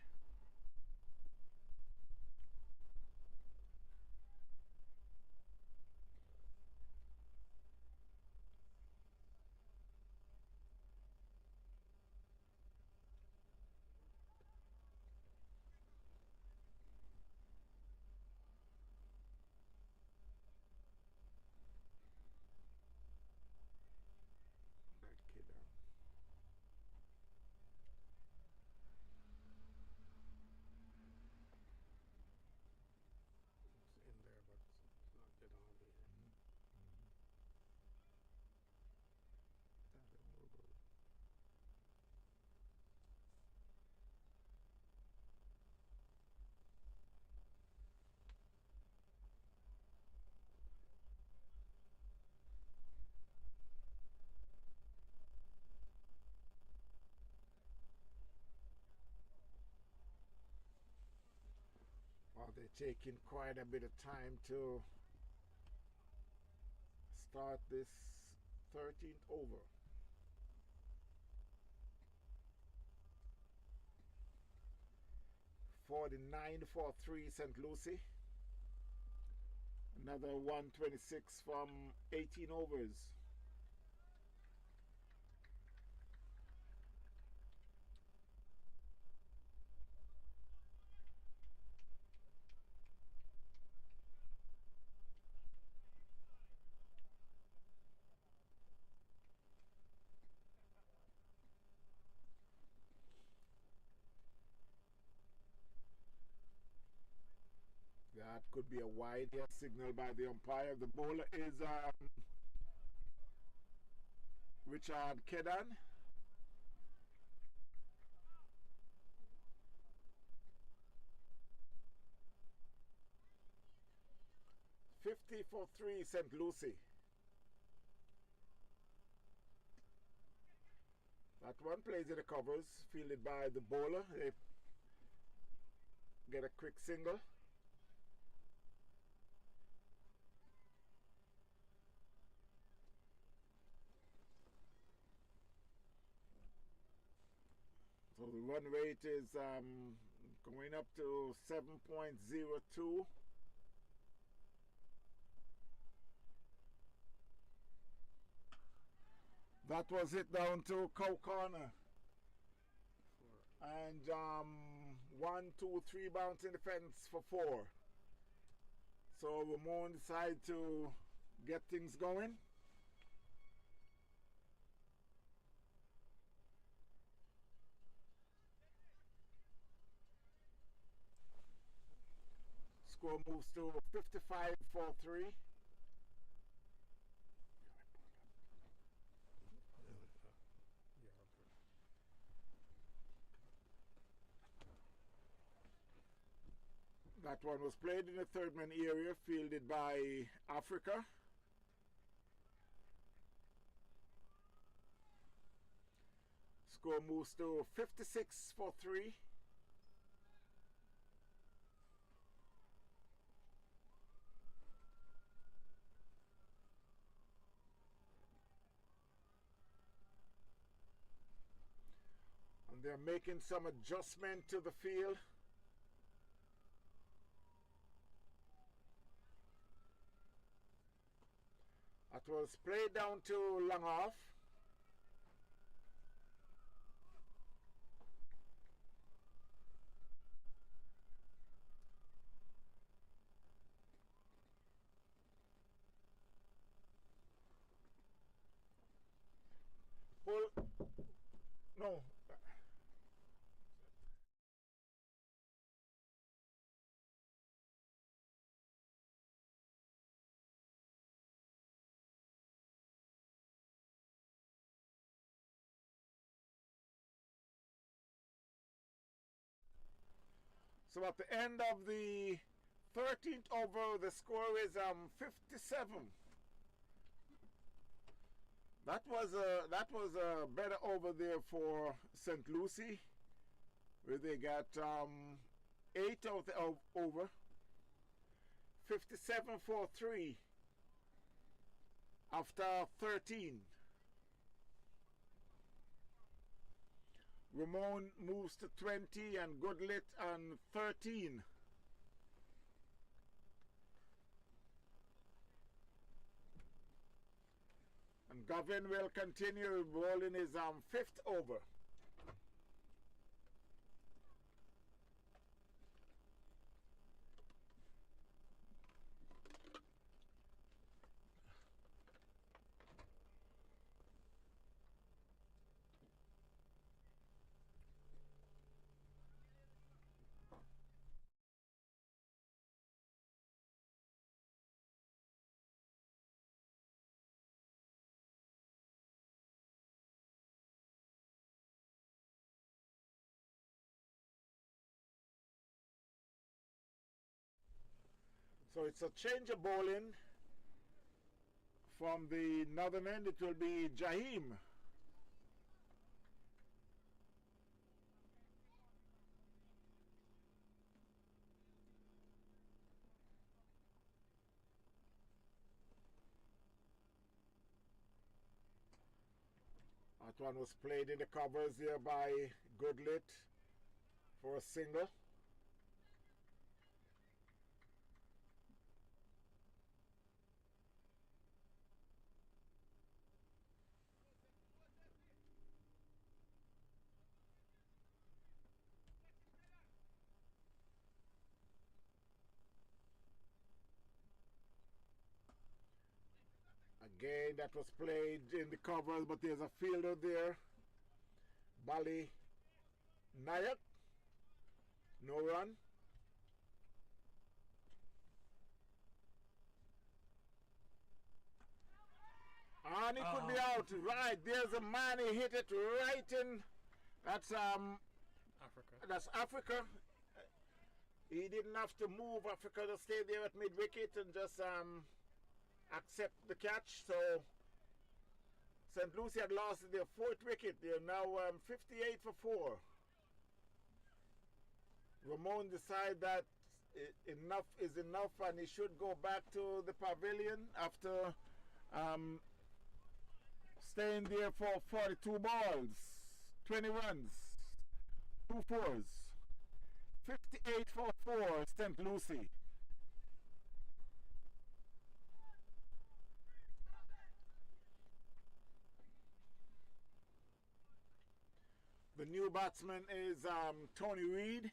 It's in there, but it's not dead on over here. Well, they're taking quite a bit of time to start this 13th over. For 3 St. Lucie. Another 126 from 18 overs. That could be a wide here signal by the umpire. The bowler is Richard Kedan. $50 for 3 St. Lucie. That one plays in the covers, fielded by the bowler. They get a quick single. So the run rate is going up to 7.02. That was it down to cow corner. And 1, 2, 3 bouncing the fence for 4. So Ramon decided to get things going. Score moves to 55 for 3. That one was played in the third man area, fielded by Africa. Score moves to 56 for 3. And they're making some adjustment to the field. That was played down to long off. Pull. No. So at the end of the 13th over, the score is 57. That was a better over there for St. Lucie, where they got 8 of the over. 57 for 3 after 13. Ramon moves to 20 and Goodlit on 13. And Govin will continue bowling his fifth over. So it's a change of bowling. From the northern end, it will be Jaheim. That one was played in the covers here by Goodlit for a single. Again, that was played in the covers, but there's a fielder there. Bali Nayak. No run. And he could be out. Right, there's a man, he hit it right in. That's Africa. That's Africa. He didn't have to move Africa to stay there at mid wicket and just accept the catch. So St. Lucie had lost their fourth wicket. They're now 58 for 4. Ramon decided that enough is enough and he should go back to the pavilion after staying there for 42 balls, 20 runs, 2 fours, 58 for 4, St. Lucie. The new batsman is Tony Reid.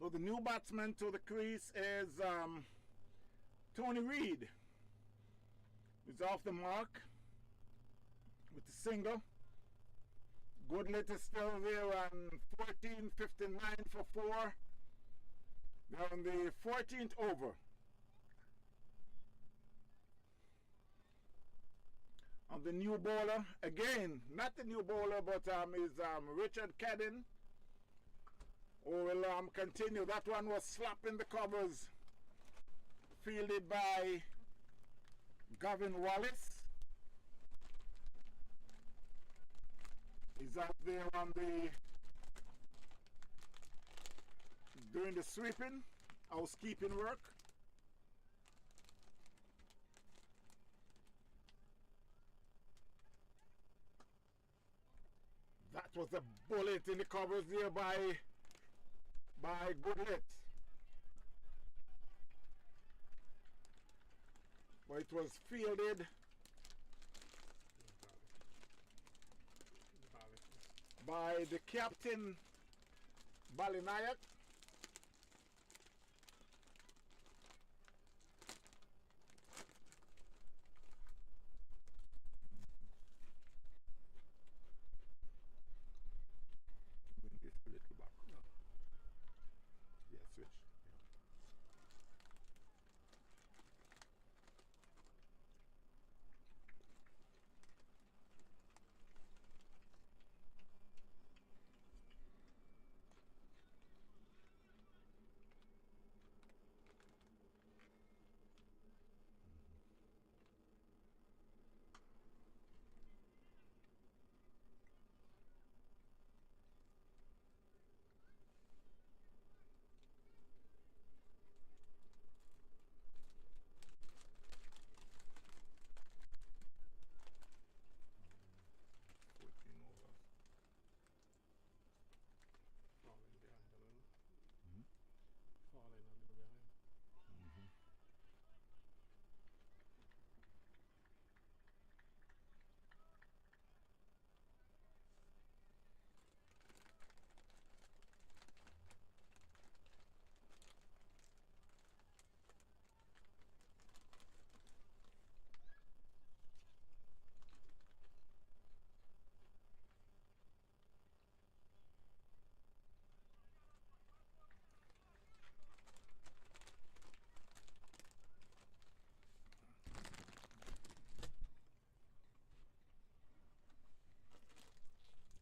So the new batsman to the crease is Tony Reed. He's off the mark with the single. Goodlet is still there on 14:59 for 4. Now in the 14th over. On the new bowler, again, not the new bowler, but is Richard Cadden, who will continue. That one was slapping the covers, fielded by Gavin Wallace. He's out there on the doing the sweeping, housekeeping work. That was a bullet in the covers there by Goodlet. But it was fielded by the captain Balinayak.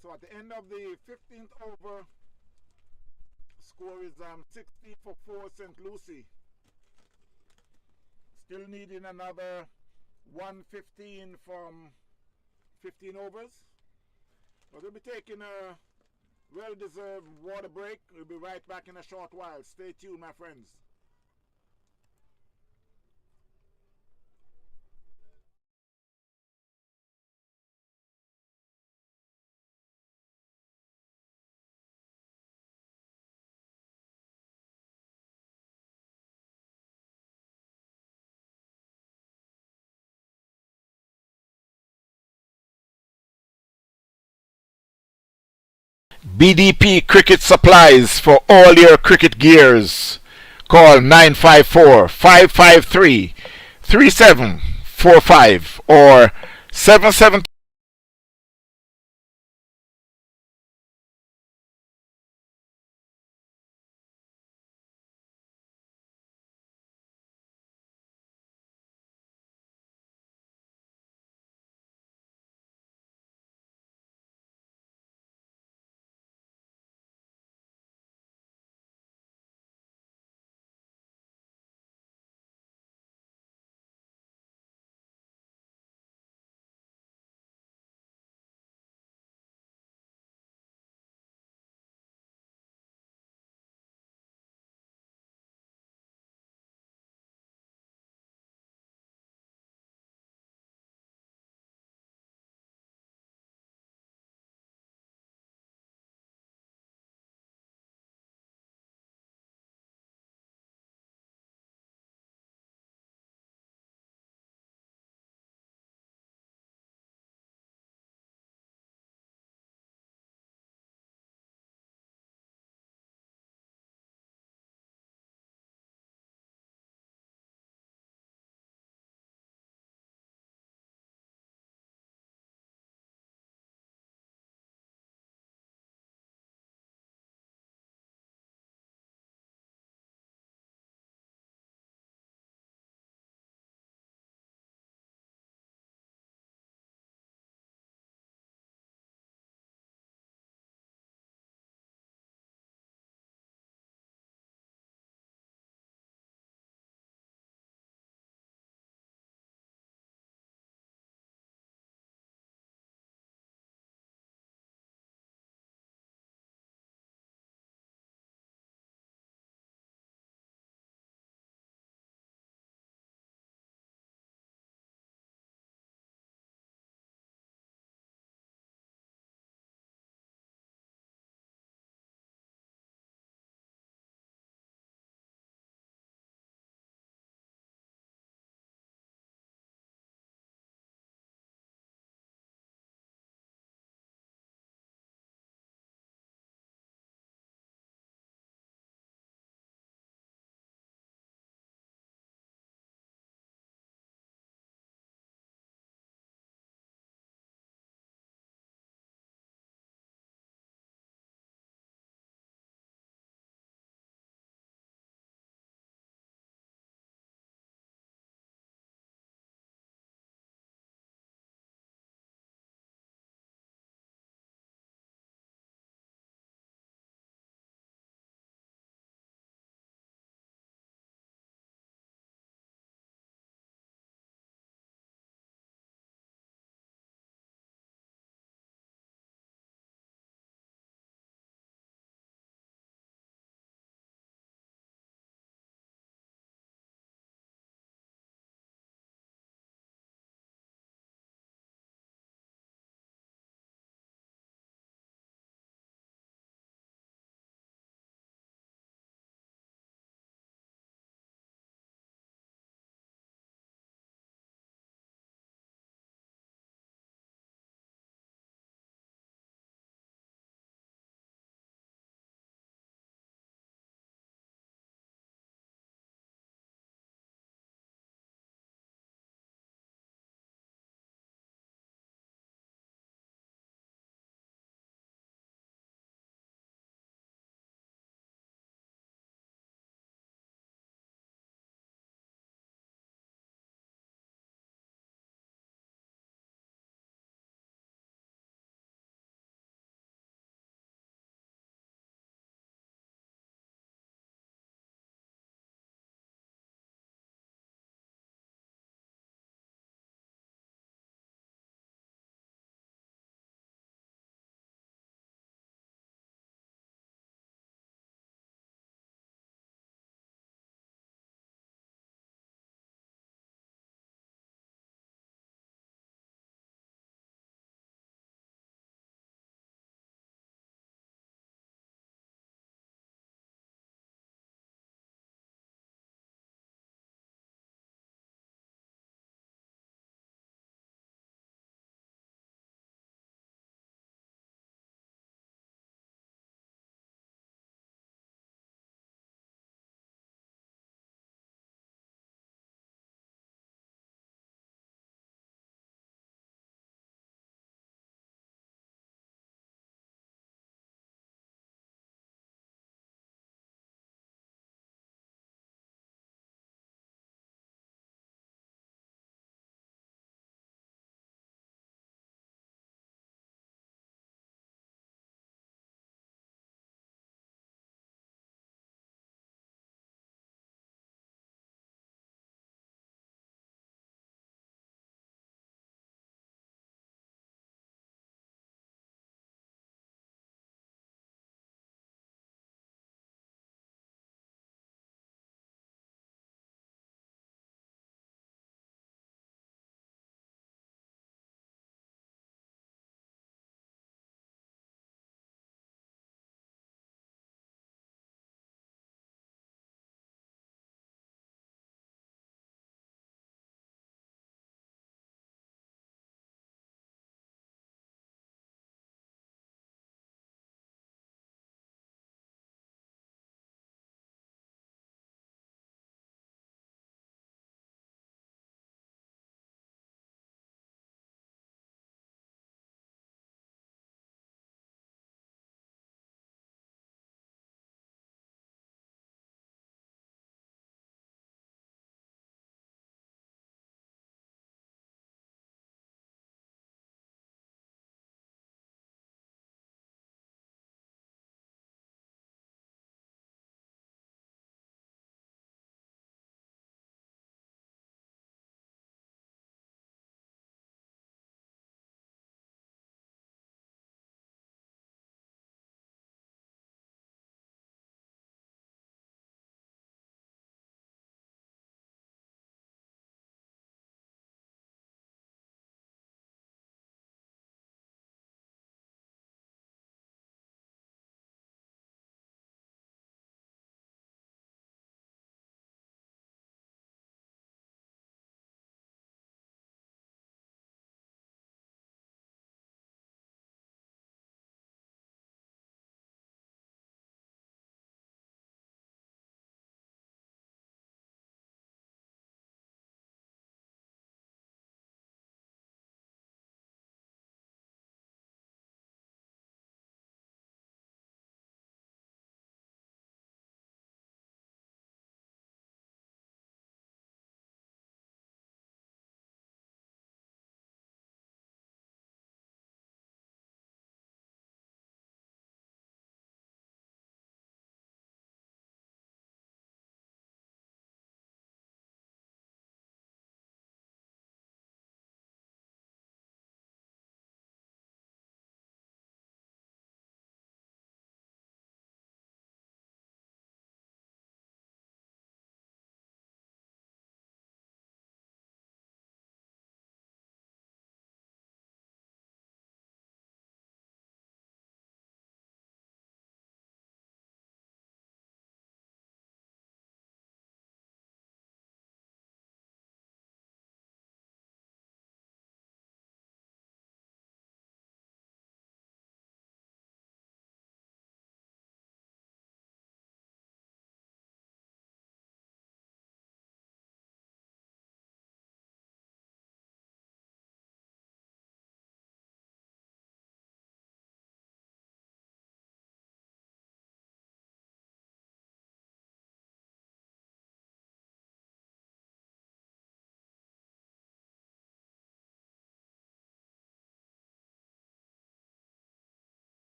So at the end of the 15th over, score is 60 for 4 St. Lucie. Still needing another 115 from 15 overs. But we'll be taking a well-deserved water break. We'll be right back in a short while. Stay tuned, my friends. BDP Cricket Supplies for all your cricket gears. Call 954-553-3745 or 77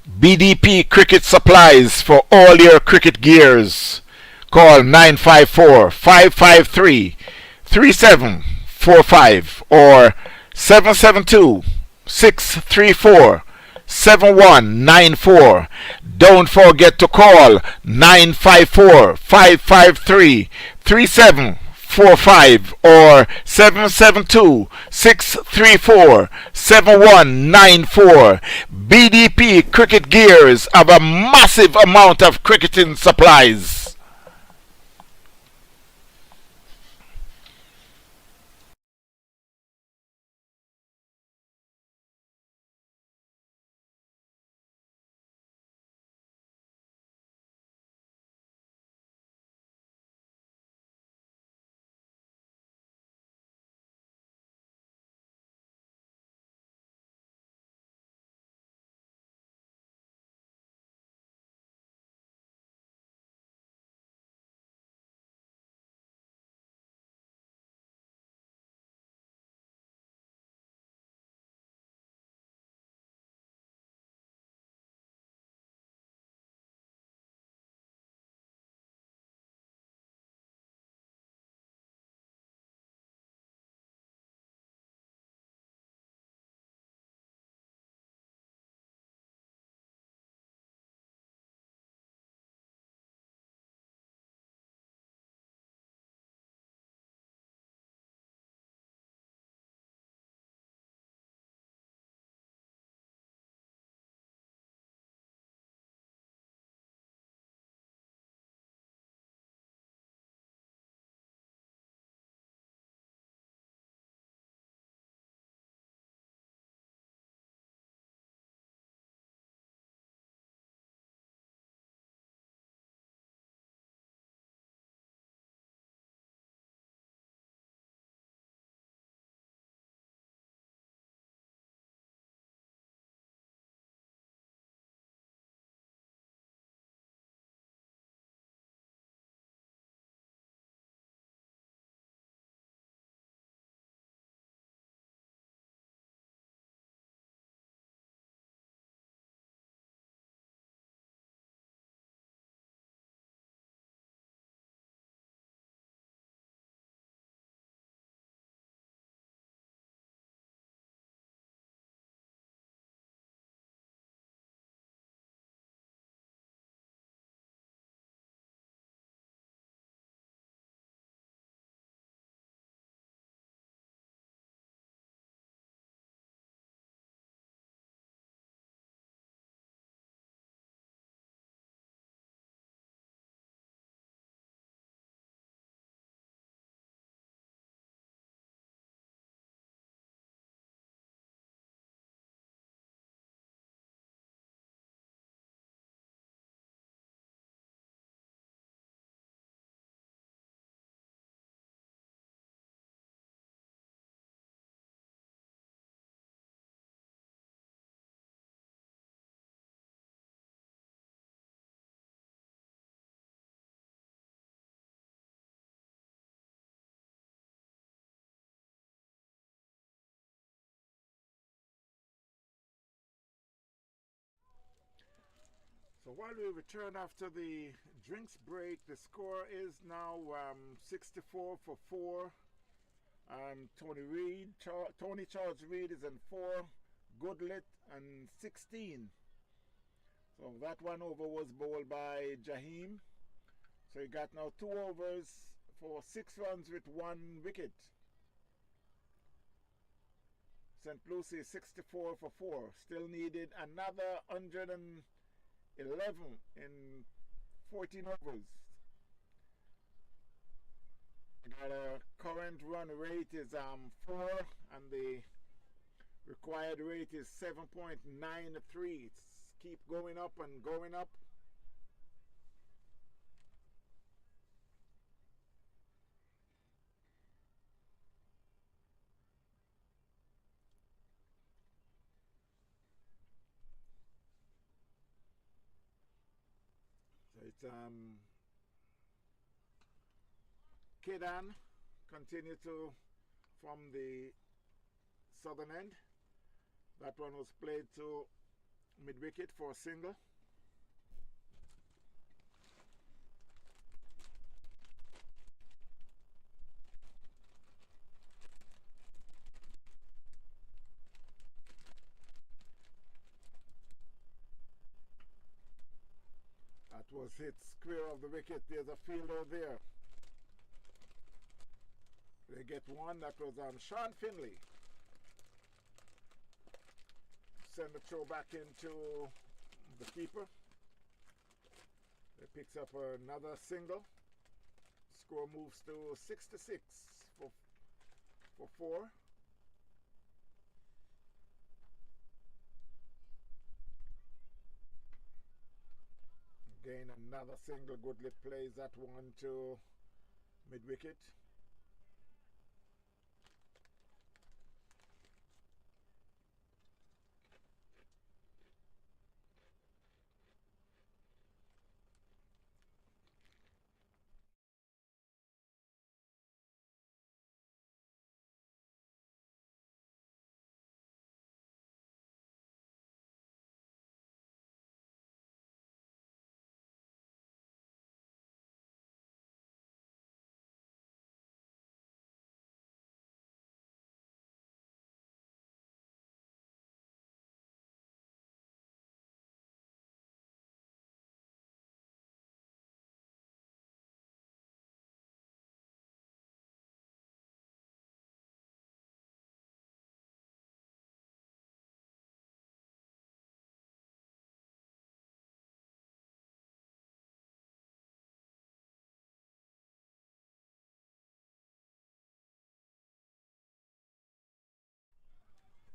BDP Cricket Supplies for all your cricket gears. Call 954-553-3745 or 772-634-7194. Don't forget to call 954-553-3745 or 772-634-7194. BDP Cricket Gears have a massive amount of cricketing supplies. So while we return after the drinks break, the score is now 64 for 4. And Tony Charles Reed is in 4. Goodlet and 16. So that one over was bowled by Jaheim. So he got now 2 overs for 6 runs with 1 wicket. St. Lucie 64 for 4. Still needed another 111 in 14 overs. Got a current run rate is 4 and the required rate is 7.93. It's keep going up and going up. So it's Kedan continue to from the southern end. That one was played to mid wicket for a single. That was hit square of the wicket. There's a fielder there. They get one. That was Sean Finley. Send the throw back into the keeper. He picks up another single. Score moves to 6-6 for 4. Again, another single. Goodley plays that one to mid wicket.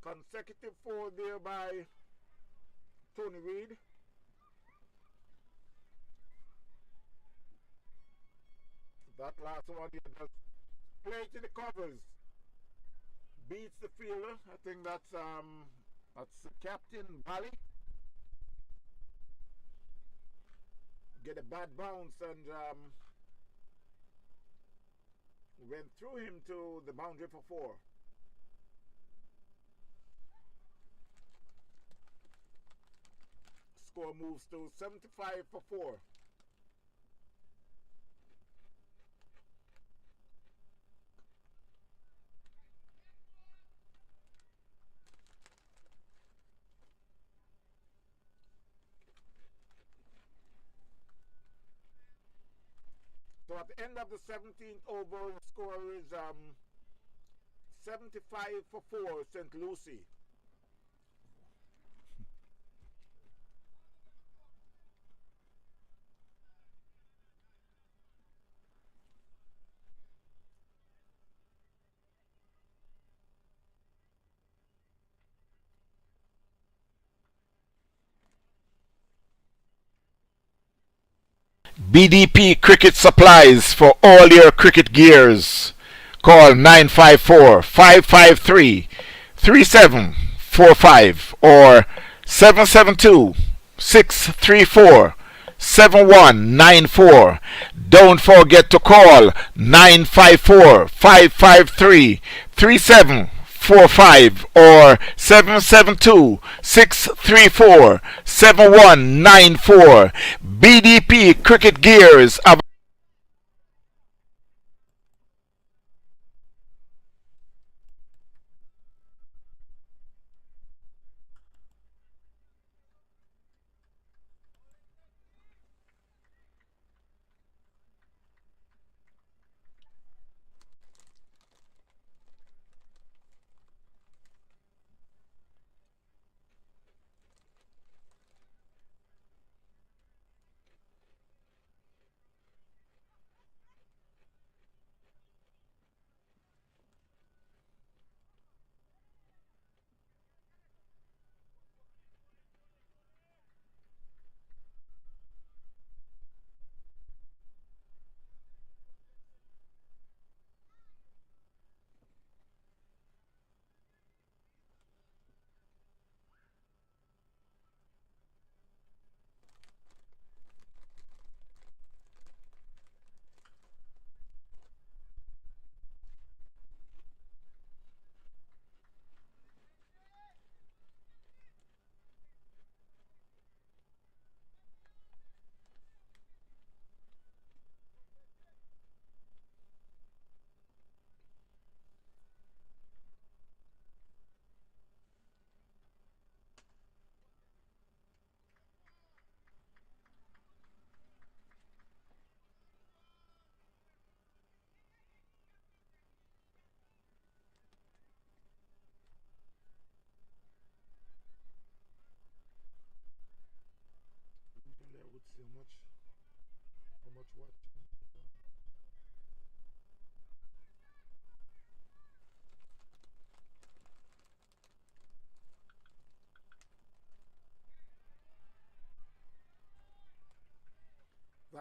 Consecutive 4 there by Tony Reid. That last one he just played to the covers. Beats the fielder. I think that's Captain Bally. Get a bad bounce and went through him to the boundary for 4. Score moves to 75 for 4. So at the end of the 17th over, the score is 75 for 4, St. Lucie. BDP Cricket Supplies for all your cricket gears. Call 954-553-3745 or 772-634-7194. Don't forget to call 954-553-3745 or 772-634-7194. BDP Cricket Gears.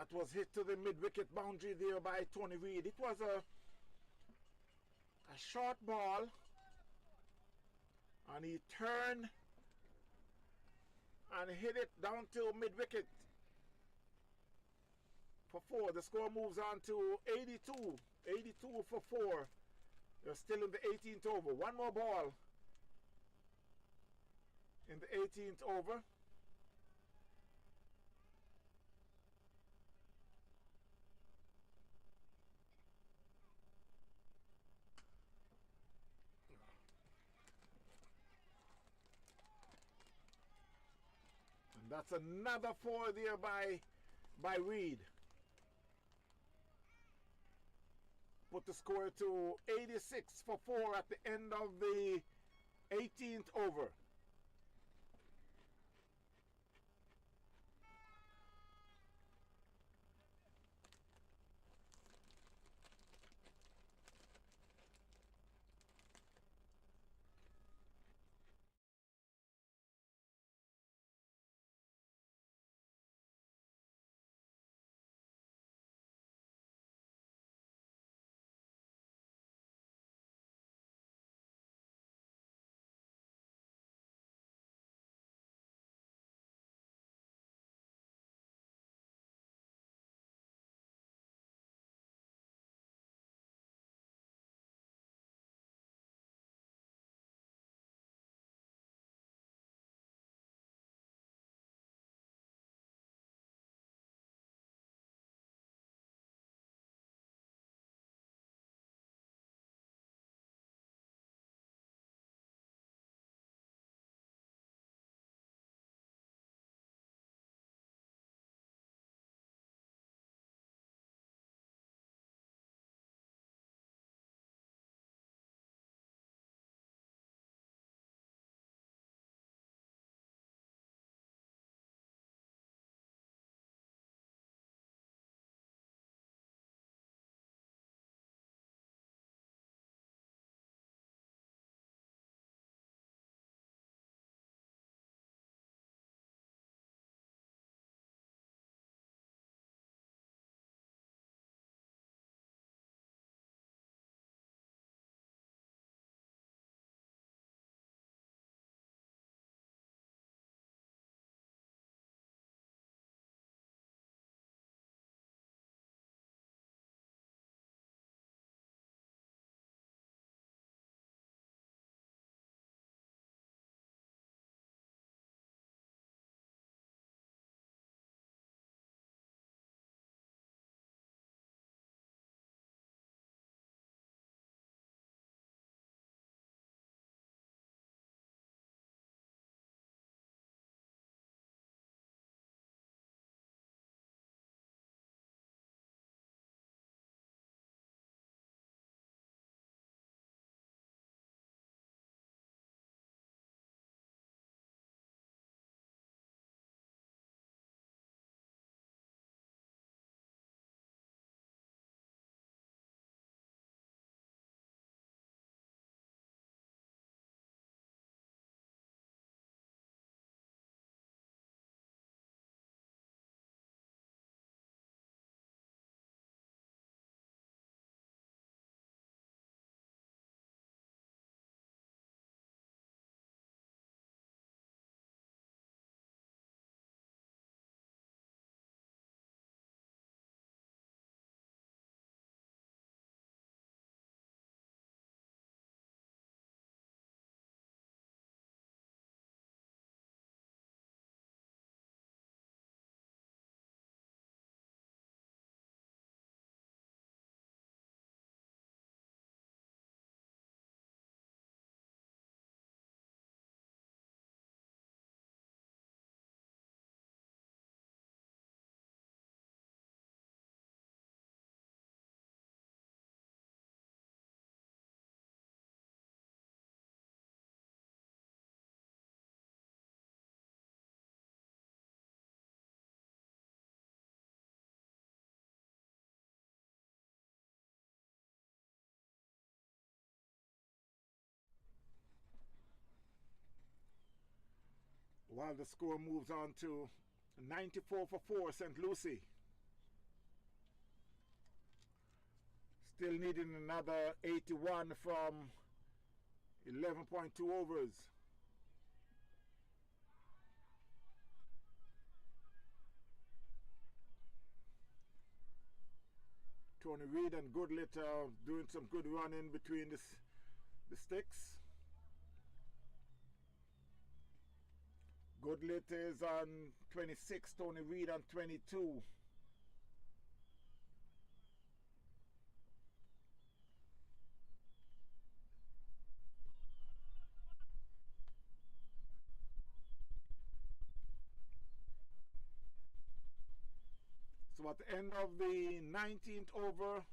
That was hit to the mid-wicket boundary there by Tony Reid. It was a short ball, and he turned and hit it down to mid-wicket for 4. The score moves on to 82. 82 for 4. They're still in the 18th over. One more ball in the 18th over. And that's another 4 there by Reid. Put the score to 86 for 4 at the end of the 18th over. While the score moves on to 94 for 4, St. Lucie. Still needing another 81 from 11.2 overs. Tony Reed and Goodlet doing some good running between the sticks. Goodlet is on 26, Tony Reed on 22. So at the end of the 19th over,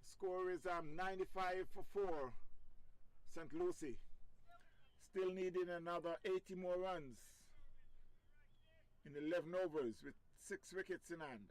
score is 95 for 4, St. Lucie. Still needing another 80 more runs in 11 overs with 6 wickets in hand.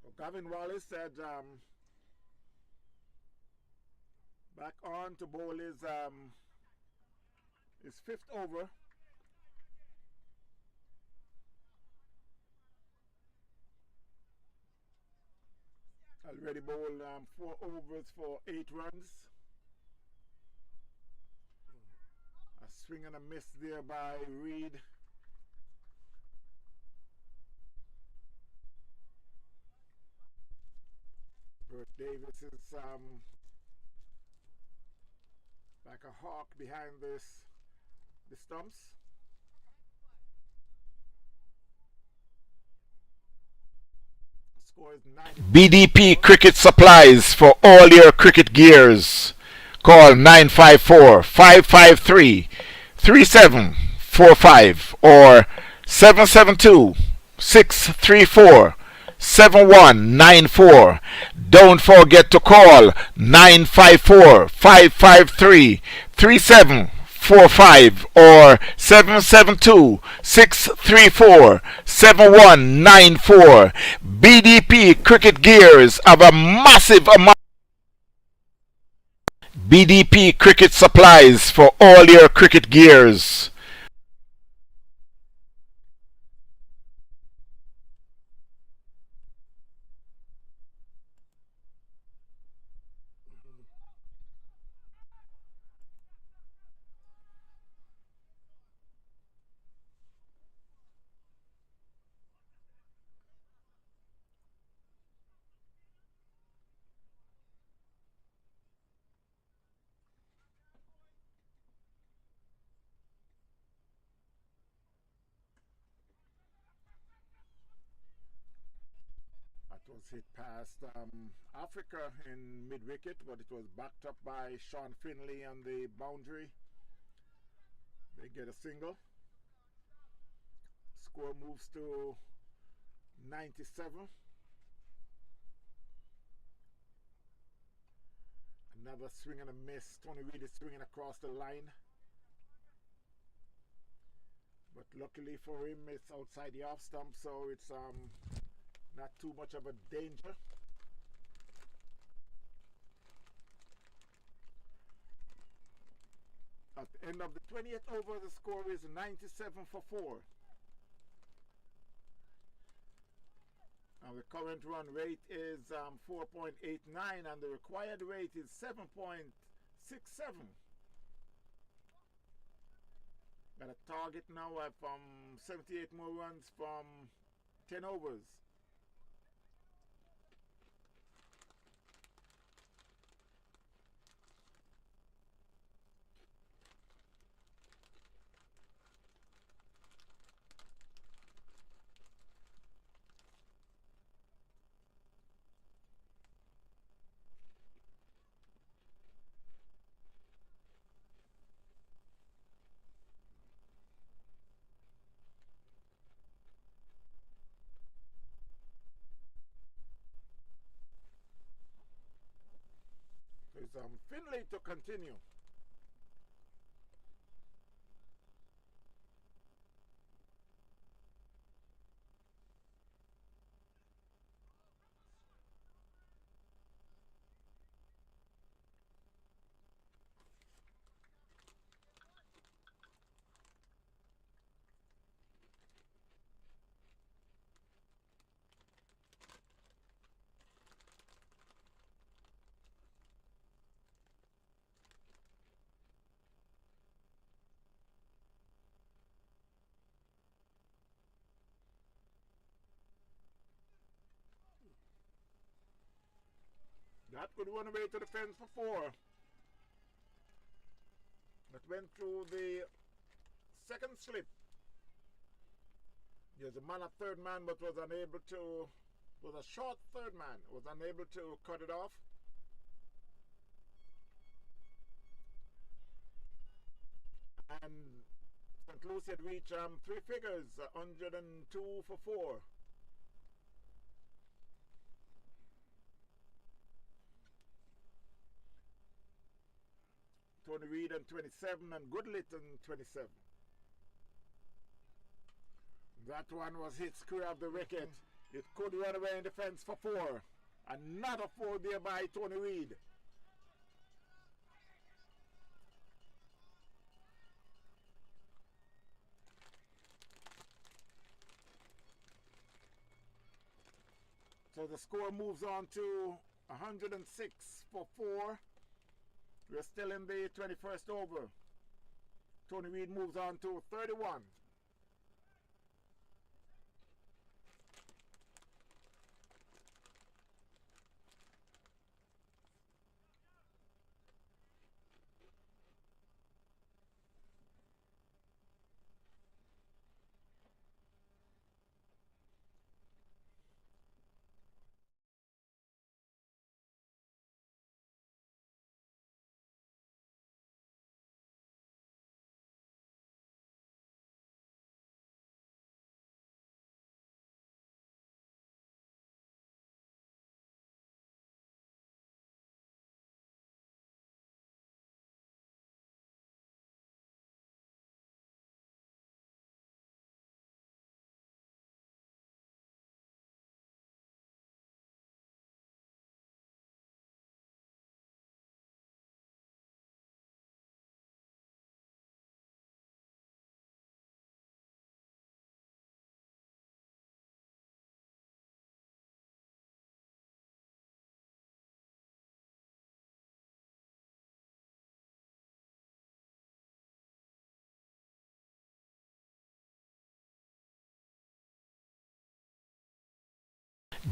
So Gavin Wallace said back on to bowl his 5th over. Already bowled 4 overs for 8 runs. A swing and a miss there by Reed. Bert Davis is like a hawk behind the stumps. Score is 90. BDP Cricket Supplies for all your cricket gears. Call 954-553-3745 or 772-634-7194. Don't forget to call 954-553-3745 or 772-634-7194. BDP Cricket Gears have a massive amount. BDP Cricket Supplies for all your cricket gears. That was hit past Africa in mid-wicket, but it was backed up by Sean Finley on the boundary. They get a single. Score moves to 97. Another swing and a miss. Tony Reed is swinging across the line. But luckily for him, it's outside the off stump, so it's not too much of a danger. At the end of the 20th over, the score is 97 for 4. Now the current run rate is 4.89 and the required rate is 7.67. Got a target now from 78 more runs from 10 overs. It's Finley to continue. That could run away to the fence for 4. That went through the second slip. There's a man at third man, but was unable to. Was a short third man, was unable to cut it off. And St. Lucie had reached 3 figures, 102 for 4. Tony Reed on 27 and Goodlit on 27. That one was hit square of the wicket. It could run away in defense for 4. Another 4 there by Tony Reed. So the score moves on to 106 for 4. We're still in the 21st over. Tony Reed moves on to 31.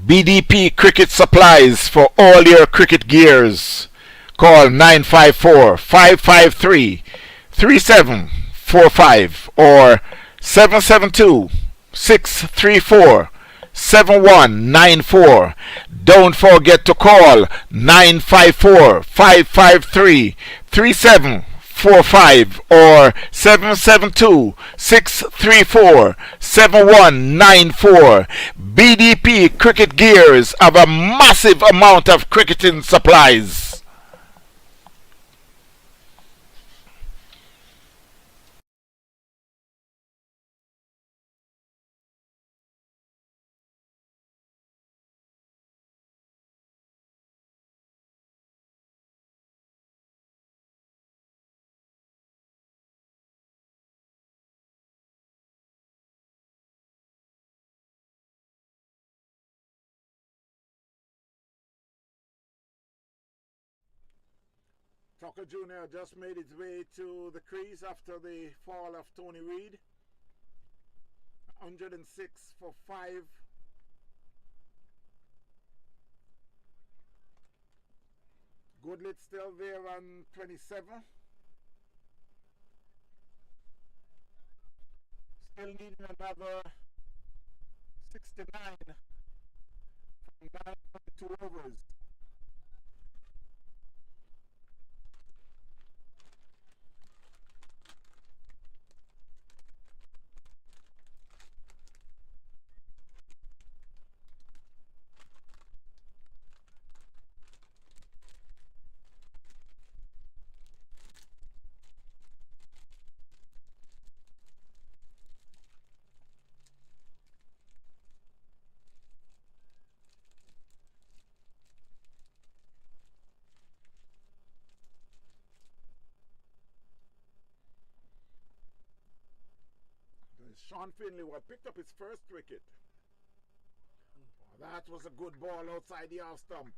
BDP Cricket Supplies for all your cricket gears. Call 954-553-3745 or 772-634-7194. Don't forget to call 954-553-3745 or 772-634-7194. BDP Cricket Gears have a massive amount of cricketing supplies. Tucker Jr. just made his way to the crease after the fall of Tony Reed. 106 for 5. Goodlet still there on 27. Still needing another 69 from 9.2 overs. Sean Finley picked up his first wicket. That was a good ball outside the half stump.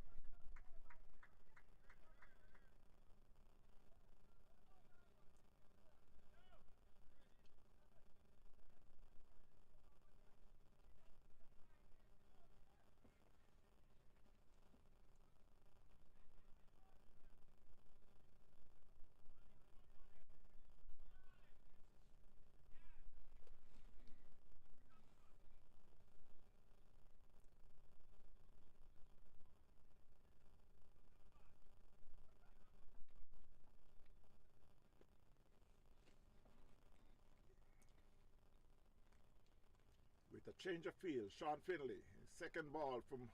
With a change of field, Sean Finley, second ball from My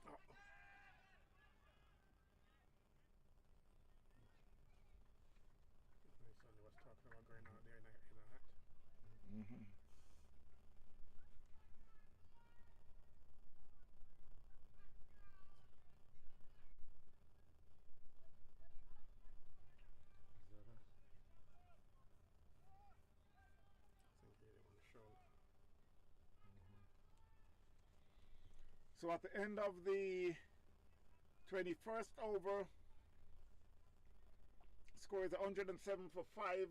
son was talking about going out there in a hat. I think he didn't want to show. So at the end of the 21st over, score is 107 for 5.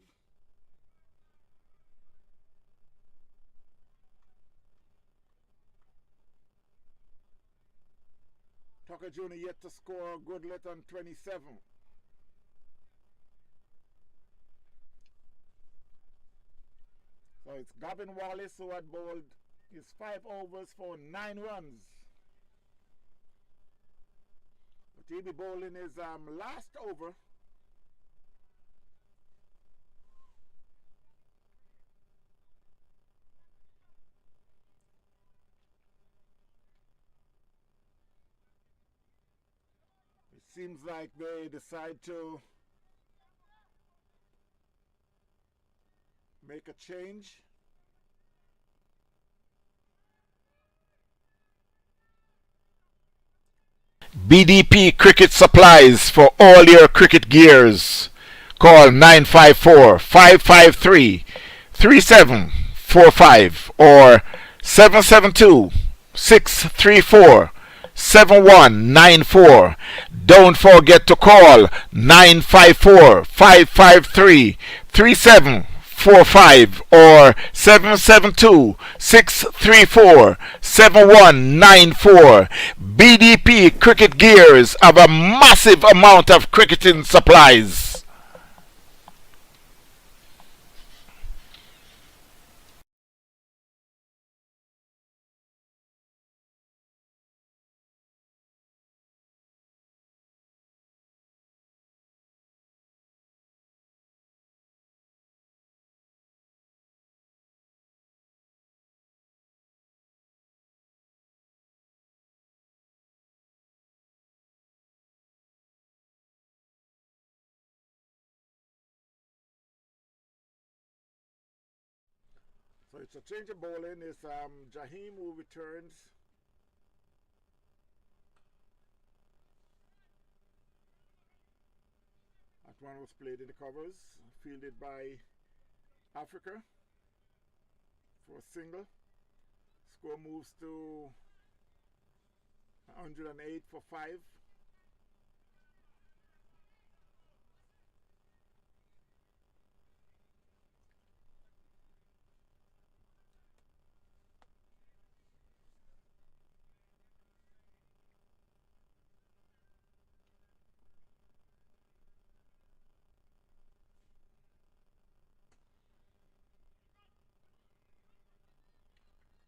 Tucker Jr. yet to score. Goodlet on 27. So it's Gavin Wallace who had bowled his 5 overs for 9 runs. But he'll be bowling his last over. It seems like they decide to make a change. BDP Cricket Supplies for all your cricket gears. Call 954-553-3745 or 772-634-7194. Don't forget to call 954-553-3745 or 772-634-7194. BDP Cricket Gears have a massive amount of cricketing supplies. So it's a change of bowling. It's Jaheim who returns. That one was played in the covers, fielded by Africa for a single. Score moves to 108 for 5.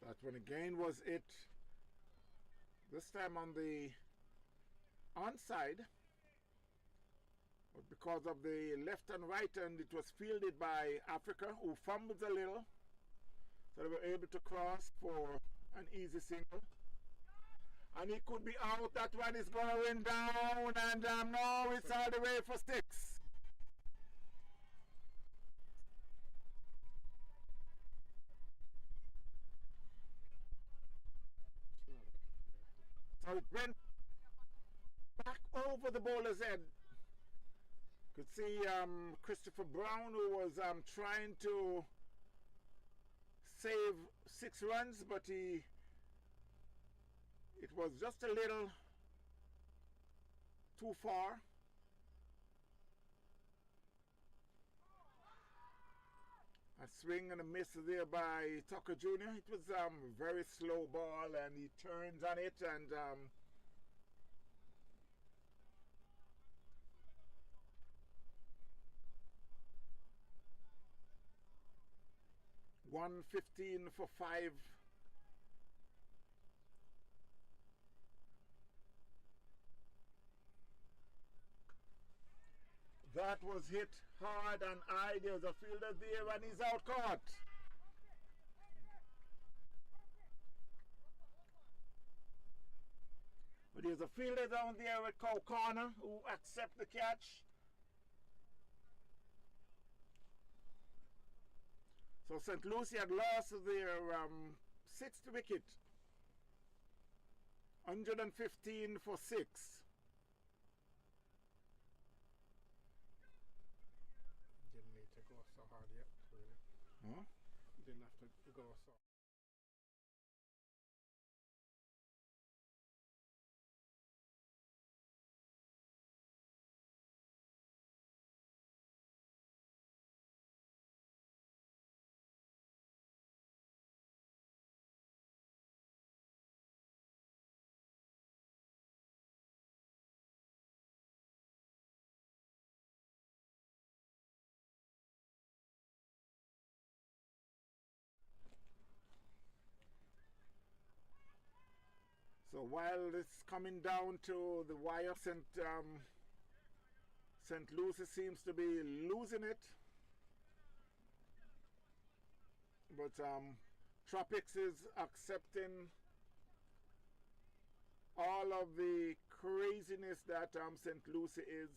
That one again was it. This time on the onside. But because of the left and right end, it was fielded by Africa, who fumbled a little. So they were able to cross for an easy single. And he could be out. That one is going down. And no, it's all the way for 6. So it went back over the bowler's head. Could see Christopher Brown, who was trying to save 6 runs, but it was just a little too far. A swing and a miss there by Tucker Jr. It was a very slow ball, and he turns on it, and 115 for 5. That was hit hard and high. There's a fielder there and he's out caught. But there's a fielder down there at Cow Corner who accept the catch. So St. Lucie had lost their 6th wicket. 115 for 6. Didn't need to go so hard yet, really. Huh? Didn't have to go so. So while it's coming down to the wire, St. Lucie seems to be losing it. But Tropics is accepting all of the craziness that St. Lucie is.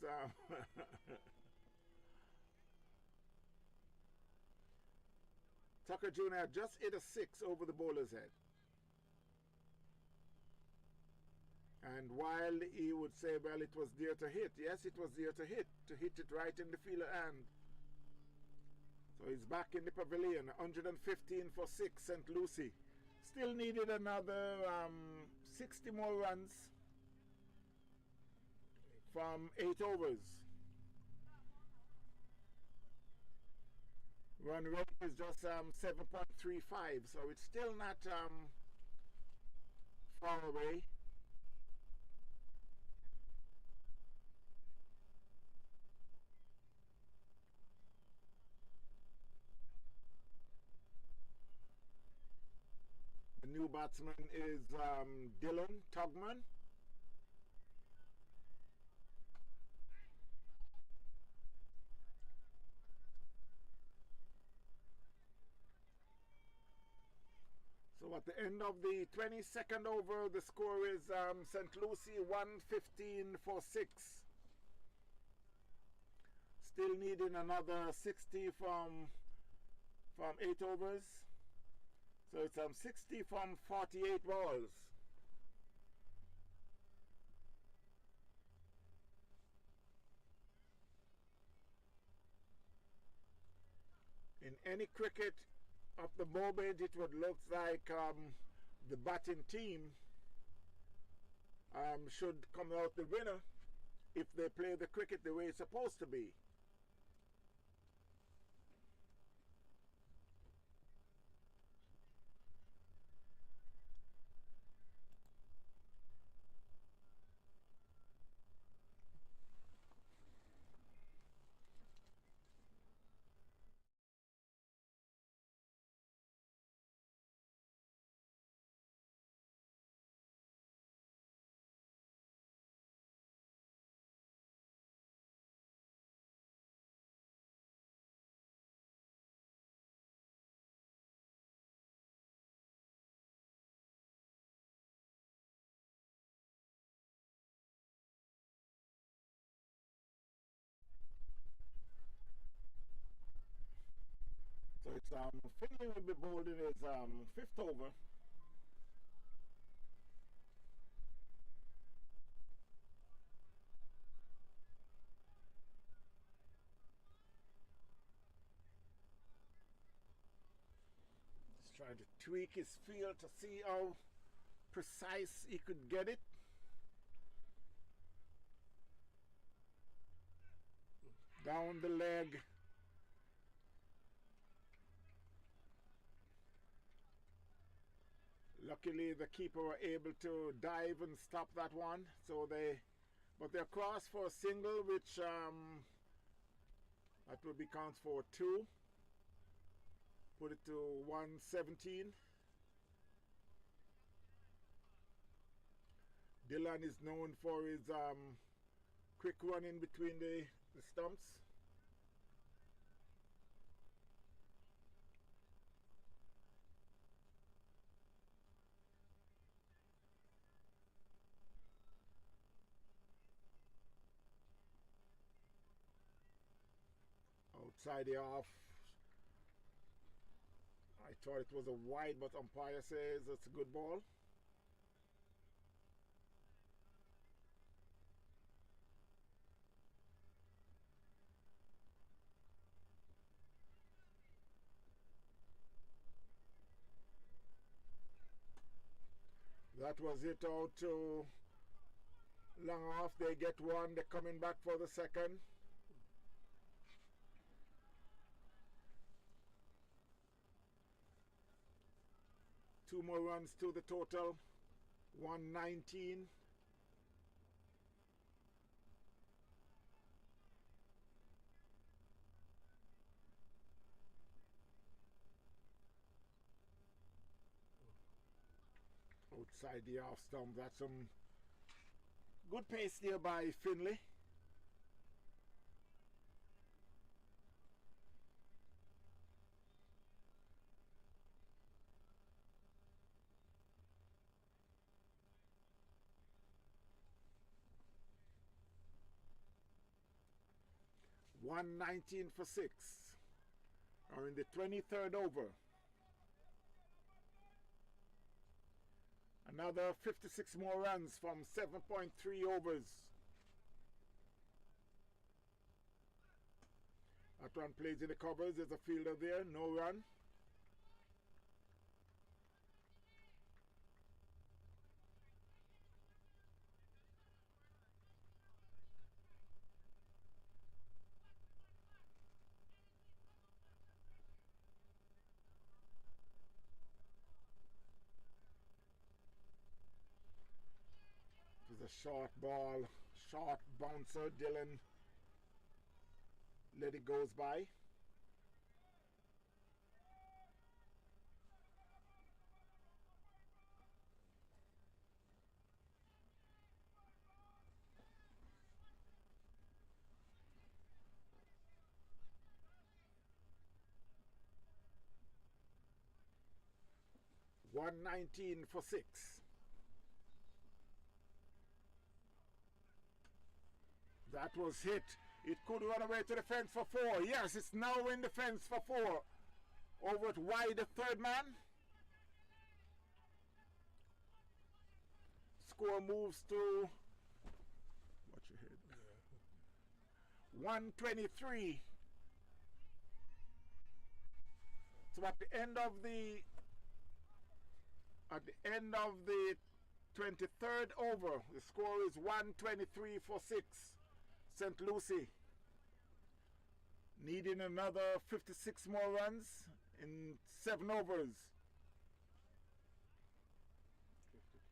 Tucker Jr. just hit a 6 over the bowler's head. And while he would say, well, it was there to hit. Yes, it was there to hit it right in the fielder hand. So he's back in the pavilion, 115 for 6, St. Lucie. Still needed another 60 more runs from 8 overs. Run rate is just 7.35, so it's still not far away. The new batsman is Dylan Tugman. So at the end of the 22nd over, the score is St. Lucie 115 for 6. Still needing another 60 from 8 overs. So it's 60 from 48 balls. In any cricket at the moment, it would look like the batting team should come out the winner if they play the cricket the way it's supposed to be. It's Finley will be bowled in his fifth over. Just trying to tweak his field to see how precise he could get it. Down the leg. Luckily the keeper were able to dive and stop that one. But they're crossed for a single, which that will be counts for 2. Put it to 117. Dylan is known for his quick run in between the stumps. Outside the off. I thought it was a wide, but umpire says it's a good ball. That was it out to long off. They get one. They're coming back for the second. Two more runs to the total. 119. Outside the off stump. That's some good pace there by Finley. $119 for 6. Are in the 23rd over. Another 56 more runs from 7.3 overs. That one plays in the covers. There's a fielder there. No run. A short ball, short bouncer. Dylan let it goes by. $119 for 6. That was hit. It could run away to the fence for 4. Yes, it's now in the fence for 4. Over to wide, the third man. Score moves to, watch your head, 123. So at the end of the 23rd over, the score is 123 for 6. St. Lucie needing another 56 more runs in 7 overs.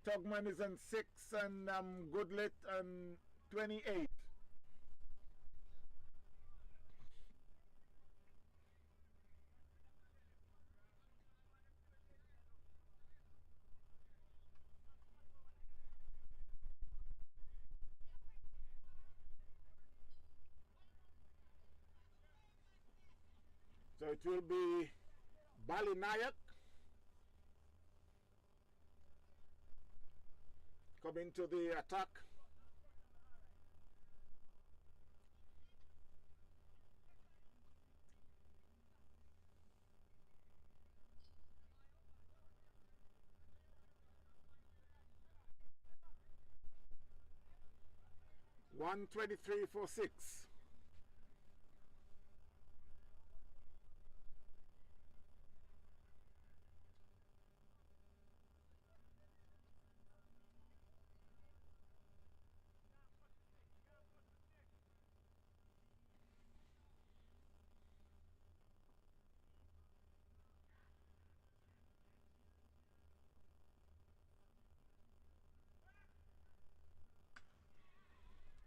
Tugman is on 6 and Goodlet on 28. So it will be Balinayak coming to the attack. 123 for 6.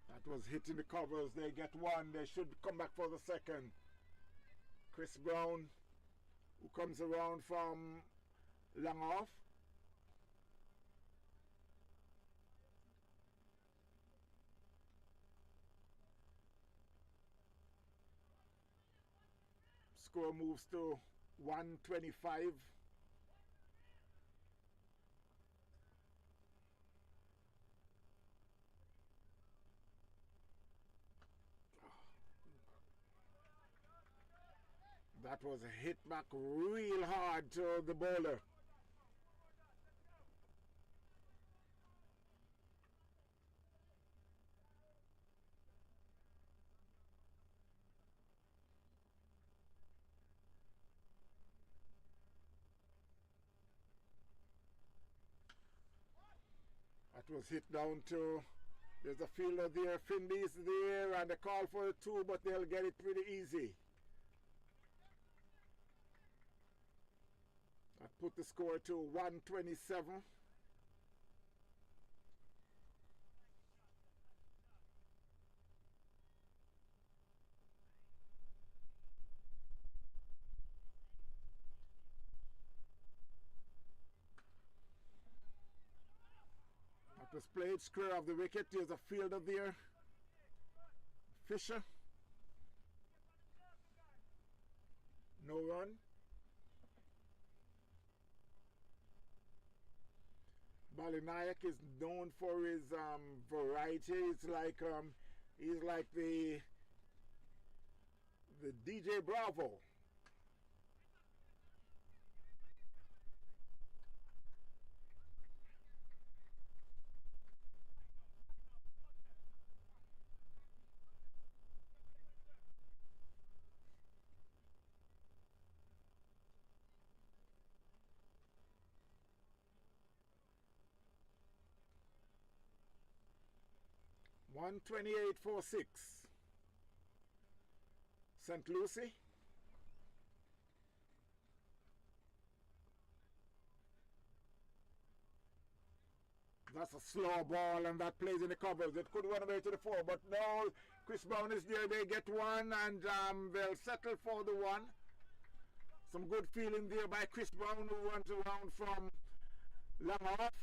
That was hitting the covers. They get one. They should come back for the second. Chris Brown, who comes around from long off. Score moves to 125. That was a hit back real hard to the bowler. That was hit down to, there's a fielder there, Finley's there, and they call for a two, but they'll get it pretty easy. That put the score to 127. That was played square of the wicket. There's a fielder there, Fisher. No run. Balinayak is known for his variety. It's like he's like the DJ Bravo. $128 for 6. St. Lucie. That's a slow ball, and that plays in the covers. It could run away to the 4, but no, Chris Brown is there. They get one, and they'll settle for the one. Some good feeling there by Chris Brown, who runs around from long off.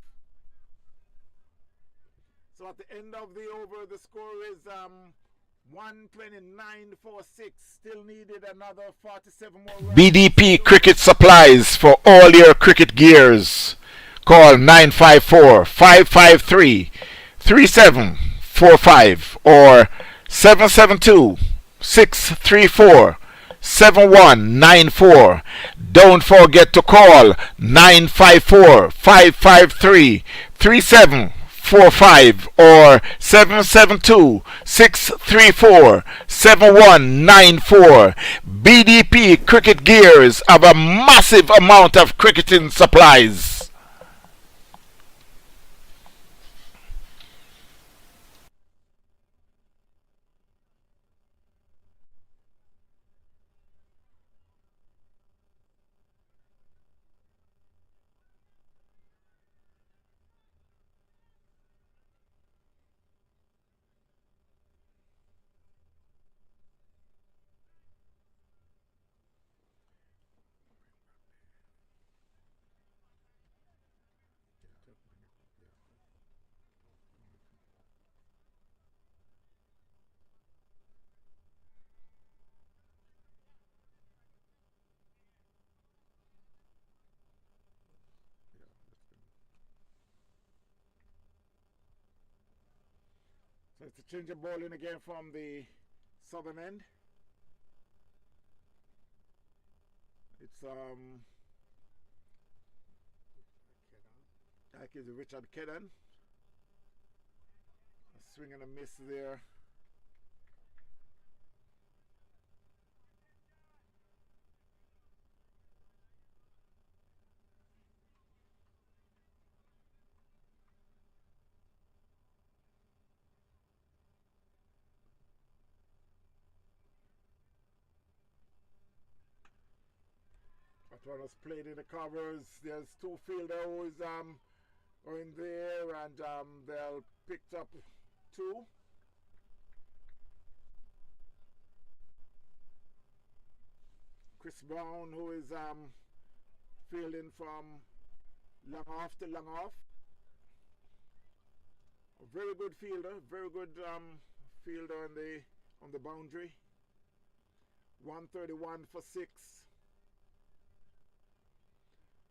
So at the end of the over, the score is 129 for 6. Still needed another 47 more runs. BDP Cricket Supplies for all your cricket gears. Call 954-553-3745 or 772-634-7194. Don't forget to call 954-553-3745 or 772-634-7194. BDP Cricket Gears have a massive amount of cricketing supplies. So it's a change of ball in again from the southern end. It's like is Richard Kedden. A swing and a miss there. That one was played in the covers. There's two fielders who is going there, and they'll picked up two. Chris Brown, who is fielding from long off to long off. A very good fielder, very good fielder on the boundary. 131 for 6.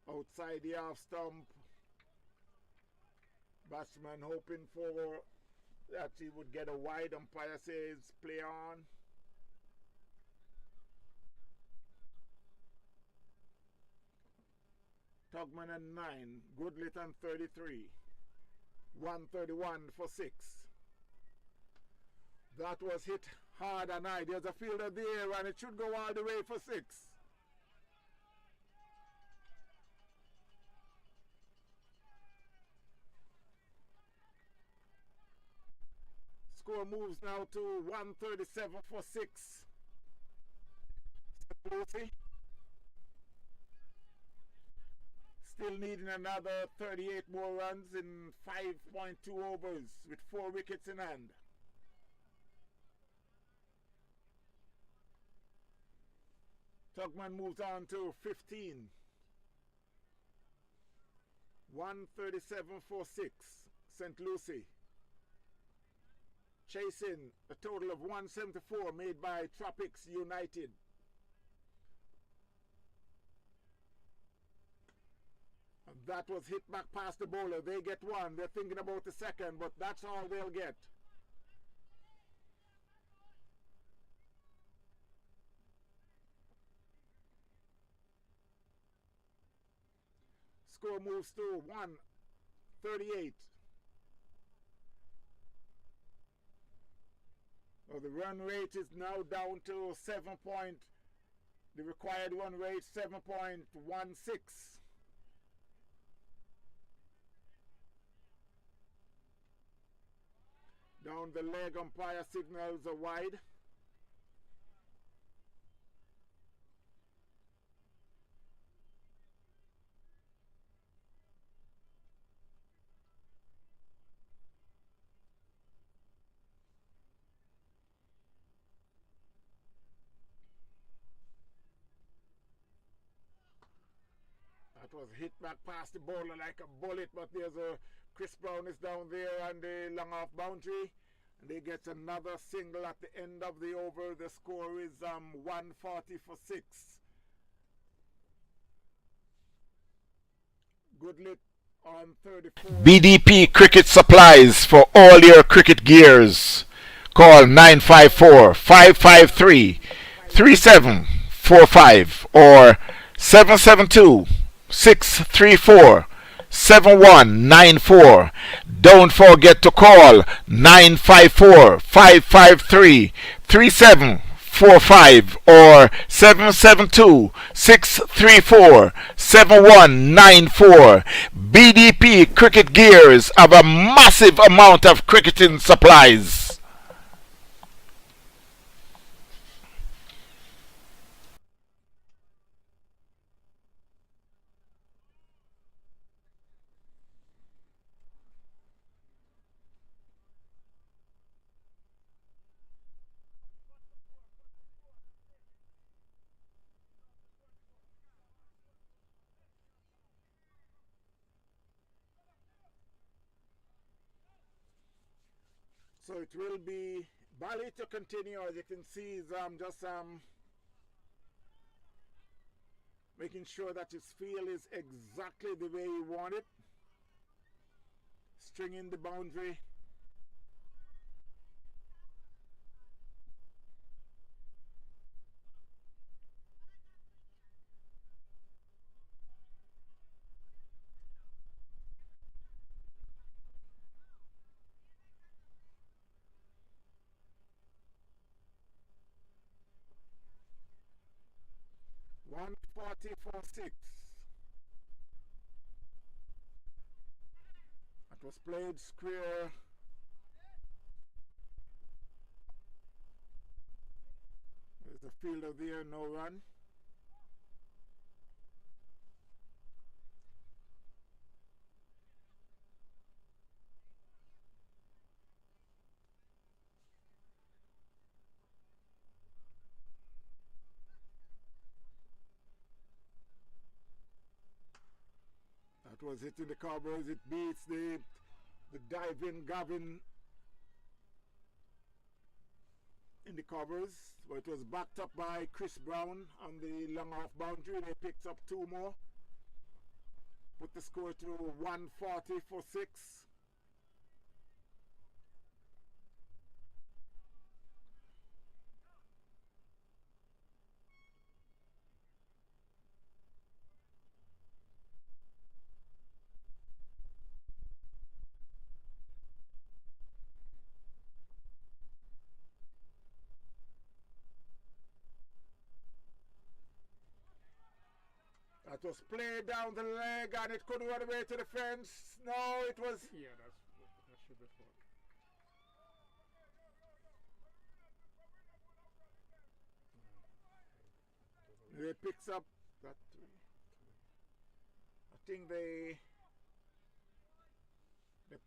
Outside the half stump. Batsman hoping for that he would get a wide. Umpire says play on. Tugman and 9. Goodlit and 33. 131 for 6. That was hit hard and high. There's a fielder there and it should go all the way for 6. Score moves now to 137 for 6. Lucie still needing another 38 more runs in 5.2 overs with 4 wickets in hand. Tugman moves on to 15. 137 for 6. St. Lucie chasing a total of 174 made by Tropics United. And that was hit back past the bowler. They get one. They're thinking about the second, but that's all they'll get. Score moves to 138. Well, the run rate is now down to the required run rate 7.16. Down the leg, umpire signals a wide. That was hit back past the bowler like a bullet, but there's a Chris Brown is down there on the long off boundary, and they get another single at the end of the over. The score is 140 for 6. Goodlit on 34. BDP Cricket Supplies for all your cricket gears. Call 954-553-3745 or 772-634-7194. Don't forget to call 954-553-3745 or 772-634-7194. BDP Cricket Gears have a massive amount of cricketing supplies. So it will be Bali to continue. As you can see, is just making sure that his field is exactly the way you want it. Stringing the boundary. 140-46. It was played square. There's a fielder there, no run. That was hitting the Cowboys. It beats the diving Gavin in the covers, but it was backed up by Chris Brown on the long off boundary. They picked up two more, put the score to 140-46. That was played down the leg and it couldn't run away to the fence. No, it was. Yeah, that should be for. They picks up that. I think they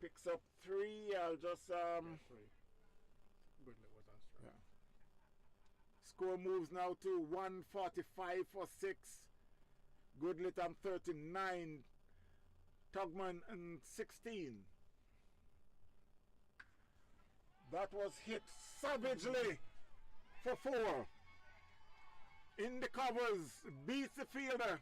picks up three. I'll just Three. Goodlet was on strike. yeah. Score moves now to 145-46. Goodlet on 39, Tugman and 16. That was hit savagely for 4. In the covers, beats the fielder.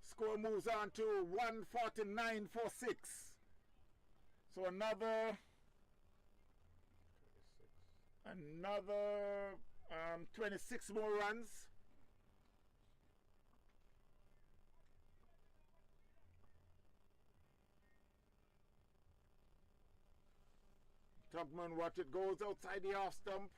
Score moves on to 149-46. So another 26 more runs. Tugman, watch it goes outside the off stump.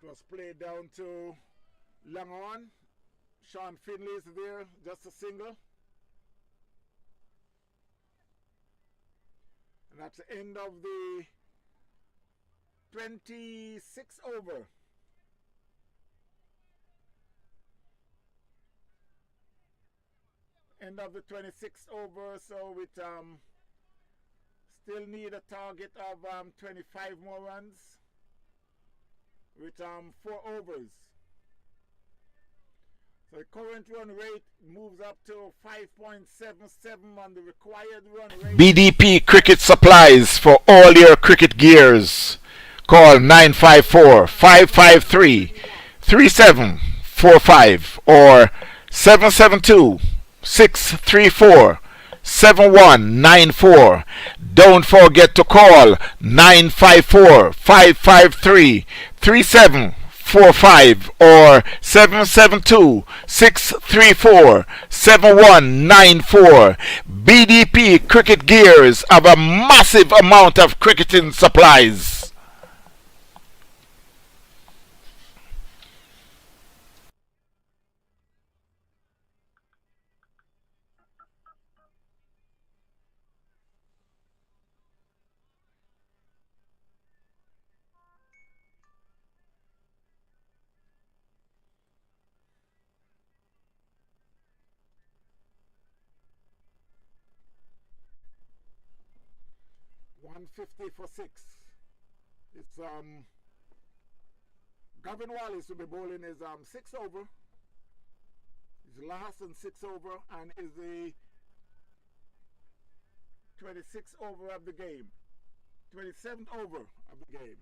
It was played down to long on. Sean Finley is there, just a single. And that's the end of the 26 over. End of the 26 over, so we still need a target of 25 more runs with 4 overs. So the current run rate moves up to 5.77 on the required run rate. BDP Cricket Supplies for all your cricket gears. Call 954-553-3745 or 772-634-7194. Don't forget to call 954-553-3745 or 772-634-7194. BDP Cricket Gears have a massive amount of cricketing supplies. For 6. It's Gavin Wallace will be bowling his 6 over. His last and 6 over, and is the 26th over of the game. 27th over of the game.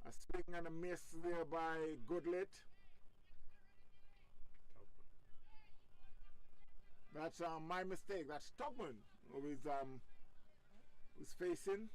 A swing and a miss there by Goodlet. That's my mistake. That's Tugman who's facing.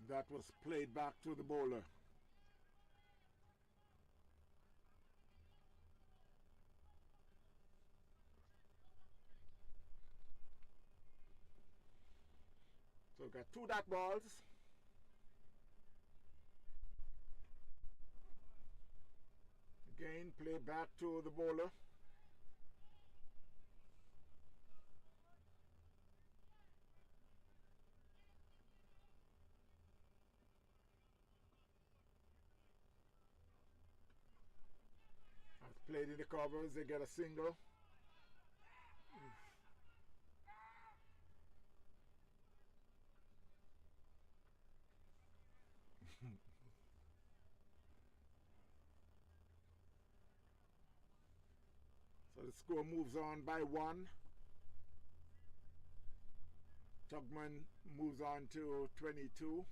That was played back to the bowler. So we've got 2 dot balls. Again, play back to the bowler. Played in the covers, they get a single. So the score moves on by 1. Tugman moves on to 22.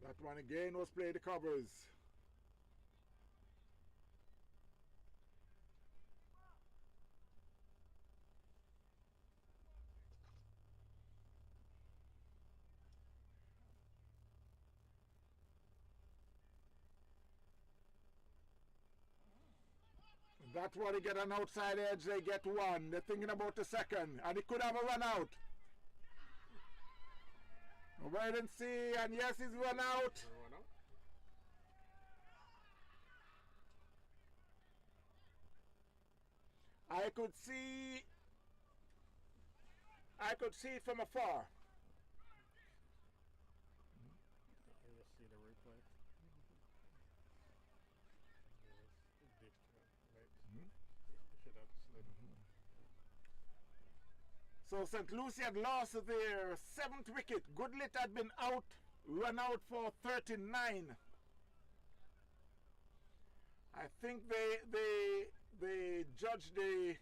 That one again was played the covers. That's why they get an outside edge, they get 1. They're thinking about the second, and he could have a run out. Wait and see, and yes, he's run out. I could see it from afar. You just see the replay. Should have slid. So St. Lucie had lost their 7th wicket. Goodlit had been out, run out for 39. I think they judged they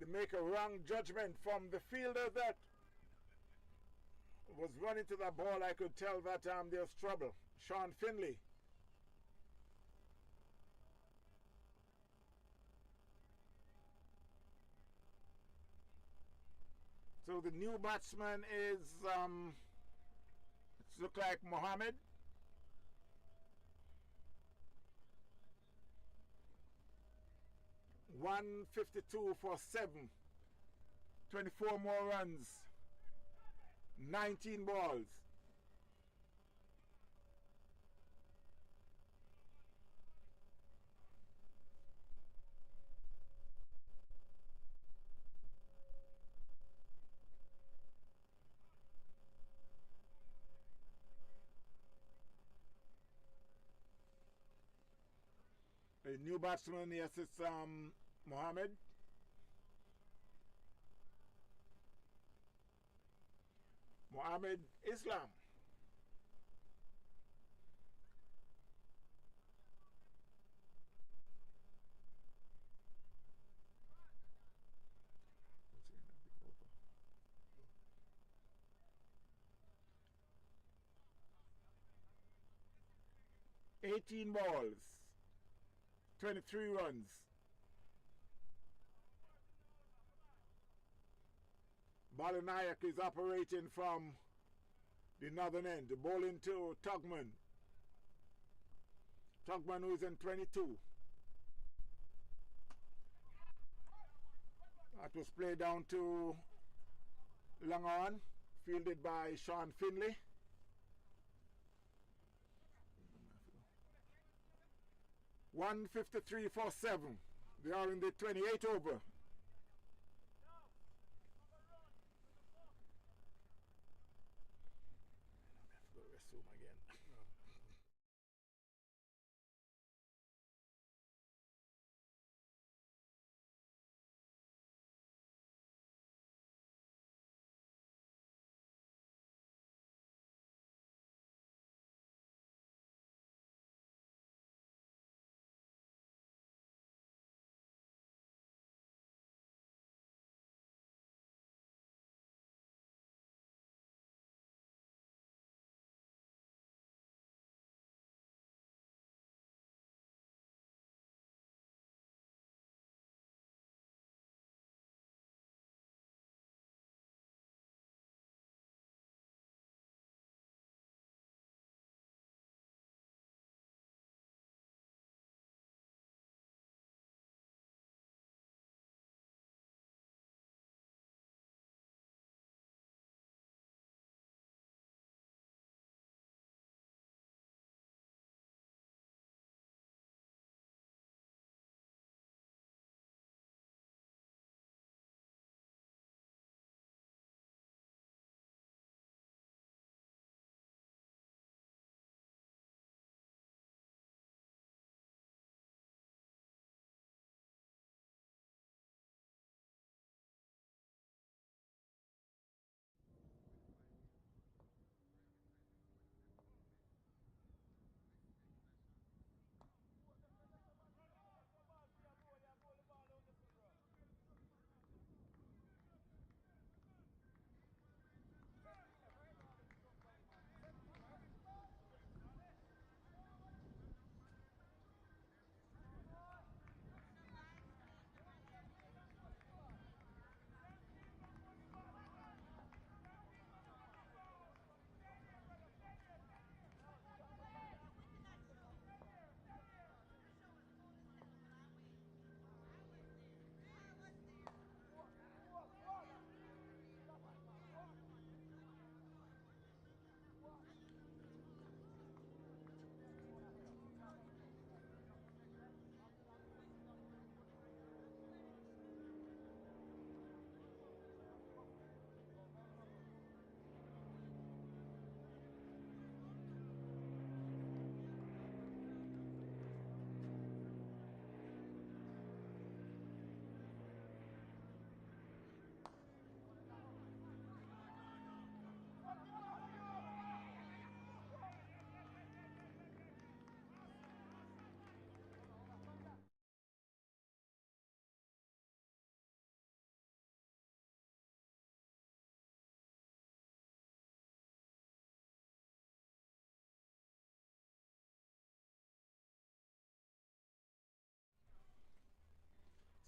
make a wrong judgment from the fielder that was running to that ball. I could tell that there's trouble. Sean Finley. So the new batsman is it looks like Mohammed. .152 for 7. 24 more runs. 19 balls. A new batsman, yes, it's Mohammed. Mohammed Islam. $18 balls. 23 runs. Balanayak is operating from the northern end. The ball into Tugman. Tugman who is in 22. That was played down to long on, fielded by Sean Finley. .153 for 7. They are in the 28 over.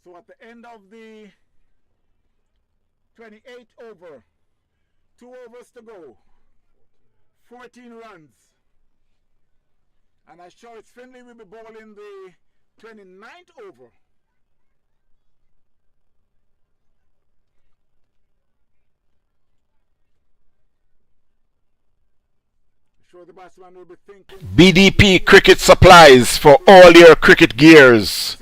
So at the end of the 28th over, 2 overs to go, 14 runs. And I sure it's Finley will be bowling the 29th over. Sure the batsman will be thinking BDP Cricket Supplies for all your cricket gears.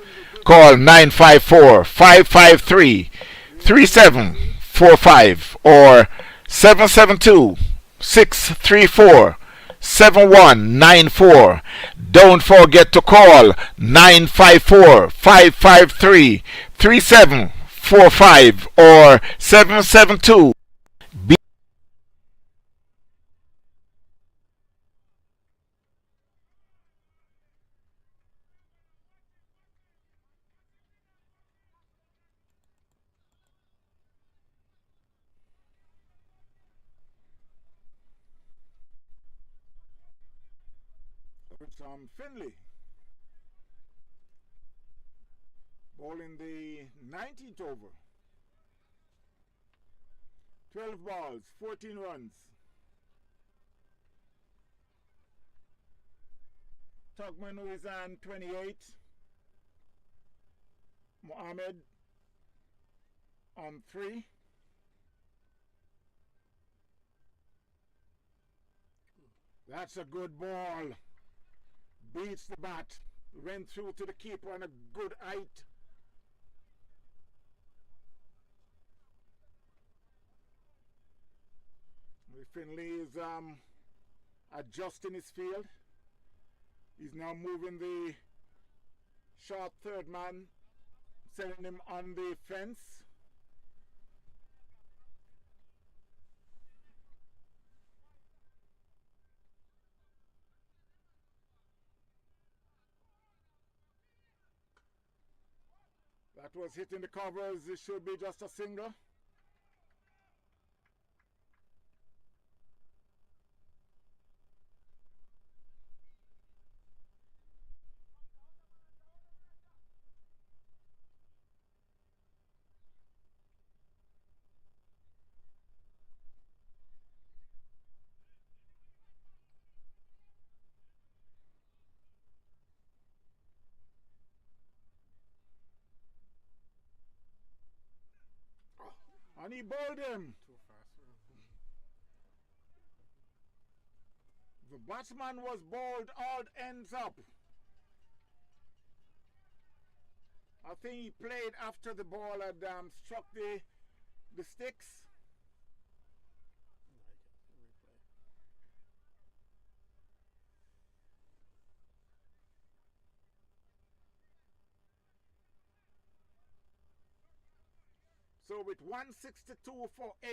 Call 954-553-3745 or 772-634-7194. Don't forget to call 954-553-3745 or 772. Finley bowling the 19th over. 12 balls, 14 runs. Tugman who is on 28. Mohammed on 3. That's a good ball. Beats the bat. Went through to the keeper on a good height. Finley is adjusting his field. He's now moving the short third man, sending him on the fence. That was hitting the covers. It should be just a single. And he bowled him. Too fast. The batsman was bowled all ends up. I think he played after the ball had struck the sticks. So with 162 for 8,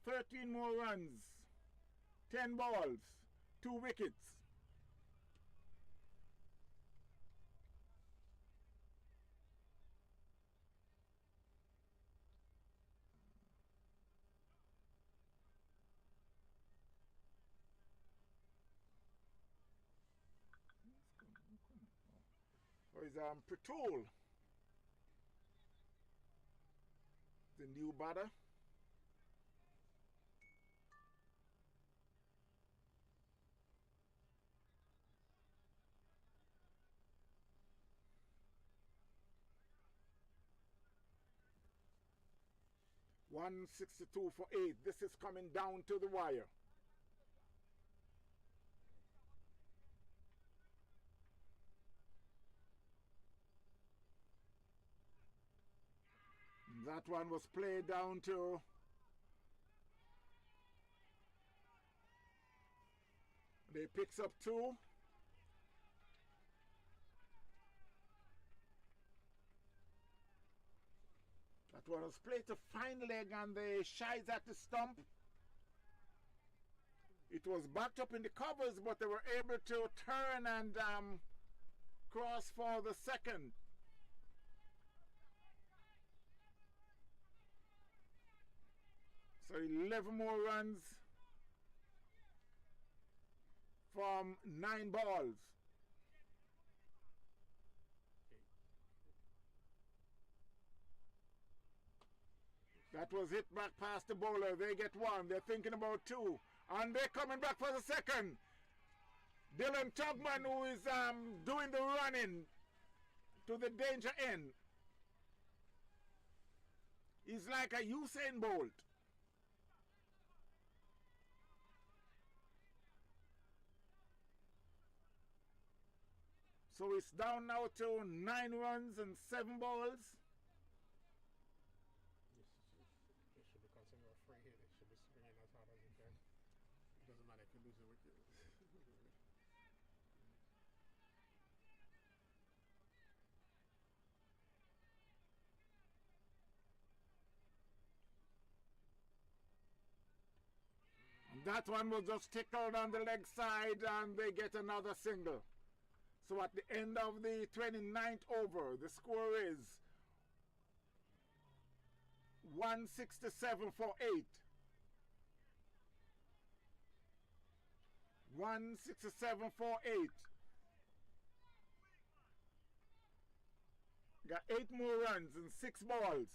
13 more runs, 10 balls, 2 wickets. So it's Pretul, the new batter. $162 for 8. This is coming down to the wire. That one was played down to they picks up 2. That one was played to fine leg and the shies at the stump. It was backed up in the covers, but they were able to turn and cross for the second. So 11 more runs from 9 balls. That was hit back past the bowler. They get one. They're thinking about two. And they're coming back for the second. Dylan Tugman, who is doing the running to the danger end. He's like a Usain Bolt. So it's down now to 9 runs and 7 balls. It should be considered a free hit. It should be swinging as hard as you can. It doesn't matter if you lose a wicket. That one was just tickled on the leg side and they get another single. So at the end of the 29th over, the score is 167 for 8. 167 for 8. Got 8 more runs and 6 balls.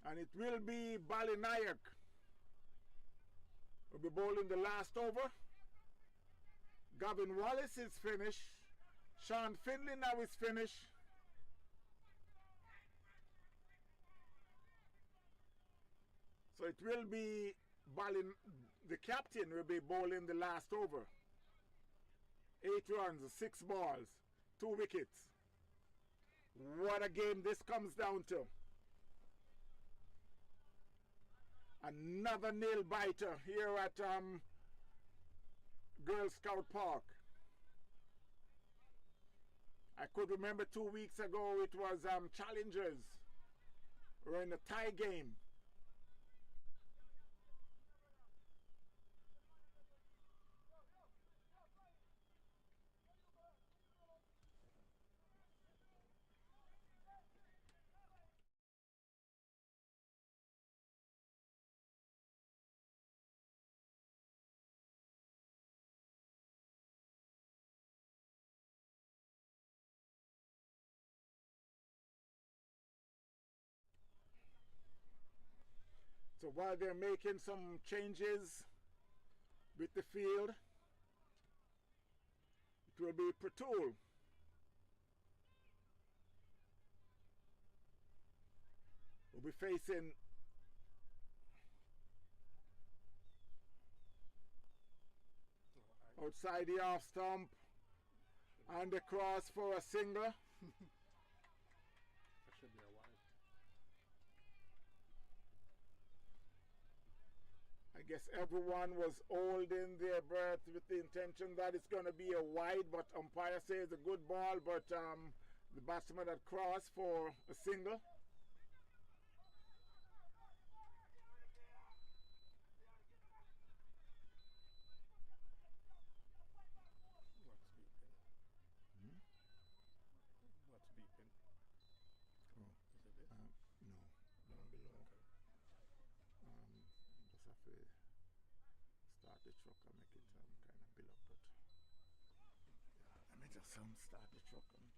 And it will be Balinayak will be bowling the last over. Gavin Wallace is finished. Sean Finley now is finished. So it will be the captain will be bowling the last over. 8 runs, 6 balls, 2 wickets. What a game this comes down to. Another nail biter here at Girl Scout Park. I could remember 2 weeks ago it was challengers were in a tie game. So while they're making some changes with the field, it will be Pratul will be facing outside the off stump and the cross for a single. That should be a wide. I guess everyone was holding their breath with the intention that it's going to be a wide, but umpire says a good ball, but the batsman had crossed for a single. What's beeping? Oh, Is it this? no, down below. Just have to start the truck and make it kind of build up, but let me just start the truck and